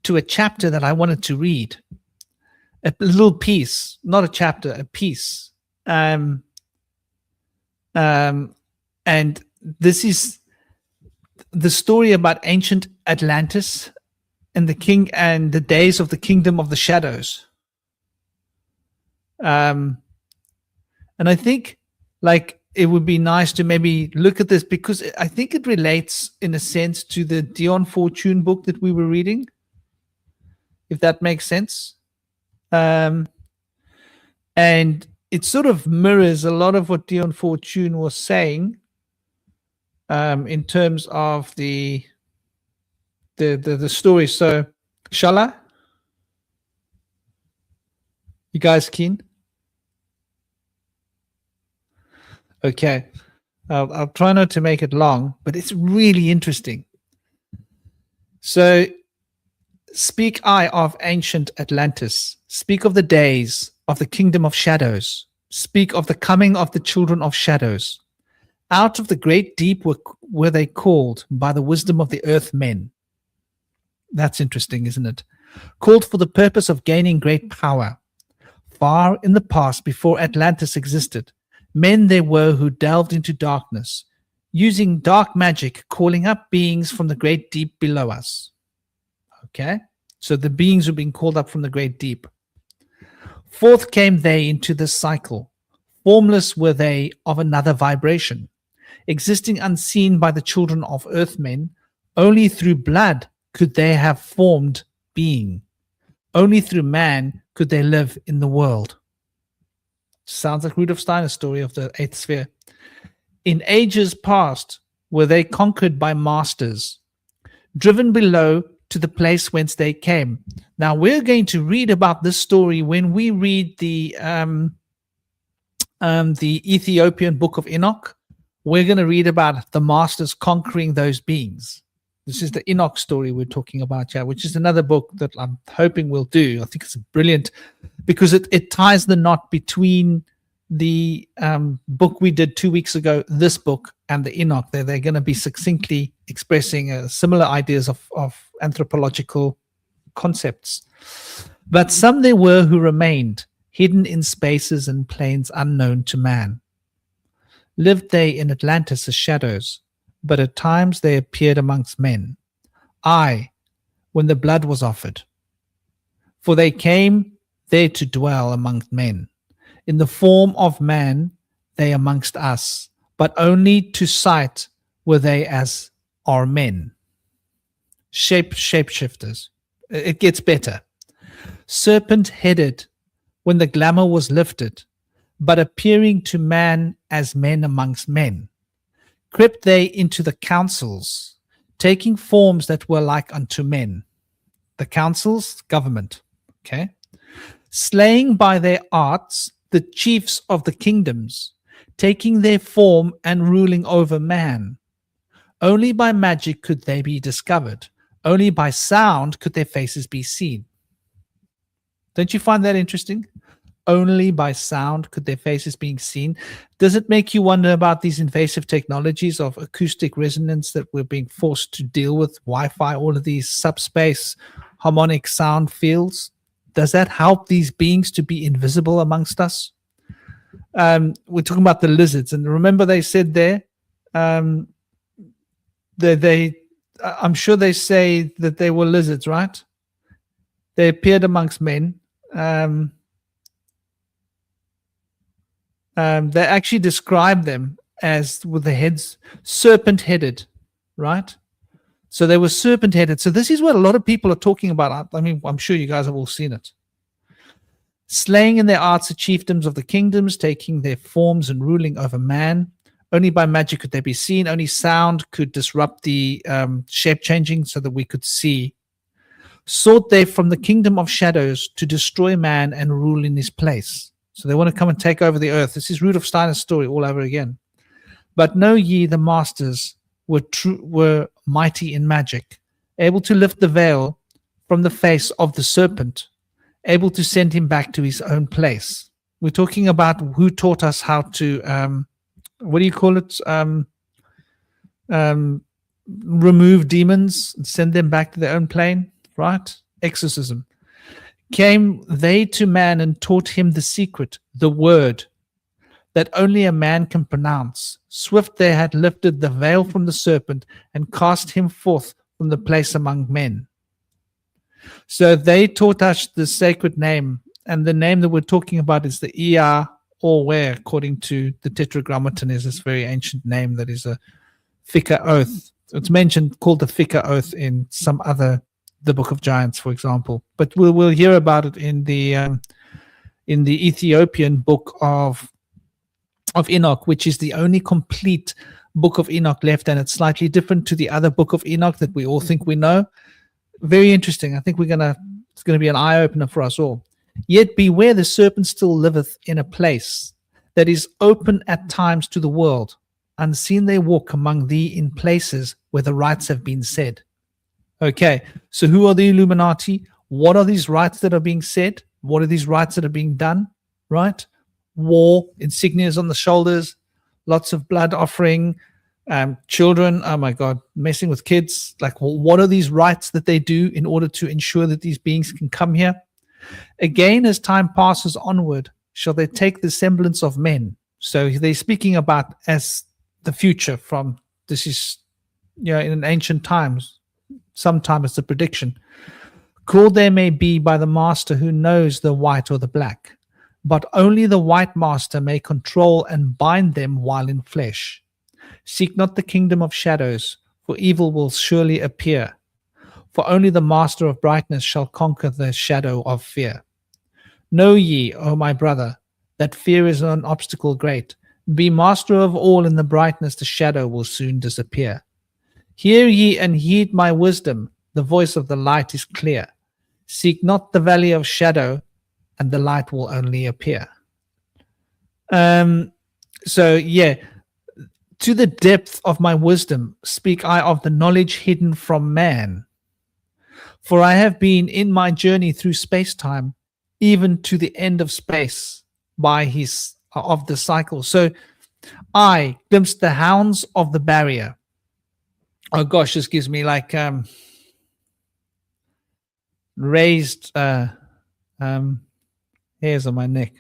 a chapter that I wanted to read, a little piece, not a chapter, a piece. And this is the story about ancient Atlantis and the king and the days of the kingdom of the shadows. And I think like it would be nice to maybe look at this because I think it relates in a sense to the Dion Fortune book that we were reading, if that makes sense. And it sort of mirrors a lot of what Dion Fortune was saying in terms of the story. So, Shala, you guys keen? Okay, I'll try not to make it long, but it's really interesting. So, speak I of ancient Atlantis, speak of the days of the kingdom of shadows, speak of the coming of the children of shadows, Out of the great deep were they called by the wisdom of the earth men. That's interesting, isn't it? Called for the purpose of gaining great power. Far in the past, before Atlantis existed, men there were who delved into darkness, using dark magic, calling up beings from the great deep below us. Okay? So the beings were being called up from the great deep. Forth came they into this cycle. Formless were they of another vibration, existing unseen by the children of earthmen. Only through blood could they have formed being. Only through man could they live in the world. Sounds like Rudolf Steiner's story of the eighth sphere. In ages past were they conquered by masters, driven below to the place whence they came. Now we're going to read about this story when we read the Ethiopian book of Enoch. We're going to read about the masters conquering those beings. This is the Enoch story we're talking about here, which is another book that I'm hoping we'll do. I think it's brilliant because it ties the knot between the book we did 2 weeks ago, this book, and the Enoch. They're going to be succinctly expressing similar ideas of anthropological concepts. But some there were who remained, hidden in spaces and plains unknown to man. Lived they in Atlantis as shadows, but at times they appeared amongst men. Aye, when the blood was offered. For they came there to dwell amongst men. In the form of man, they amongst us, but only to sight were they as are men. Shapeshifters. It gets better. Serpent-headed, when the glamour was lifted, but appearing to man as men amongst men. Crept they into the councils, taking forms that were like unto men. The councils, government. Okay. Slaying by their arts the chiefs of the kingdoms, taking their form and ruling over man. Only by magic could they be discovered. Only by sound could their faces be seen. Don't you find that interesting? Only by sound could their faces be seen. Does it make you wonder about these invasive technologies of acoustic resonance that we're being forced to deal with, Wi-Fi, all of these subspace harmonic sound fields? Does that help these beings to be invisible amongst us? We're talking about the lizards, and remember they said there, I'm sure they say that they were lizards, right? They appeared amongst men. They actually describe them as with the heads serpent-headed, right? So they were serpent-headed. So this is what a lot of people are talking about. I mean, I'm sure you guys have all seen it. Slaying in their arts the chiefdoms of the kingdoms, taking their forms and ruling over man. Only by magic could they be seen. Only sound could disrupt the shape changing so that we could see. Sought they from the kingdom of shadows to destroy man and rule in his place. So they want to come and take over the earth. This is Rudolf Steiner's story all over again. But know ye the masters were mighty in magic, able to lift the veil from the face of the serpent, able to send him back to his own place. We're talking about who taught us how to, what do you call it? Remove demons and send them back to their own plane, right? Exorcism. Came they to man and taught him the secret, the word, that only a man can pronounce. Swift they had lifted the veil from the serpent and cast him forth from the place among men. So they taught us the sacred name, and the name that we're talking about is the Ea or where, according to the Tetragrammaton, is this very ancient name that is a Thika oath. It's mentioned, called the Thika oath in some other, the Book of Giants, for example. But we'll hear about it in the Ethiopian book of Enoch, which is the only complete book of Enoch left, and it's slightly different to the other book of Enoch that we all think we know. Very interesting. I think it's gonna be an eye opener for us all. Yet beware, the serpent still liveth in a place that is open at times to the world. Unseen they walk among thee in places where the rites have been said. Okay, so who are the Illuminati? What are these rites that are being said? What are these rites that are being done? Right? War, insignias on the shoulders, lots of blood offering, children, oh my God, messing with kids. Like, well, what are these rites that they do in order to ensure that these beings can come here? Again, as time passes onward, shall they take the semblance of men. So they're speaking about as the future from, this is, in ancient times, sometime it's a prediction. Called they may be by the master who knows the white or the black, but only the white master may control and bind them while in flesh. Seek not the kingdom of shadows, for evil will surely appear. For only the master of brightness shall conquer the shadow of fear. Know ye, O my brother, that fear is an obstacle great. Be master of all in the brightness, the shadow will soon disappear. Hear ye and heed my wisdom, the voice of the light is clear. Seek not the valley of shadow, and the light will only appear. So yeah, to the depth of my wisdom speak I of the knowledge hidden from man. For I have been in my journey through space-time, even to the end of space by his of the cycle. So I glimpsed the hounds of the barrier. Oh gosh, this gives me like raised hairs on my neck.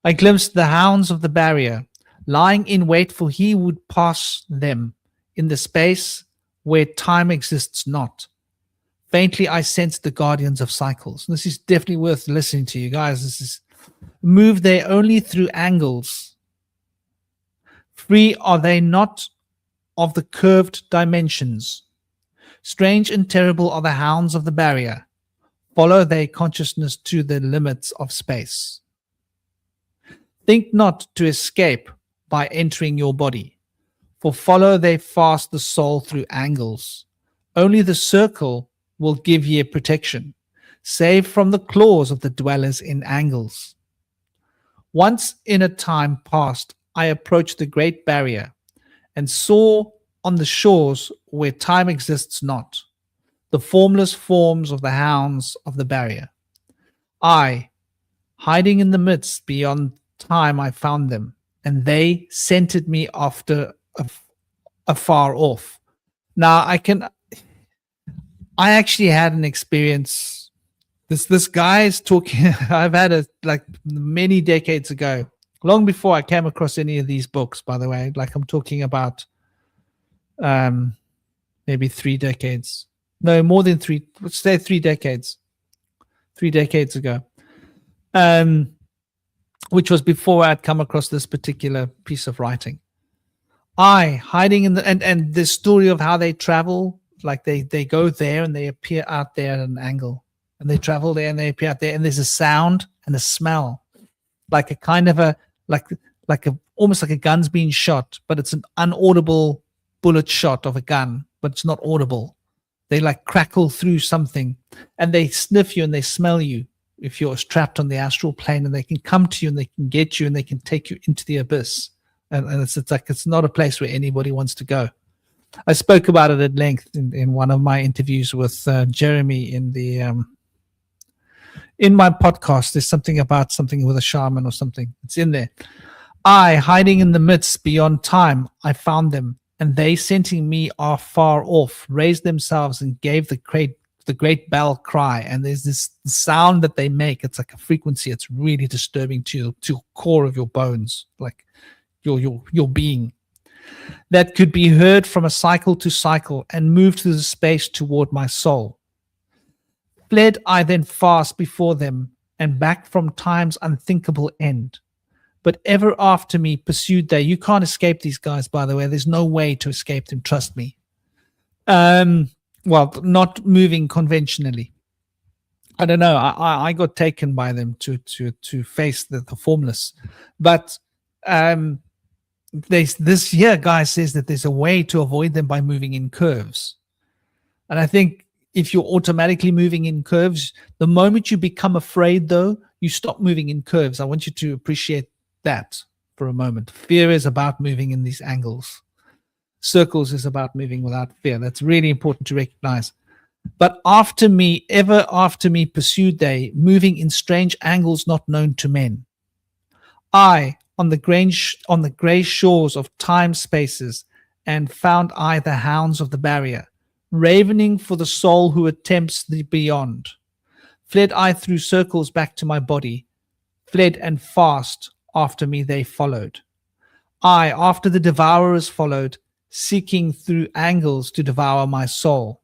I glimpsed the hounds of the barrier, lying in wait for he would pass them in the space where time exists not. Faintly I sensed the guardians of cycles. This is definitely worth listening to, you guys. This is move they only through angles. Free are they not of the curved dimensions. Strange and terrible are the hounds of the barrier. Follow they consciousness to the limits of space. Think not to escape by entering your body, for follow they fast the soul through angles. Only the circle will give ye protection, save from the claws of the dwellers in angles. Once in a time past, I approached the great barrier and saw on the shores where time exists not, the formless forms of the hounds of the barrier. I, hiding in the midst beyond time, I found them, and they scented me after afar off. Now I actually had an experience. This guy is talking. I've had it like many decades ago, long before I came across any of these books. By the way, like I'm talking about, maybe 3 decades. No, more than 3. Let's say 3 decades. 3 decades ago, which was before I'd come across this particular piece of writing. I hiding in the and the story of how they travel. Like they go there and they appear out there at an angle, and they travel there and they appear out there, and there's a sound and a smell, like a kind of a like a almost like a gun's being shot, but it's an unaudible bullet shot of a gun, but it's not audible. They like crackle through something, and they sniff you and they smell you if you're trapped on the astral plane, and they can come to you and they can get you and they can take you into the abyss, and it's like it's not a place where anybody wants to go. I spoke about it at length in one of my interviews with Jeremy in the in my podcast. There's something about something with a shaman or something. It's in there. I, hiding in the midst beyond time, I found them, and they, scenting me afar off, raised themselves and gave the great bell cry. And there's this sound that they make. It's like a frequency. It's really disturbing to your core of your bones, like your being. That could be heard from a cycle to cycle and moved through the space toward my soul. Fled I then fast before them and back from time's unthinkable end. But ever after me pursued they. You can't escape these guys, by the way. There's no way to escape them, trust me. Well, not moving conventionally. I don't know. I got taken by them to face the formless. But this here guy says that there's a way to avoid them by moving in curves. And I think if you're automatically moving in curves, the moment you become afraid, though, you stop moving in curves. I want you to appreciate that for a moment. Fear is about moving in these angles. Circles is about moving without fear. That's really important to recognize. But after me, ever after me pursued they, moving in strange angles not known to men. I, on the grey shores of time spaces, and found I the hounds of the barrier, ravening for the soul who attempts the beyond. Fled I through circles back to my body, fled and fast after me they followed. I after the devourers followed, seeking through angles to devour my soul.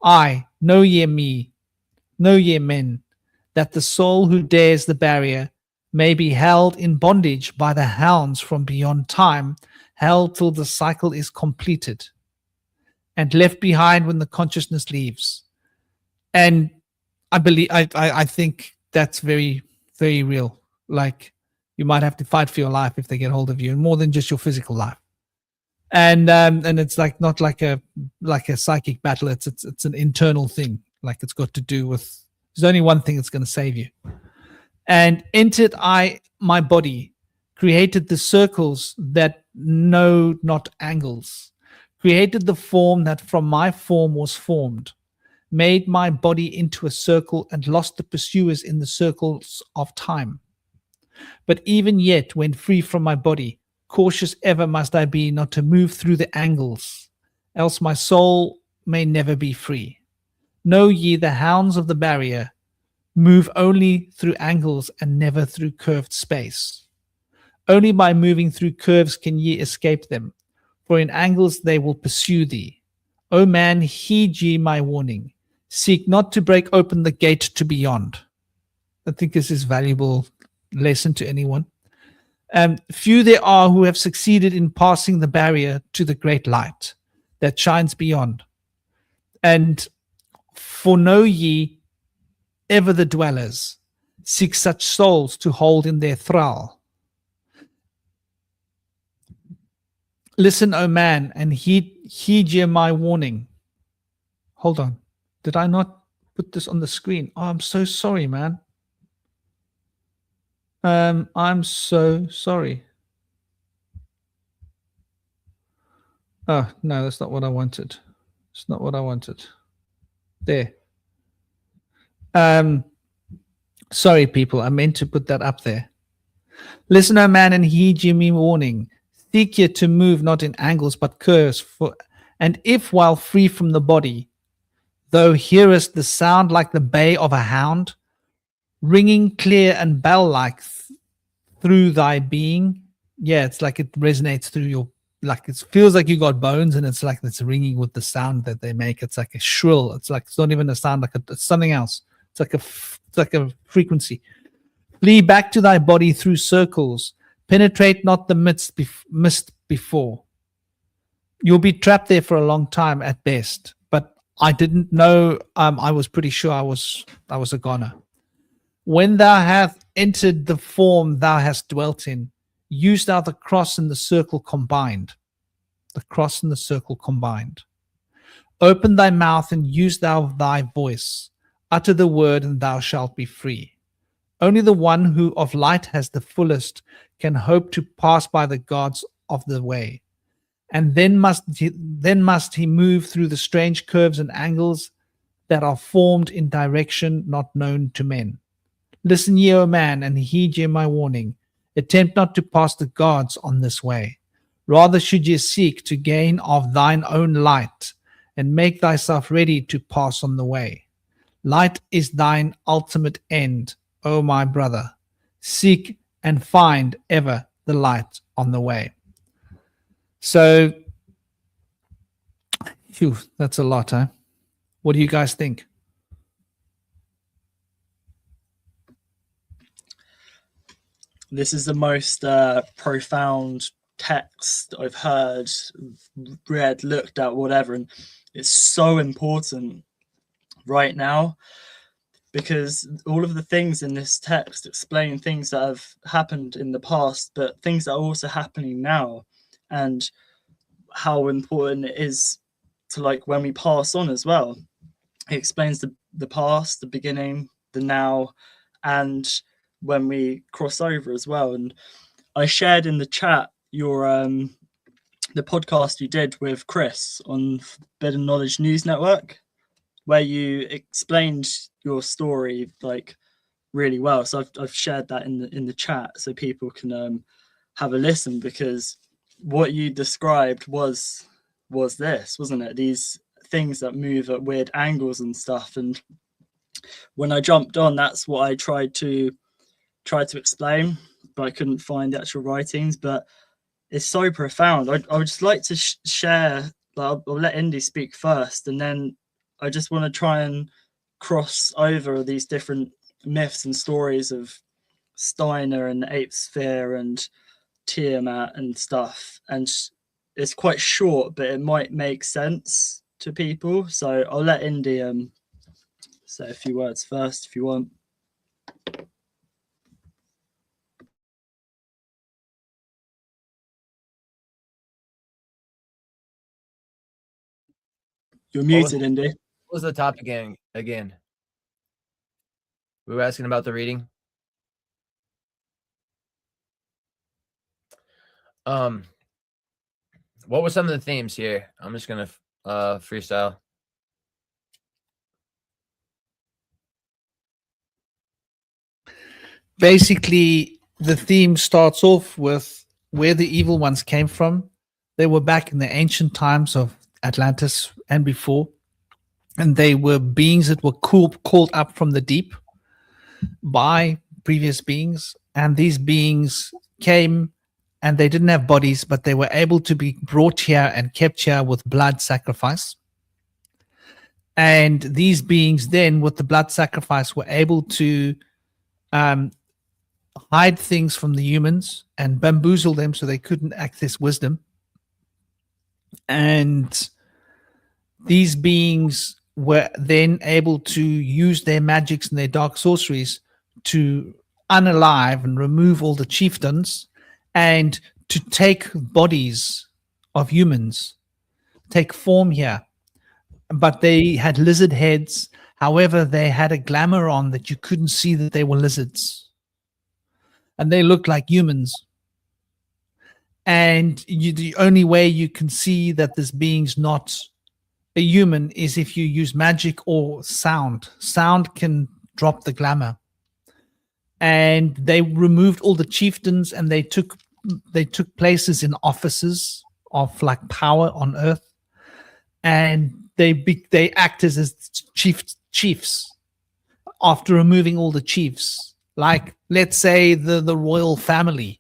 I, know ye me, know ye men, that the soul who dares the barrier may be held in bondage by the hounds from beyond time, held till the cycle is completed, and left behind when the consciousness leaves. And I think that's very, very real. Like, you might have to fight for your life if they get hold of you, and more than just your physical life. And it's like not like a psychic battle. It's an internal thing. Like, it's got to do with, there's only one thing that's going to save you. And entered I my body, created the circles that know not angles, created the form that from my form was formed, made my body into a circle and lost the pursuers in the circles of time. But even yet, when free from my body, cautious ever must I be not to move through the angles, else my soul may never be free. Know ye the hounds of the barrier move only through angles and never through curved space. Only by moving through curves can ye escape them, for in angles they will pursue thee. O man, heed ye my warning. Seek not to break open the gate to beyond. I think this is valuable lesson to anyone. Few there are who have succeeded in passing the barrier to the great light that shines beyond. And for know ye ever the dwellers seek such souls to hold in their thrall. Listen, O man, and heed ye my warning. Hold on. Did I not put this on the screen? Oh, I'm so sorry, man. I'm so sorry. Oh, no, that's not what I wanted. It's not what I wanted. There. Sorry, people. I meant to put that up there. Listen, O man, and heed ye me warning. Seek ye to move not in angles but curves. And if while free from the body, thou hearest the sound like the bay of a hound, ringing clear and bell-like through thy being. Yeah, it's like it resonates through your, like it feels like you got bones, and it's like it's ringing with the sound that they make. It's like a shrill. It's like, it's not even a sound, like it's something else. It's like a frequency. Flee back to thy body through circles. Penetrate not the mist before. You'll be trapped there for a long time at best. But I didn't know. I was pretty sure I was a goner. When thou hast entered the form thou hast dwelt in, use thou the cross and the circle combined. The cross and the circle combined. Open thy mouth and use thou thy voice. Utter the word and thou shalt be free. Only the one who of light has the fullest can hope to pass by the gods of the way. And then must he move through the strange curves and angles that are formed in direction not known to men. Listen ye, O man, and heed ye my warning. Attempt not to pass the gods on this way. Rather should ye seek to gain of thine own light, and make thyself ready to pass on the way. Light is thine ultimate end, O my brother. Seek and find ever the light on the way. So, phew, that's a lot, huh? What do you guys think? This is the most profound text I've heard, read, looked at, whatever. And it's so important right now, because all of the things in this text explain things that have happened in the past, but things that are also happening now, and how important it is to, like, when we pass on as well. It explains the past, the beginning, the now, and when we cross over as well. And I shared in the chat your the podcast you did with Chris on Forbidden Knowledge News Network, where you explained your story like really well. So I've shared that in the chat so people can have a listen, because what you described was this, wasn't it? These things that move at weird angles and stuff. And when I jumped on, that's what I tried to explain, but I couldn't find the actual writings. But it's so profound. I would just like to share. I'll let Indy speak first, and then I just want to try and cross over these different myths and stories of Steiner and the Eighth Sphere and Tiamat and stuff. And it's quite short, but it might make sense to people. So I'll let Indy say a few words first if you want. You're muted, Indy. What was the topic again? We were asking about the reading. What were some of the themes here? I'm just gonna freestyle. Basically, the theme starts off with where the evil ones came from. They were back in the ancient times of Atlantis and before, and they were beings that were called up from the deep by previous beings, and these beings came and they didn't have bodies, but they were able to be brought here and kept here with blood sacrifice. And these beings then, with the blood sacrifice, were able to hide things from the humans and bamboozle them so they couldn't access wisdom. And these beings were then able to use their magics and their dark sorceries to unalive and remove all the chieftains and to take bodies of humans, take form here. But they had lizard heads. However, they had a glamour on that you couldn't see that they were lizards. And they looked like humans. And the only way you can see that this being's not a human is if you use magic or sound. Sound can drop the glamour. And they removed all the chieftains, and they took places in offices of like power on earth, and they acted as chiefs after removing all the chiefs. Like, let's say the royal family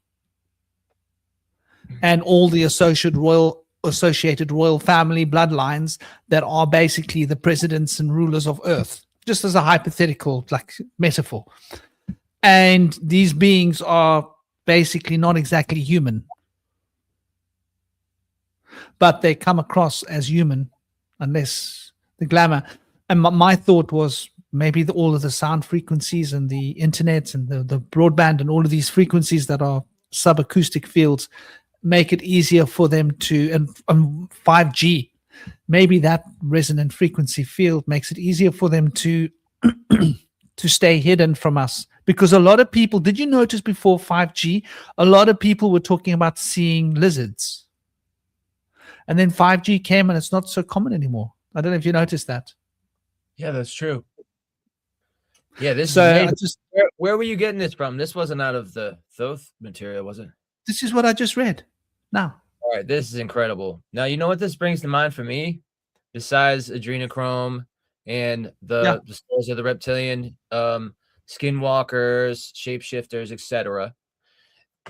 and all the associated royal family bloodlines that are basically the presidents and rulers of earth, just as a hypothetical like metaphor. And these beings are basically not exactly human, but they come across as human unless the glamour. And my thought was maybe all of the sound frequencies and the internet and the broadband and all of these frequencies that are subacoustic fields make it easier for them to, and 5G, maybe that resonant frequency field makes it easier for them to to stay hidden from us. Because a lot of people, did you notice before 5G, a lot of people were talking about seeing lizards. And then 5G came and it's not so common anymore. I don't know if you noticed that. Yeah, that's true. Yeah, this so is where were you getting this from? This wasn't out of the Thoth material, was it? This is what I just read. Now. All right, this is incredible. Now, you know what this brings to mind for me? Besides adrenochrome and the stories of the reptilian skinwalkers, shapeshifters, etc.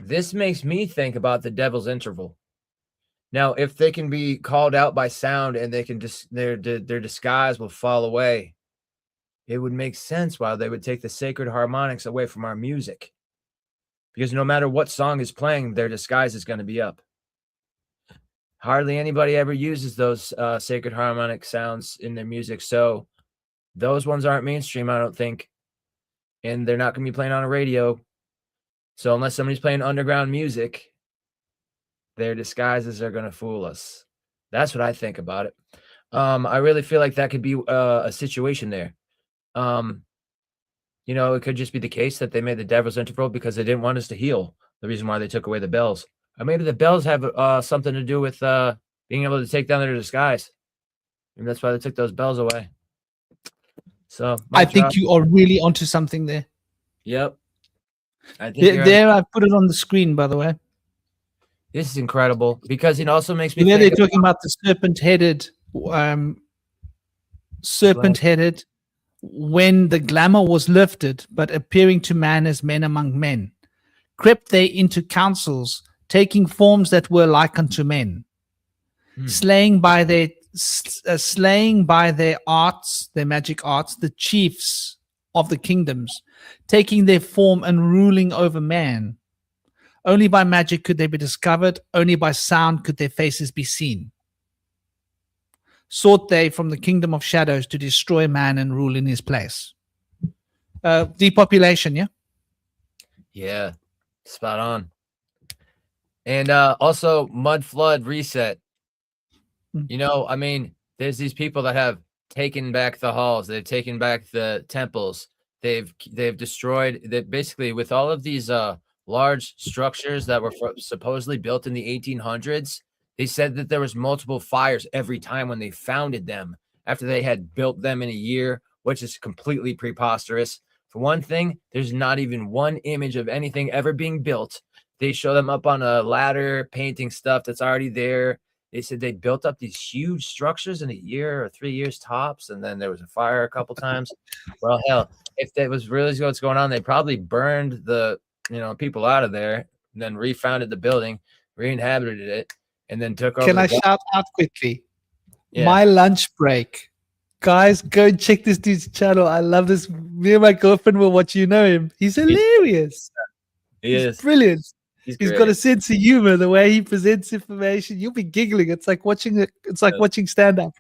This makes me think about the devil's interval. Now, if they can be called out by sound and they can just their disguise will fall away, it would make sense why they would take the sacred harmonics away from our music. Because no matter what song is playing, their disguise is going to be up. Hardly anybody ever uses those sacred harmonic sounds in their music. So those ones aren't mainstream, I don't think. And they're not going to be playing on a radio. So unless somebody's playing underground music, their disguises are going to fool us. That's what I think about it. I really feel like that could be a situation there. You know, it could just be the case that they made the devil's interval because they didn't want us to heal. The reason why they took away the bells. Or maybe the bells have something to do with being able to take down their disguise. And that's why they took those bells away. So I think you are really onto something there. Yep. I think there I put it on the screen, by the way. This is incredible because it also makes me And then they're think. talking about the serpent-headed, when the glamour was lifted, but appearing to man as men among men, crept they into councils, taking forms that were like unto men, slaying by their arts, their magic arts, the chiefs of the kingdoms, taking their form and ruling over man. Only by magic could they be discovered, only by sound could their faces be seen. Sought they from the kingdom of shadows to destroy man and rule in his place. Depopulation, yeah? Yeah, spot on. And also mud flood reset. You know, I mean, there's these people that have taken back the halls, they've taken back the temples, they've destroyed that basically with all of these large structures that were supposedly built in the 1800s. They said that there was multiple fires every time when they founded them after they had built them in a year, which is completely preposterous. For one thing, there's not even one image of anything ever being built. They show them up on a ladder, painting stuff that's already there. They said they built up these huge structures in a year or 3 years tops, and then there was a fire a couple times. Well, hell, if that was really what's going on, they probably burned the people out of there, and then refounded the building, re-inhabited it, and then took over. Can I shout out quickly? Yeah. My lunch break. Guys, go and check this dude's channel. I love this. Me and my girlfriend will watch. You know him. He's hilarious. He's brilliant. He's great. got a sense of humor. The way he presents information, you'll be giggling. It's like watching it. It's like watching stand up.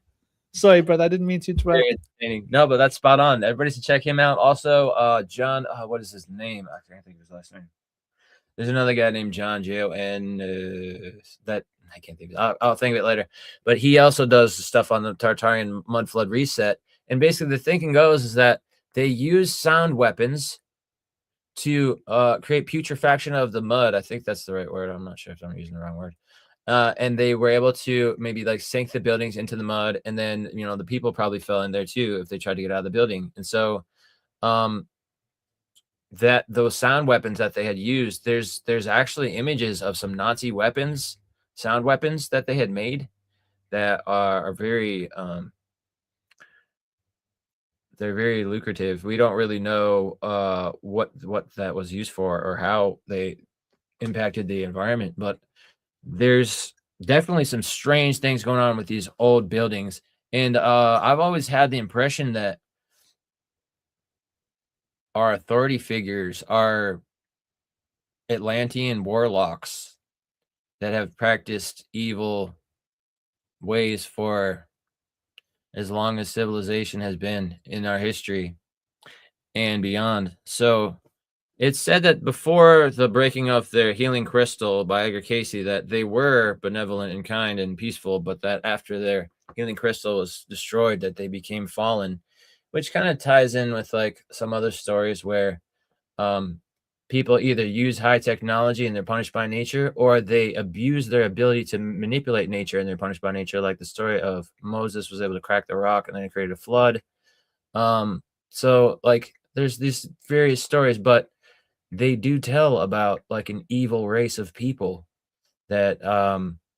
Sorry, brother. I didn't mean to interrupt. Very entertaining. No, but that's spot on. Everybody should check him out. Also, John. What is his name? I can't think of his last name. There's another guy named John J-O-N that I can't think of it. I'll think of it later. But he also does stuff on the Tartarian mud flood reset. And basically the thinking goes is that they use sound weapons to create putrefaction of the mud. I think that's the right word. I'm not sure if I'm using the wrong word. And they were able to maybe like sink the buildings into the mud. And then, the people probably fell in there too if they tried to get out of the building. And so that those sound weapons that they had used, there's actually images of some Nazi weapons, sound weapons that they had made that are very they're very lucrative. We don't really know what that was used for or how they impacted the environment, but there's definitely some strange things going on with these old buildings. And I've always had the impression that our authority figures are Atlantean warlocks that have practiced evil ways for as long as civilization has been in our history and beyond. So it's said that before the breaking of their healing crystal by Edgar Casey, that they were benevolent and kind and peaceful, but that after their healing crystal was destroyed, that they became fallen, which kind of ties in with like some other stories where people either use high technology and they're punished by nature, or they abuse their ability to manipulate nature and they're punished by nature. Like the story of Moses was able to crack the rock and then it created a flood. So like there's these various stories, but they do tell about like an evil race of people that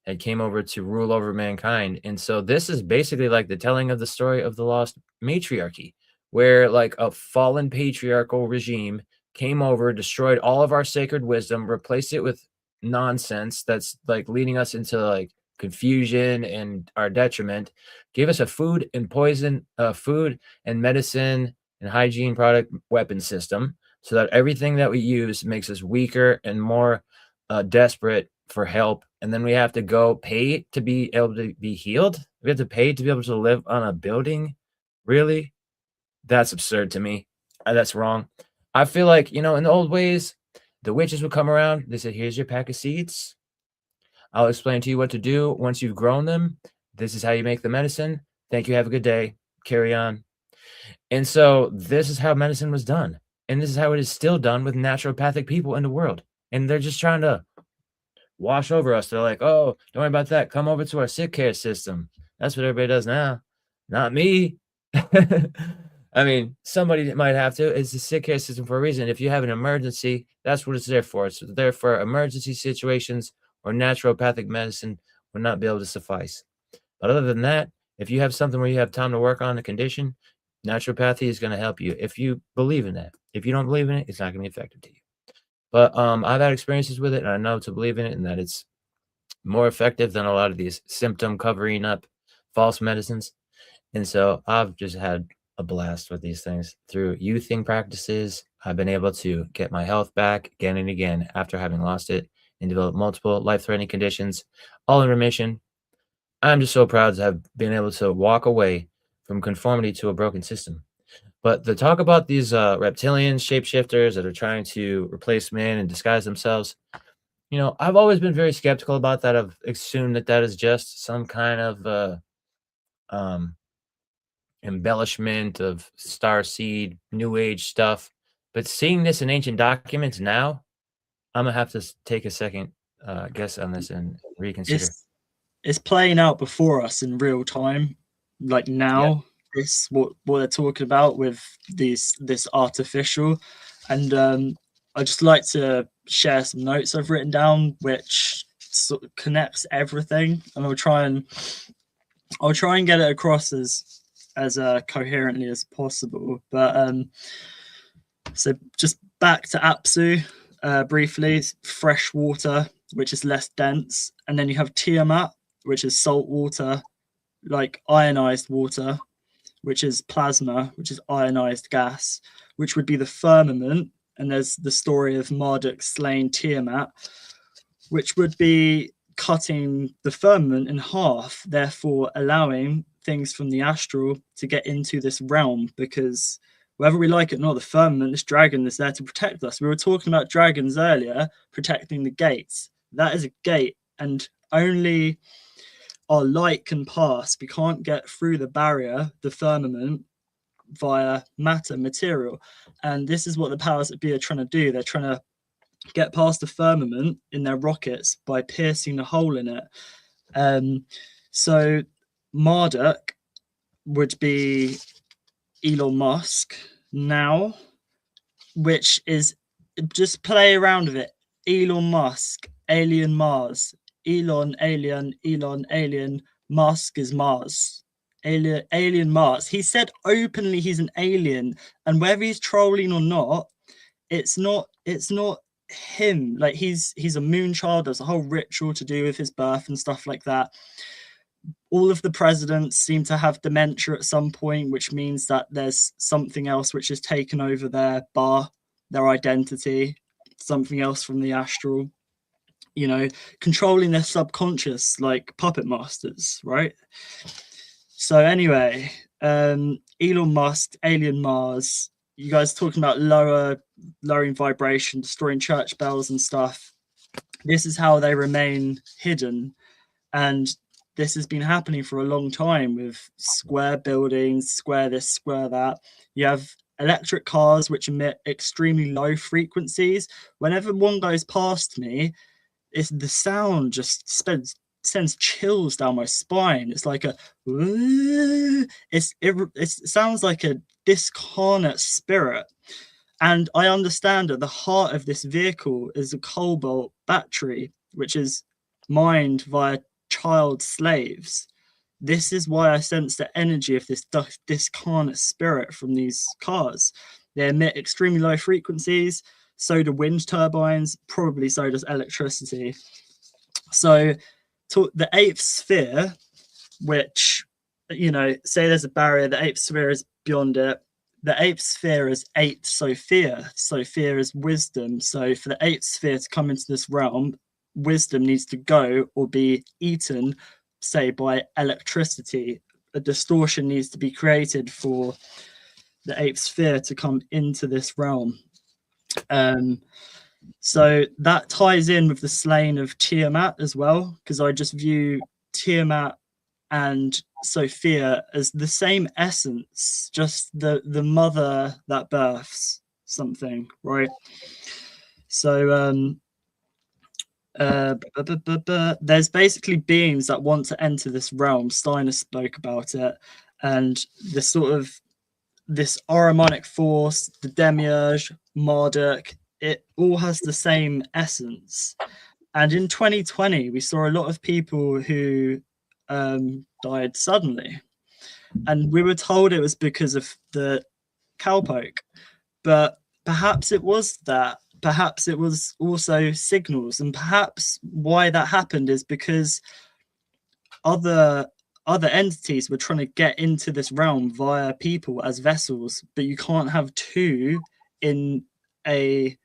had came over to rule over mankind. And so this is basically like the telling of the story of the lost matriarchy, where like a fallen patriarchal regime came over, destroyed all of our sacred wisdom, replaced it with nonsense that's like leading us into like confusion and our detriment, gave us a food and medicine and hygiene product weapon system so that everything that we use makes us weaker and more desperate for help. And then we have to go pay to be able to be healed. We have to pay to be able to live on a building. Really? That's absurd to me. That's wrong. I feel like, in the old ways, the witches would come around. They said, here's your pack of seeds. I'll explain to you what to do once you've grown them. This is how you make the medicine. Thank you. Have a good day. Carry on. And so this is how medicine was done. And this is how it is still done with naturopathic people in the world. And they're just trying to wash over us. They're like, oh, don't worry about that. Come over to our sick care system. That's what everybody does now. Not me. I mean, somebody might have to. It's a sick care system for a reason. If you have an emergency, that's what it's there for. It's there for emergency situations or naturopathic medicine would not be able to suffice. But other than that, if you have something where you have time to work on a condition, naturopathy is going to help you if you believe in that. If you don't believe in it, it's not going to be effective to you. But I've had experiences with it, and I know to believe in it, and that it's more effective than a lot of these symptom covering up false medicines. And so I've just had a blast with these things through youthing practices. I've been able to get my health back again and again after having lost it and develop multiple life-threatening conditions, all in remission. I'm just so proud to have been able to walk away from conformity to a broken system. But the talk about these reptilian shapeshifters that are trying to replace man and disguise themselves, I've always been very skeptical about that. I've assumed that that is just some kind of embellishment of starseed, new age stuff. But seeing this in ancient documents now, I'm going to have to take a second guess on this and reconsider. It's playing out before us in real time, like now. This what they're talking about with this artificial, and I just like to share some notes I've written down which sort of connects everything, and I'll try and get it across as coherently as possible. But so just back to Apsu briefly. Fresh water, which is less dense, and then you have Tiamat, which is salt water, like ionized water, which is plasma, which is ionized gas, which would be the firmament. And there's the story of Marduk slaying Tiamat, which would be cutting the firmament in half, therefore allowing things from the astral to get into this realm, because whether we like it or not, the firmament, this dragon, is there to protect us. We were talking about dragons earlier, protecting the gates. That is a gate, and only our light can pass. We can't get through the barrier, the firmament, via matter, material. And this is what the powers that be are trying to do. They're trying to get past the firmament in their rockets by piercing a hole in it. So Marduk would be Elon Musk now, which is, just play around with it. Elon Musk, alien Mars. Elon, alien. Musk is Mars. Alien Mars. He said openly he's an alien, and whether he's trolling or not, it's not him. Like he's a moon child. There's a whole ritual to do with his birth and stuff like that. All of the presidents seem to have dementia at some point, which means that there's something else which has taken over their identity, something else from the astral, controlling their subconscious, like puppet masters, right? So anyway, Elon Musk, alien Mars, you guys talking about lowering vibration, destroying church bells and stuff. This is how they remain hidden. And this has been happening for a long time with square buildings, square this, square that. You have electric cars which emit extremely low frequencies. Whenever one goes past me, the sound just sends chills down my spine. It's like it sounds like a discarnate spirit. And I understand that the heart of this vehicle is a cobalt battery, which is mined via child slaves. This is why I sense the energy of this discarnate spirit from these cars. They emit extremely low frequencies. So do wind turbines, probably so does electricity. So the eighth sphere, which, say there's a barrier, the eighth sphere is beyond it. The eighth sphere is 8 Sophia. Sophia is wisdom. So for the eighth sphere to come into this realm, wisdom needs to go or be eaten, say, by electricity. A distortion needs to be created for the eighth sphere to come into this realm. So that ties in with the slaying of Tiamat as well, because I just view Tiamat and Sophia as the same essence, just the mother that births something, right? So there's basically beings that want to enter this realm. Steiner spoke about it, and this Ahrimanic force, the Demiurge, Marduk, it all has the same essence. And in 2020, we saw a lot of people who died suddenly. And we were told it was because of the cowpoke. But perhaps it was that. Perhaps it was also signals. And perhaps why that happened is because other entities were trying to get into this realm via people as vessels, but you can't have two in a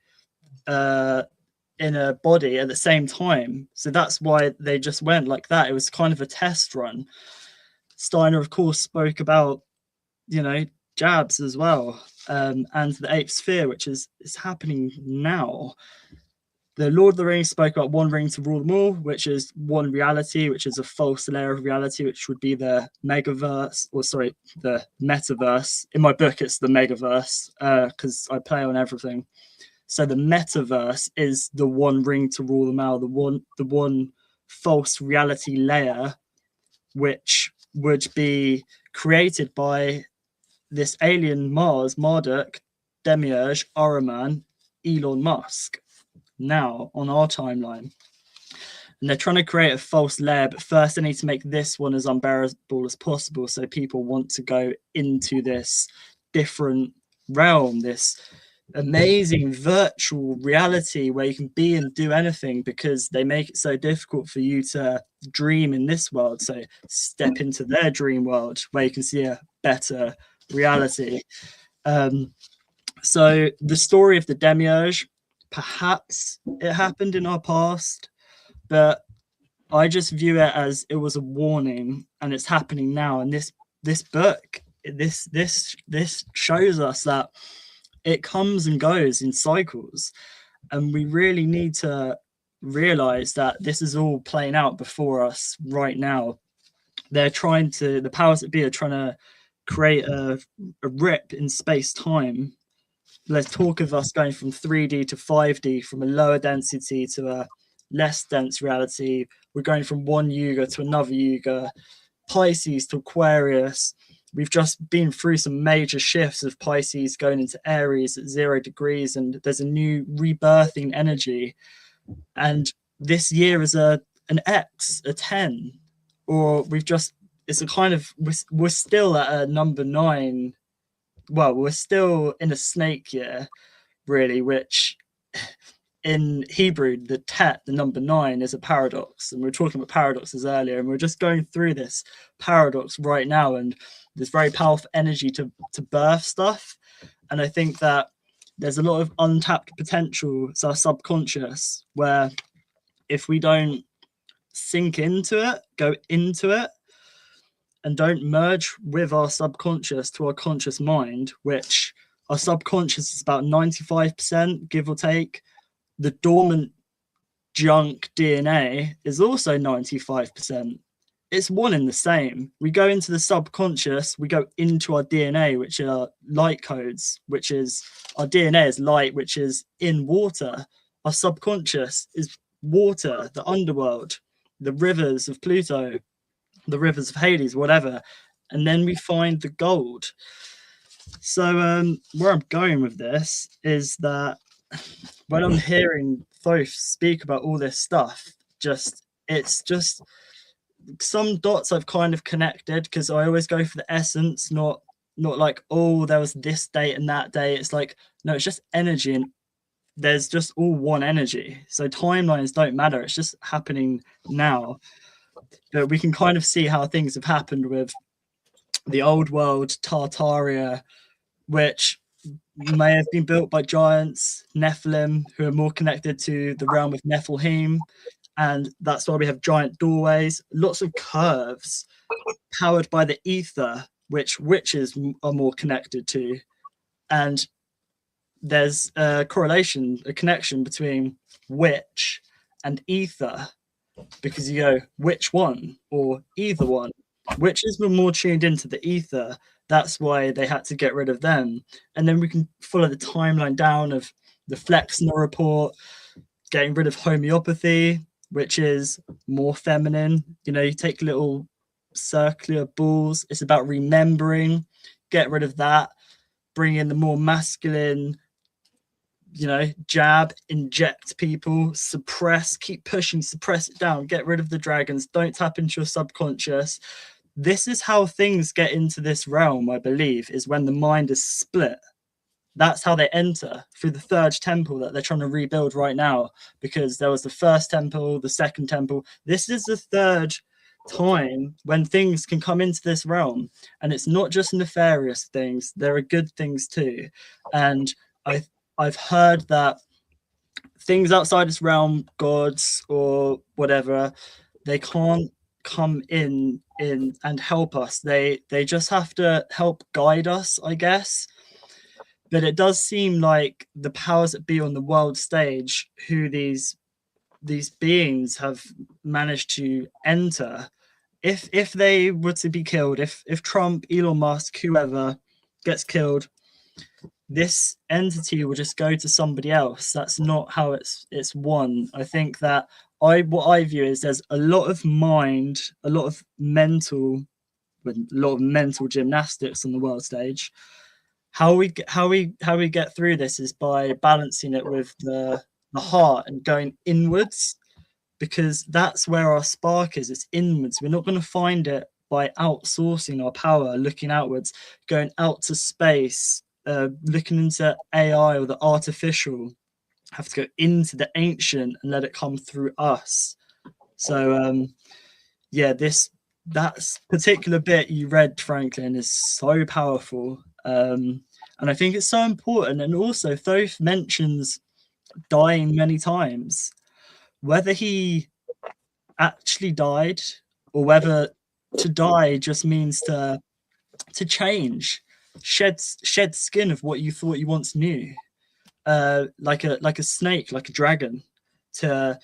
body at the same time. So that's why they just went like that. It was kind of a test run. Steiner, of course, spoke about, jabs as well, and the eighth sphere, which is happening now. The Lord of the Rings spoke about one ring to rule them all, which is one reality, which is a false layer of reality, which would be the megaverse, the metaverse. In my book, it's the megaverse, because I play on everything. So the metaverse is the one ring to rule them all, the one false reality layer, which would be created by this alien Marduk, Demiurge, Ahriman, Elon Musk, now on our timeline. And they're trying to create a false layer, but first they need to make this one as unbearable as possible, so people want to go into this different realm, this amazing virtual reality where you can be and do anything, because they make it so difficult for you to dream in this world. So step into their dream world where you can see a better reality. So the story of the Demiurge, perhaps it happened in our past, but I just view it as it was a warning, and it's happening now. And this book, this shows us that it comes and goes in cycles, and we really need to realize that this is all playing out before us right now. The powers that be are trying to create a rip in space-time. Let's talk of us going from 3D to 5D, from a lower density to a less dense reality. We're going from one yuga to another yuga, Pisces to Aquarius. We've just been through some major shifts of Pisces going into Aries at 0 degrees, and there's a new rebirthing energy. And this year is an X, a 10, or it's a kind of, we're still at a number 9. Well, we're still in a snake year, really, which in Hebrew, the Tet, the number 9, is a paradox. And we were talking about paradoxes earlier, and we're just going through this paradox right now, and there's very powerful energy to birth stuff. And I think that there's a lot of untapped potential. It's our subconscious, where if we don't sink into it, go into it, and don't merge with our subconscious to our conscious mind, which our subconscious is about 95%, give or take. The dormant junk DNA is also 95%. It's one and the same. We go into the subconscious, we go into our DNA, which are light codes, which is our DNA is light, which is in water. Our subconscious is water, the underworld, the rivers of Pluto, the rivers of Hades, whatever. And then we find the gold. So where I'm going with this is that when I'm hearing Thoth speak about all this stuff, it's just some dots I've kind of connected, because I always go for the essence, not like, oh, there was this date and that day. It's like, no, it's just energy, and there's just all one energy. So timelines don't matter. It's just happening now. But we can kind of see how things have happened with the old world, Tartaria, which may have been built by giants, Nephilim, who are more connected to the realm of Nephilim. And that's why we have giant doorways, lots of curves, powered by the ether, which witches are more connected to. And there's a correlation, a connection between witch and ether, because you go, which one or either one? Witches were more tuned into the ether. That's why they had to get rid of them. And then we can follow the timeline down of the Flexner report, getting rid of homeopathy, which is more feminine. You take little circular balls. It's about remembering. Get rid of that. Bring in the more masculine jab, inject people, suppress, keep pushing, suppress it down, get rid of the dragons, don't tap into your subconscious. This is how things get into this realm, I believe, is when the mind is split. That's how they enter, through the third temple that they're trying to rebuild right now, because there was the first temple, the second temple. This is the third time when things can come into this realm, and it's not just nefarious things, there are good things too. And I've heard that things outside this realm, gods or whatever, they can't come in and help us. They just have to help guide us, I guess. But it does seem like the powers that be on the world stage, who these beings have managed to enter, if they were to be killed, if Trump, Elon Musk, whoever gets killed, this entity will just go to somebody else. That's not how it's won. I think that what I view is there's a lot of mind, a lot of mental gymnastics on the world stage. How we get through this is by balancing it with the heart and going inwards, because that's where our spark is. It's inwards. We're not going to find it by outsourcing our power, looking outwards, going out to space, looking into AI or the artificial. Have to go into the ancient and let it come through us. So that particular bit you read, Franklin, is so powerful. And I think it's so important. And also Thoth mentions dying many times. Whether he actually died or whether to die just means to change, shed skin of what you thought you once knew, like a snake, like a dragon, to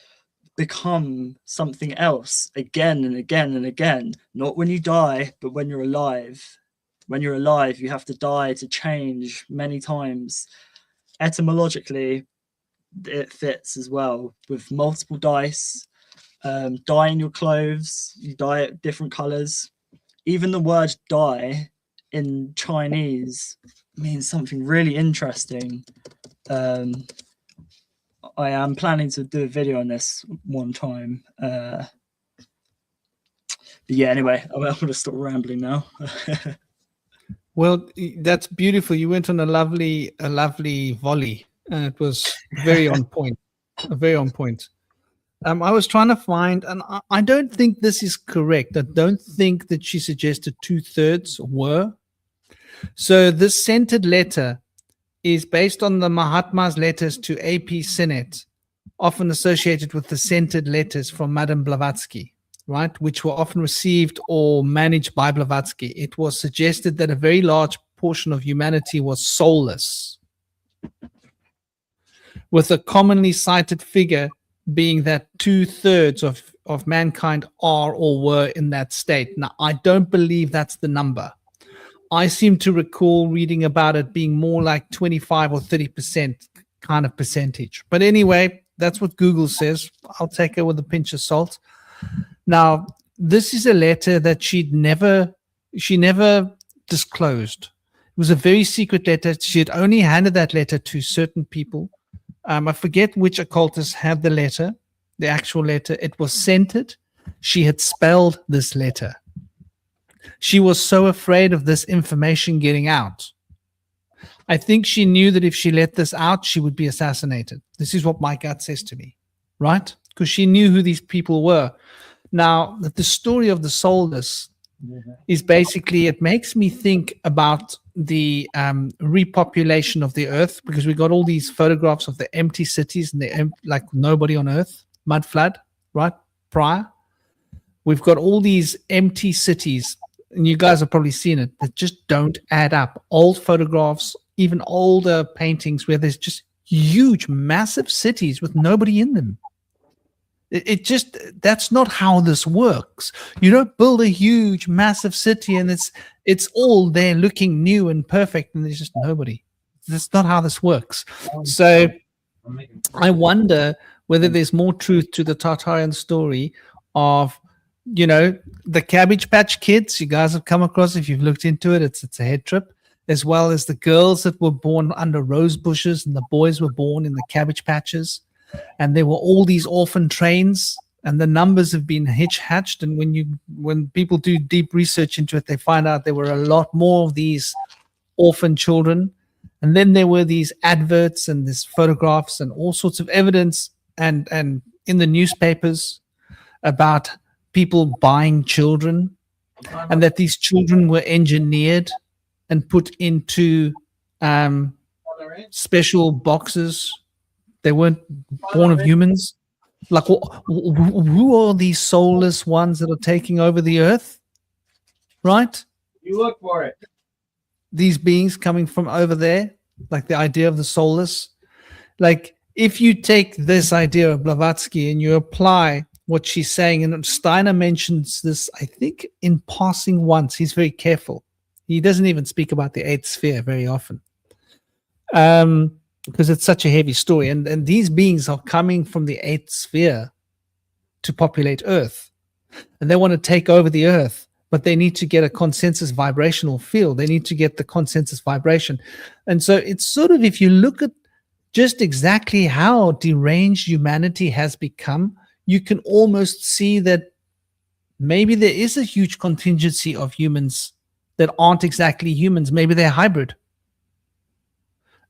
become something else again and again and again. Not when you die, but when you're alive. When you're alive, you have to die to change many times. Etymologically, it fits as well, with multiple dice. Dye in your clothes, you dye it different colors. Even the word die in Chinese means something really interesting. I am planning to do a video on this one time. But yeah, anyway, I'm going to stop rambling now. Well, that's beautiful. You went on a lovely volley, and it was very on point. Very on point. I was trying to find, and I don't think this is correct. I don't think that she suggested 2/3 were. So this scented letter is based on the Mahatma's letters to AP Sinet, often associated with the scented letters from Madame Blavatsky, right, which were often received or managed by Blavatsky. It was suggested that a very large portion of humanity was soulless, with a commonly cited figure being that 2/3 of mankind are or were in that state. Now, I don't believe that's the number. I seem to recall reading about it being more like 25 or 30% kind of percentage. But anyway, that's what Google says. I'll take it with a pinch of salt. Now, this is a letter that she never disclosed. It was a very secret letter. She had only handed that letter to certain people. I forget which occultists had the letter, the actual letter. It was scented. She had spelled this letter. She was so afraid of this information getting out. I think she knew that if she let this out, she would be assassinated. This is what my gut says to me, right? Because she knew who these people were. Now, the story of the soulless is basically, it makes me think about the repopulation of the earth, because we got all these photographs of the empty cities and like nobody on earth, mud flood, right? Prior. We've got all these empty cities, and you guys have probably seen it, that just don't add up. Old photographs, even older paintings where there's just huge, massive cities with nobody in them. It just, that's not how this works. You don't build a huge, massive city and it's all there looking new and perfect and there's just nobody. That's not how this works. So I wonder whether there's more truth to the Tartarian story of, the Cabbage Patch Kids. You guys have come across, if you've looked into it, it's a head trip. as well as the girls that were born under rose bushes and the boys were born in the cabbage patches. And there were all these orphan trains, and the numbers have been hatched. And when people do deep research into it, they find out there were a lot more of these orphan children. And then there were these adverts and these photographs and all sorts of evidence and in the newspapers about people buying children, and that these children were engineered and put into special boxes. They weren't born of humans. Like, who are these soulless ones that are taking over the earth? Right? You look for it. These beings coming from over there, like the idea of the soulless. Like, if you take this idea of Blavatsky and you apply what she's saying, and Steiner mentions this, I think, in passing once. He's very careful. He doesn't even speak about the eighth sphere very often, because it's such a heavy story. And these beings are coming from the eighth sphere to populate Earth. And they want to take over the Earth, but they need to get a consensus vibrational field. They need to get the consensus vibration. And so it's sort of, if you look at just exactly how deranged humanity has become, you can almost see that maybe there is a huge contingency of humans that aren't exactly humans. Maybe they're hybrid.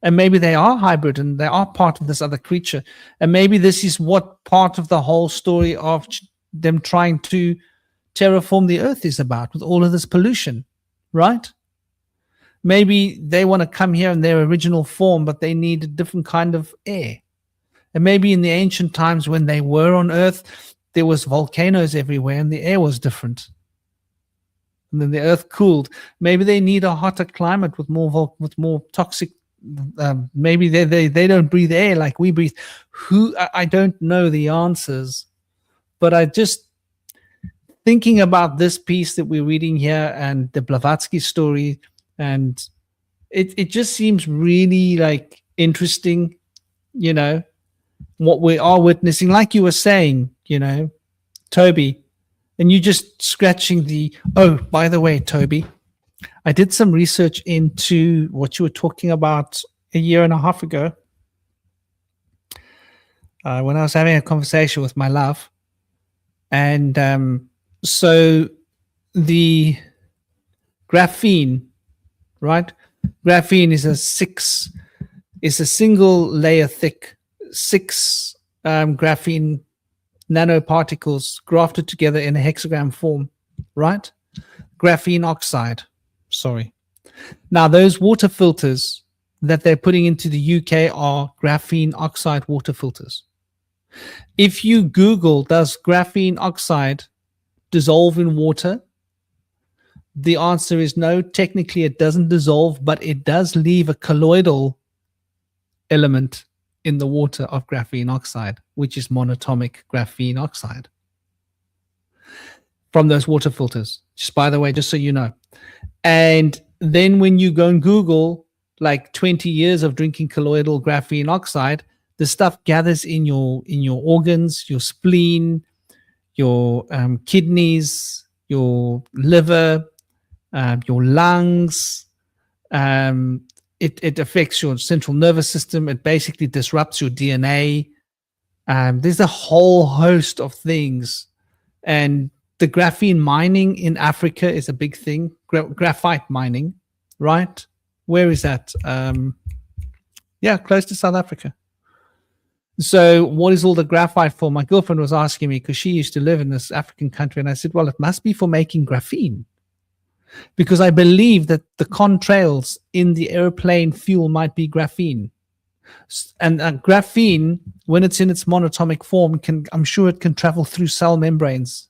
And maybe they are hybrid and they are part of this other creature. And maybe this is what part of the whole story of them trying to terraform the earth is about, with all of this pollution, right? Maybe they want to come here in their original form, but they need a different kind of air. And maybe in the ancient times when they were on Earth, there was volcanoes everywhere and the air was different. And then the Earth cooled. Maybe they need a hotter climate with more toxic. Maybe they don't breathe air like we breathe. I don't know the answers, but I just thinking about this piece that we're reading here and the Blavatsky story, and it just seems really like interesting, you know, what we are witnessing, like you were saying, you know, Toby, and you just scratching by the way, Toby, I did some research into what you were talking about a year and a half ago when I was having a conversation with my love. And so the graphene, right? Graphene is a single layer thick, 6 graphene nanoparticles grafted together in a hexagram form, right? Graphene oxide. Sorry. Now, those water filters that they're putting into the UK are graphene oxide water filters. If you Google, does graphene oxide dissolve in water? The answer is no. Technically, it doesn't dissolve, but it does leave a colloidal element in the water of graphene oxide, which is monatomic graphene oxide from those water filters. Just by the way, just so you know. And then when you go and Google like 20 years of drinking colloidal graphene oxide, the stuff gathers in your organs, your spleen, your kidneys, your liver, your lungs. It affects your central nervous system. It basically disrupts your DNA. There's a whole host of things. And the graphene mining in Africa is a big thing. Graphite mining, right? Where is that? Close to South Africa. So what is all the graphite for? My girlfriend was asking me because she used to live in this African country. And I said, well, it must be for making graphene. Because I believe that the contrails in the airplane fuel might be graphene. And graphene, when it's in its monatomic form, I'm sure it can travel through cell membranes,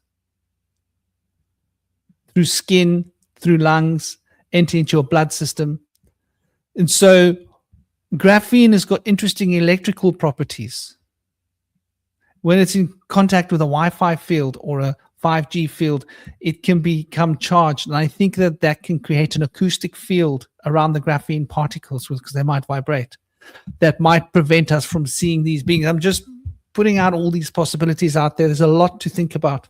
through skin, through lungs, enter into your blood system. And so graphene has got interesting electrical properties. When it's in contact with a Wi-Fi field or a 5G field, it can become charged. And I think that can create an acoustic field around the graphene particles because they might vibrate. That might prevent us from seeing these beings. I'm just putting out all these possibilities out there. There's a lot to think about.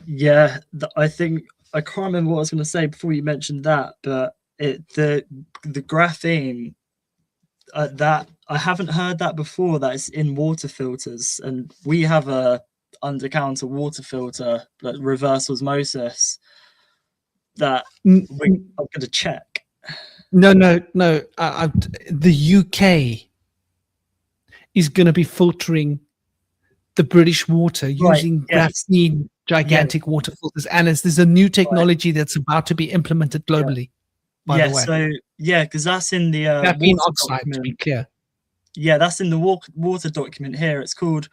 Yeah, I think I can't remember what I was going to say before you mentioned that, but the graphene, that I haven't heard that before. That it's in water filters, and we have a under-counter water filter, like reverse osmosis, that I'm going to check. No. The UK is going to be filtering the British water using graphene gigantic water filters, and there's a new technology that's about to be implemented globally. By the way, so because that's in the graphene water oxide, document. to be clear. Yeah, that's in the water document here. It's called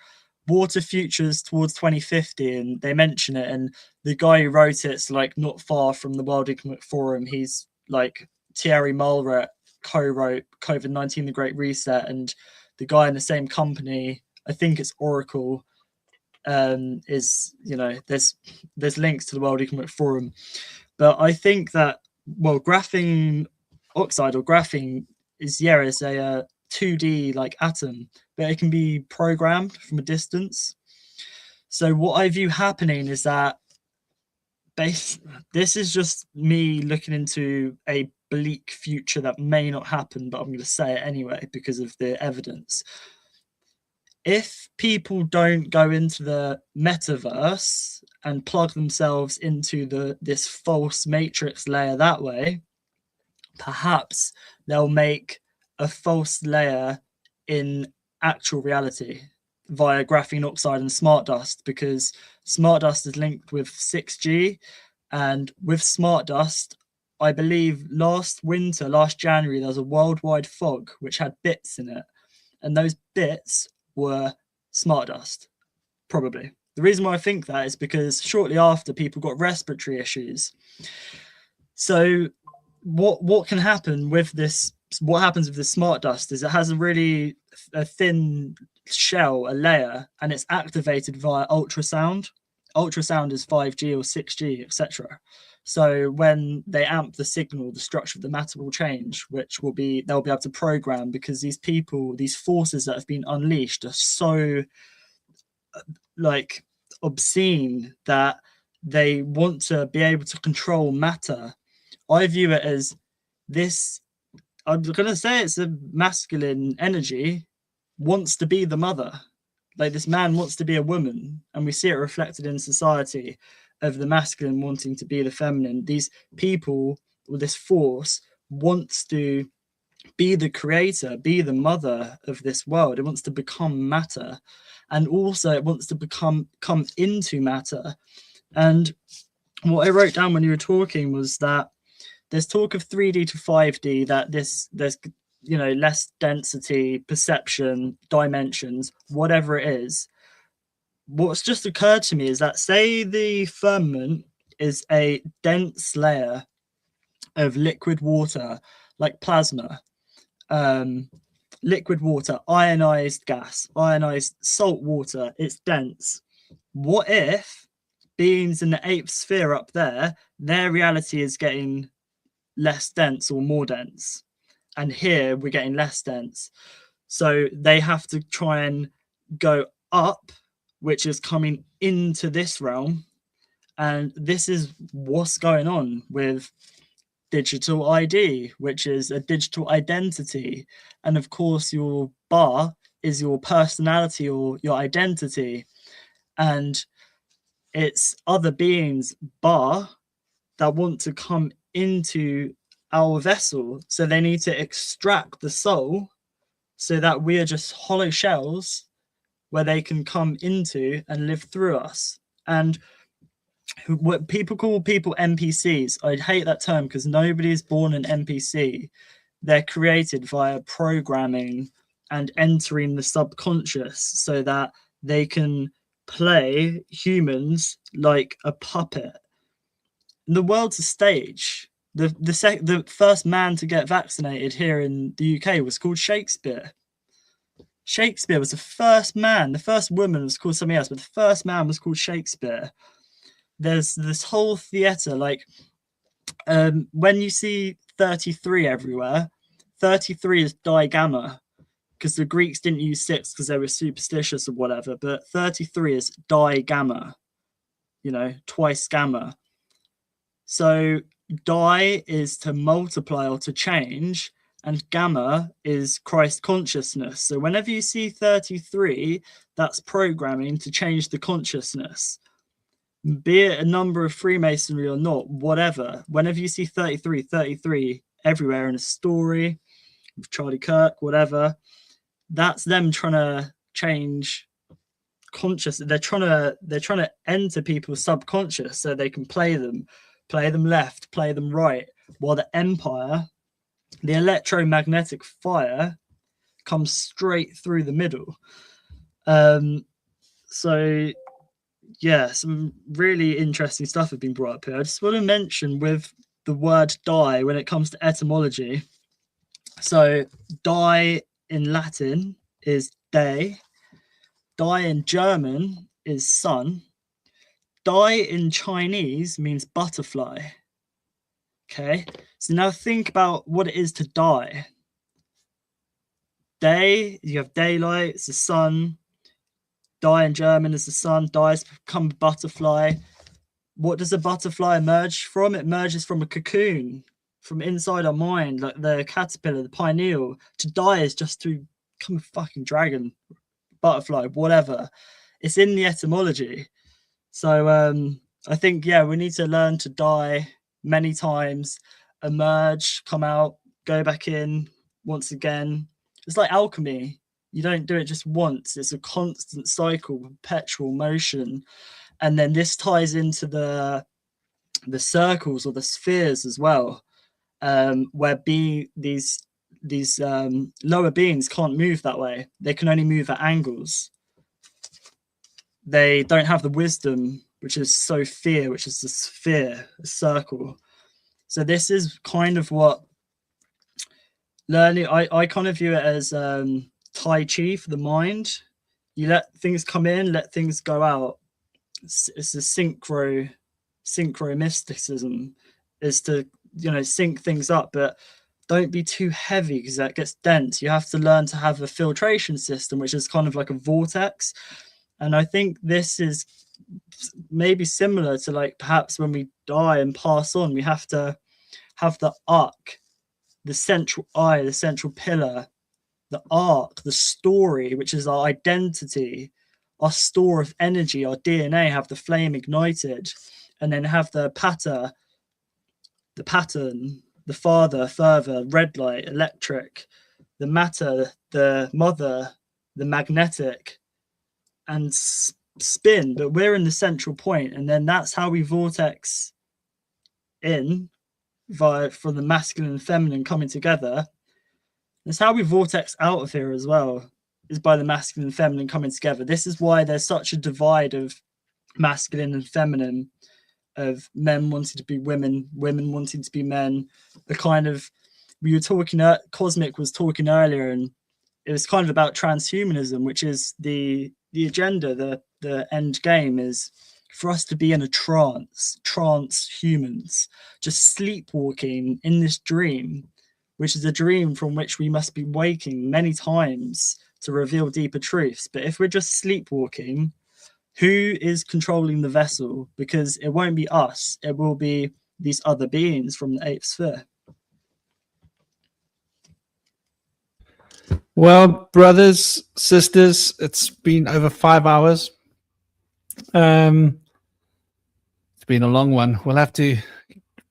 Water Futures Towards 2050, and they mention it. And the guy who wrote it's like not far from the World Economic Forum. He's like Thierry Mulret co-wrote COVID-19: The Great Reset, and the guy in the same company, I think it's Oracle, is, you know, there's links to the World Economic Forum. But I think that, well, graphene oxide or graphene is a 2D like atom, but it can be programmed from a distance. So what I view happening is that this is just me looking into a bleak future that may not happen, but I'm going to say it anyway because of the evidence. If people don't go into the metaverse and plug themselves into this false matrix layer that way, perhaps they'll make a false layer in actual reality via graphene oxide and smart dust, because smart dust is linked with 6G, and with smart dust, I believe last January, there was a worldwide fog which had bits in it, and those bits were smart dust, probably. The reason why I think that is because shortly after, people got respiratory issues. So what can happen with this? What happens with the smart dust is it has a thin shell, a layer, and it's activated via ultrasound. Ultrasound is 5G or 6G, etc. So when they amp the signal, the structure of the matter will change, which they'll be able to program, because these forces that have been unleashed are so like obscene that they want to be able to control matter. I view it as this, I'm going to say it's a masculine energy wants to be the mother. Like this man wants to be a woman, and we see it reflected in society of the masculine wanting to be the feminine. These people, or this force, wants to be the creator, be the mother of this world. It wants to become matter, and also it wants to come into matter. And what I wrote down when you were talking was that there's talk of 3D to 5D, that there's less density, perception, dimensions, whatever it is. What's just occurred to me is that, say the firmament is a dense layer of liquid water, like plasma, liquid water, ionized gas, ionized salt water, it's dense. What if beings in the 8th sphere up there, their reality is getting less dense or more dense, and here we're getting less dense, so they have to try and go up, which is coming into this realm. And this is what's going on with digital ID, which is a digital identity, and of course your bar is your personality or your identity, and it's other beings bar that want to come into our vessel, so they need to extract the soul so that we are just hollow shells where they can come into and live through us. And what people call people NPCs, I hate that term because nobody is born an NPC. They're created via programming and entering the subconscious so that they can play humans like a puppet. The world's a stage. The first man to get vaccinated here in the UK was called Shakespeare. Shakespeare was the first man. The first woman was called something else, but the first man was called Shakespeare. There's this whole theatre, like when you see 33 everywhere, 33 is digamma, because the Greeks didn't use 6 because they were superstitious or whatever, but 33 is digamma, twice gamma. So die is to multiply or to change, and gamma is Christ consciousness. So whenever you see 33, that's programming to change the consciousness. Be it a number of Freemasonry or not, whatever. Whenever you see 33 everywhere in a story, with Charlie Kirk, whatever, that's them trying to change conscious. They're trying to enter people's subconscious so they can play them left, play them right, while the empire, the electromagnetic fire, comes straight through the middle. So yeah, some really interesting stuff has been brought up here. I just want to mention with the word die when it comes to etymology. So die in Latin is day. Die in German is sun. Die in Chinese means butterfly. Okay, so now think about what it is to die. Day, you have daylight, it's the sun. Die in German is the sun. Die has become a butterfly. What does a butterfly emerge from? It emerges from a cocoon, from inside our mind, like the caterpillar, the pineal. To die is just to become a fucking dragon, butterfly, whatever. It's in the etymology. So I think, yeah, we need to learn to die many times, emerge, come out, go back in once again. It's like alchemy. You don't do it just once. It's a constant cycle, perpetual motion. And then this ties into the circles or the spheres as well, where these lower beings can't move that way. They can only move at angles. They don't have the wisdom, which is Sophia, which is the sphere, a circle. So this is kind of what learning, I kind of view it as Tai Chi for the mind. You let things come in, let things go out. It's a synchro mysticism, is to, sync things up, but don't be too heavy because that gets dense. You have to learn to have a filtration system, which is kind of like a vortex. And I think this is maybe similar to, like, perhaps when we die and pass on, we have to have the arc, the central eye, the central pillar, the arc, the story, which is our identity, our store of energy, our DNA, have the flame ignited, and then have the pattern, the father, further, red light, electric, the matter, the mother, the magnetic, and spin. But we're in the central point, and then that's how we vortex in from the masculine and feminine coming together. That's how we vortex out of here as well, is by the masculine and feminine coming together. This is why there's such a divide of masculine and feminine, of men wanting to be women, women wanting to be men. The kind of, we were talking, Cosmic was talking earlier, and it was kind of about transhumanism, which is the agenda, the end game is for us to be in a trance humans, just sleepwalking in this dream, which is a dream from which we must be waking many times to reveal deeper truths. But if we're just sleepwalking, who is controlling the vessel? Because it won't be us, it will be these other beings from the eighth sphere. Well, brothers, sisters, it's been over 5 hours. It's been a long one. We'll have to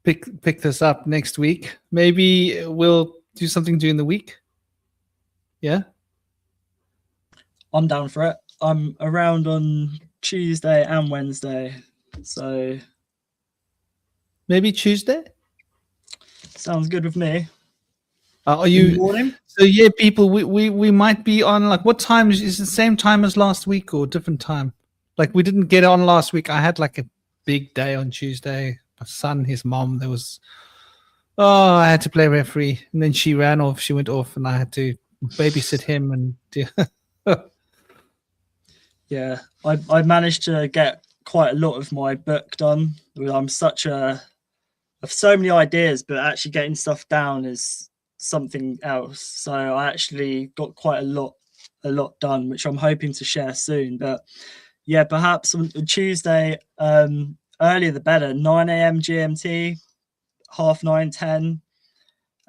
pick this up next week. Maybe we'll do something during the week. Yeah? I'm down for it. I'm around on Tuesday and Wednesday. So maybe Tuesday? Sounds good with me. Are you? In the morning? So yeah, people, we might be on, like, what time is it? The same time as last week or different time? Like, we didn't get on last week. I had like a big day on Tuesday. My son, his mom, I had to play referee, and then she ran off. She went off, and I had to babysit him. And yeah, I managed to get quite a lot of my book done. I'm I've so many ideas, but actually getting stuff down is something else. So I actually got quite a lot done, which I'm hoping to share soon. But yeah, perhaps on Tuesday, earlier the better. 9 a.m. GMT, 9:30,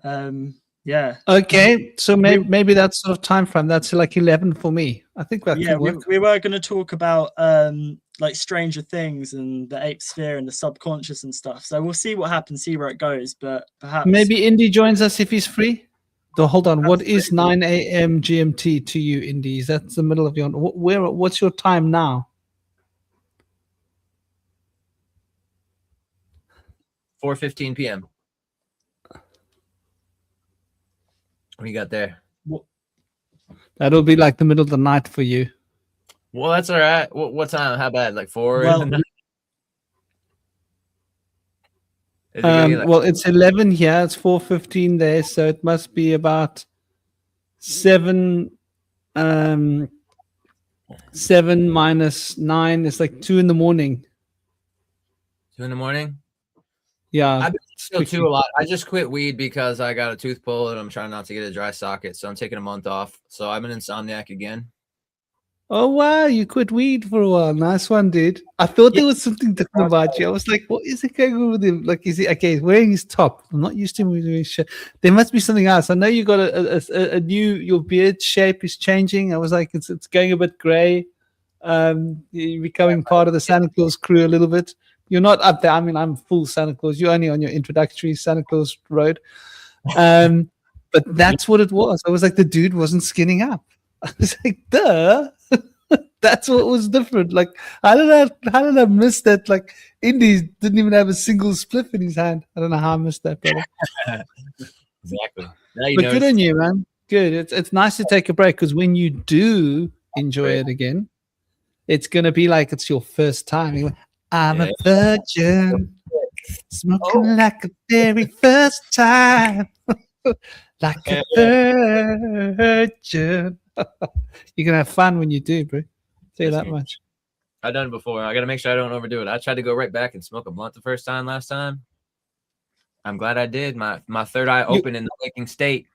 10. Yeah. Okay, so maybe that sort of time frame. That's like 11 for me. I think that Yeah, could work. we were going to talk about like Stranger Things and the Ape Sphere and the subconscious and stuff. So we'll see what happens, see where it goes. But perhaps Maybe Indy joins us if he's free. So hold on. What is 9 a.m. GMT to you, Indy? Is that the middle of your what's your time now? 4:15 p.m. What do you got there? That'll be like the middle of the night for you. Well, that's all right. What time? How bad? Like 4 Well, in the night? Is it gonna be like- Well, it's 11 here. It's 4:15 there, so it must be about 7. 7 minus 9 is like 2 in the morning. 2 in the morning? Yeah. I've been still too a lot. I just quit weed because I got a tooth pull and I'm trying not to get a dry socket. So I'm taking a month off. So I'm an insomniac again. Oh wow, you quit weed for a while. Nice one, dude. I thought there was something different about you. I was like, what is it going on with him? Like, is he okay? He's wearing his top. I'm not used to him wearing his shirt. There must be something else. I know you got a new. Your beard shape is changing. I was like, it's going a bit grey. You're becoming part of the Santa Claus crew a little bit. You're not up there. I mean, I'm full Santa Claus. You're only on your introductory Santa Claus road. But that's what it was. I was like, the dude wasn't skinning up. I was like, duh. That's what was different. Like, how did I miss that? Like, Indy didn't even have a single spliff in his hand. I don't know how I missed that, brother. Exactly. Now you But know good on you, man. Good. It's nice to take a break because when you do enjoy it again, it's gonna be like it's your first time. You're like, I'm a virgin, smoking like a very first time, like a virgin. You're gonna have fun when you do, bro. Say that much. I've done it before. I got to make sure I don't overdo it. I tried to go right back and smoke a blunt the first time last time. I'm glad I did. My third eye open in the waking state.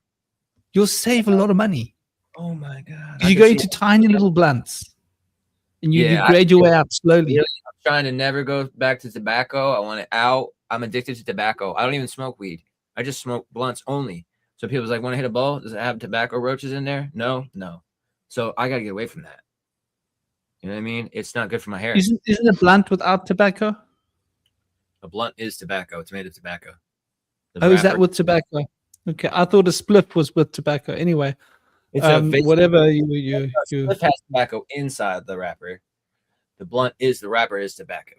You'll save a lot of money. Oh my god! You go into tiny little blunts, and you grade your way up slowly. I'm trying to never go back to tobacco. I want it out. I'm addicted to tobacco. I don't even smoke weed. I just smoke blunts only. So people's like, want to hit a bowl? Does it have tobacco roaches in there? No. So I gotta get away from that. You know what I mean? It's not good for my hair. Isn't a blunt without tobacco? A blunt is tobacco. It's made of tobacco. Is that with tobacco? Okay, I thought a spliff was with tobacco. Anyway, it's whatever you. Spliff has tobacco inside the wrapper. The blunt is the wrapper is tobacco.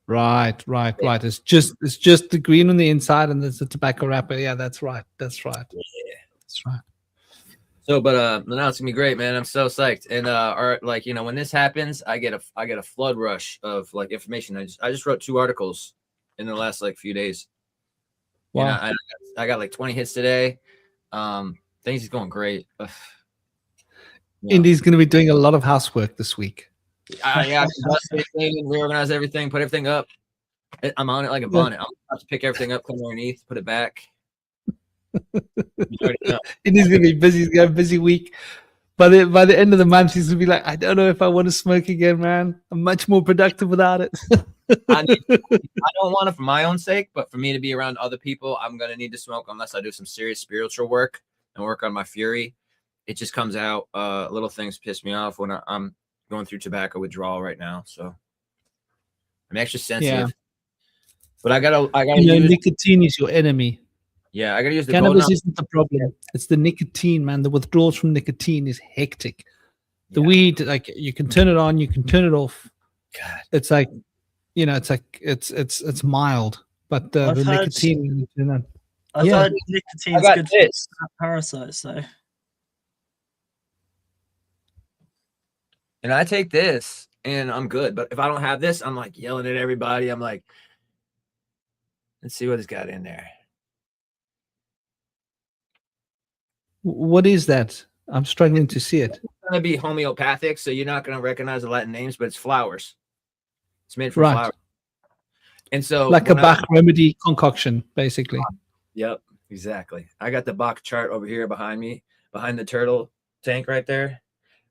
Right. It's just the green on the inside, and there's the tobacco wrapper. Yeah, that's right. Yeah, that's right. So, but now it's gonna be great, man. I'm so psyched. And like, you know, when this happens, I get a flood rush of like information. I just wrote 2 articles in the last like few days. Wow. And I got like 20 hits today. Things is going great. Indy's gonna be doing a lot of housework this week. Yeah, reorganize everything, put everything up. I'm on it like a bonnet. I'll have to pick everything up, come underneath, put it back. Indy's gonna be busy. He's got a busy week. By the end of the month, he's gonna be like, I don't know if I want to smoke again, man. I'm much more productive without it. I don't want it for my own sake, but for me to be around other people, I'm gonna need to smoke unless I do some serious spiritual work and work on my fury. It just comes out. Little things piss me off when I'm going through tobacco withdrawal right now. So I'm extra sensitive. Yeah. But I gotta use nicotine is your enemy. Yeah, I gotta use the cannabis isn't the problem. It's the nicotine, man. The withdrawals from nicotine is hectic. The weed, like you can turn it on, you can turn it off. God. It's like, you know, it's mild, but the nicotine. I've heard nicotine's good for parasites, though. And I take this, and I'm good. But if I don't have this, I'm like yelling at everybody. I'm like, let's see what it's got in there. What is that? I'm struggling to see it. It's going to be homeopathic, so you're not going to recognize the Latin names, but it's flowers. It's made from flowers. And so like a Bach remedy concoction, basically. Yep, exactly. I got the Bach chart over here behind me, behind the turtle tank right there.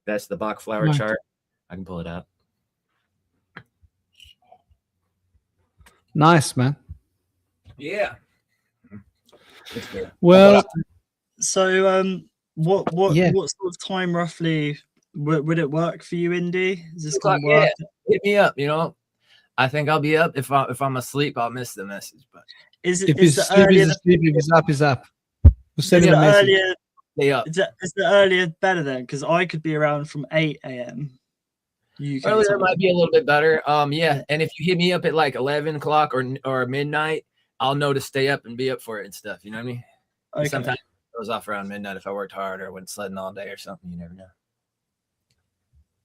That's the Bach flower chart. I can pull it up. Nice, man. Yeah. It's good. Well, So, what Yeah. sort of time roughly would it work for you, Indy? Is this 2 going o'clock, to work? hit me up. I think I'll be up. If I'm asleep, I'll miss the message. But Is if is he's the asleep, earlier he's asleep. If he's up, he's up. We'll send is him the a message. earlier stay up. is the earlier better then? Because I could be around from 8 a.m. UK Earlier time. might be a little bit better. Yeah. And if you hit me up at like 11 o'clock or midnight, I'll know to stay up and be up for it and stuff. You know what I mean? Okay. Sometimes it goes off around midnight if I worked hard or went sledding all day or something. You never know.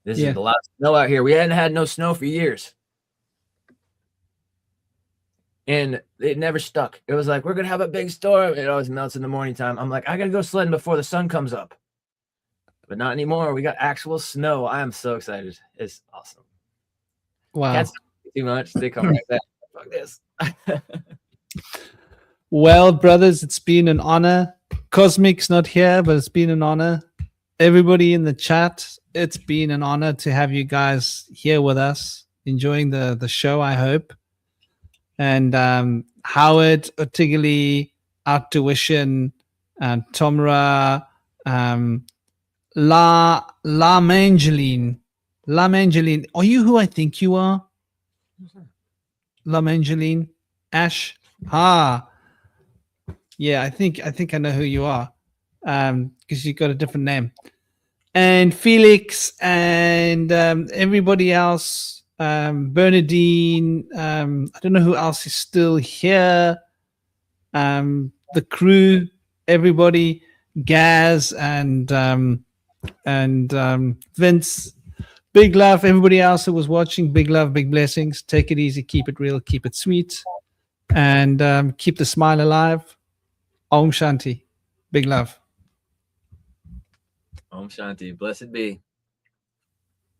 This Yeah. is a lot of snow out here. We hadn't had no snow for years. And it never stuck. It was like, we're going to have a big storm. It always melts in the morning time. I'm like, I got to go sledding before the sun comes up. But not anymore. We got actual snow. I am so excited. It's awesome. Wow. Cats don't do too much. They come right back. Fuck this. Well, brothers, it's been an honor. Cosmic's not here, but it's been an honor. Everybody in the chat, it's been an honor to have you guys here with us, enjoying the show, I hope. And Howard, Otigili, Out Tuition, Tomra, La Mangeline. La Mangeline. Are you who I think you are? La Mangeline? Ash? Yeah, I think I know who you are. Because you've got a different name. And Felix and everybody else, Bernadine, I don't know who else is still here. The crew, everybody, Gaz and Vince. Big love, everybody else who was watching. Big love, big blessings. Take it easy, keep it real, keep it sweet, and keep the smile alive. Om Shanti. Big love. Om Shanti. Blessed be.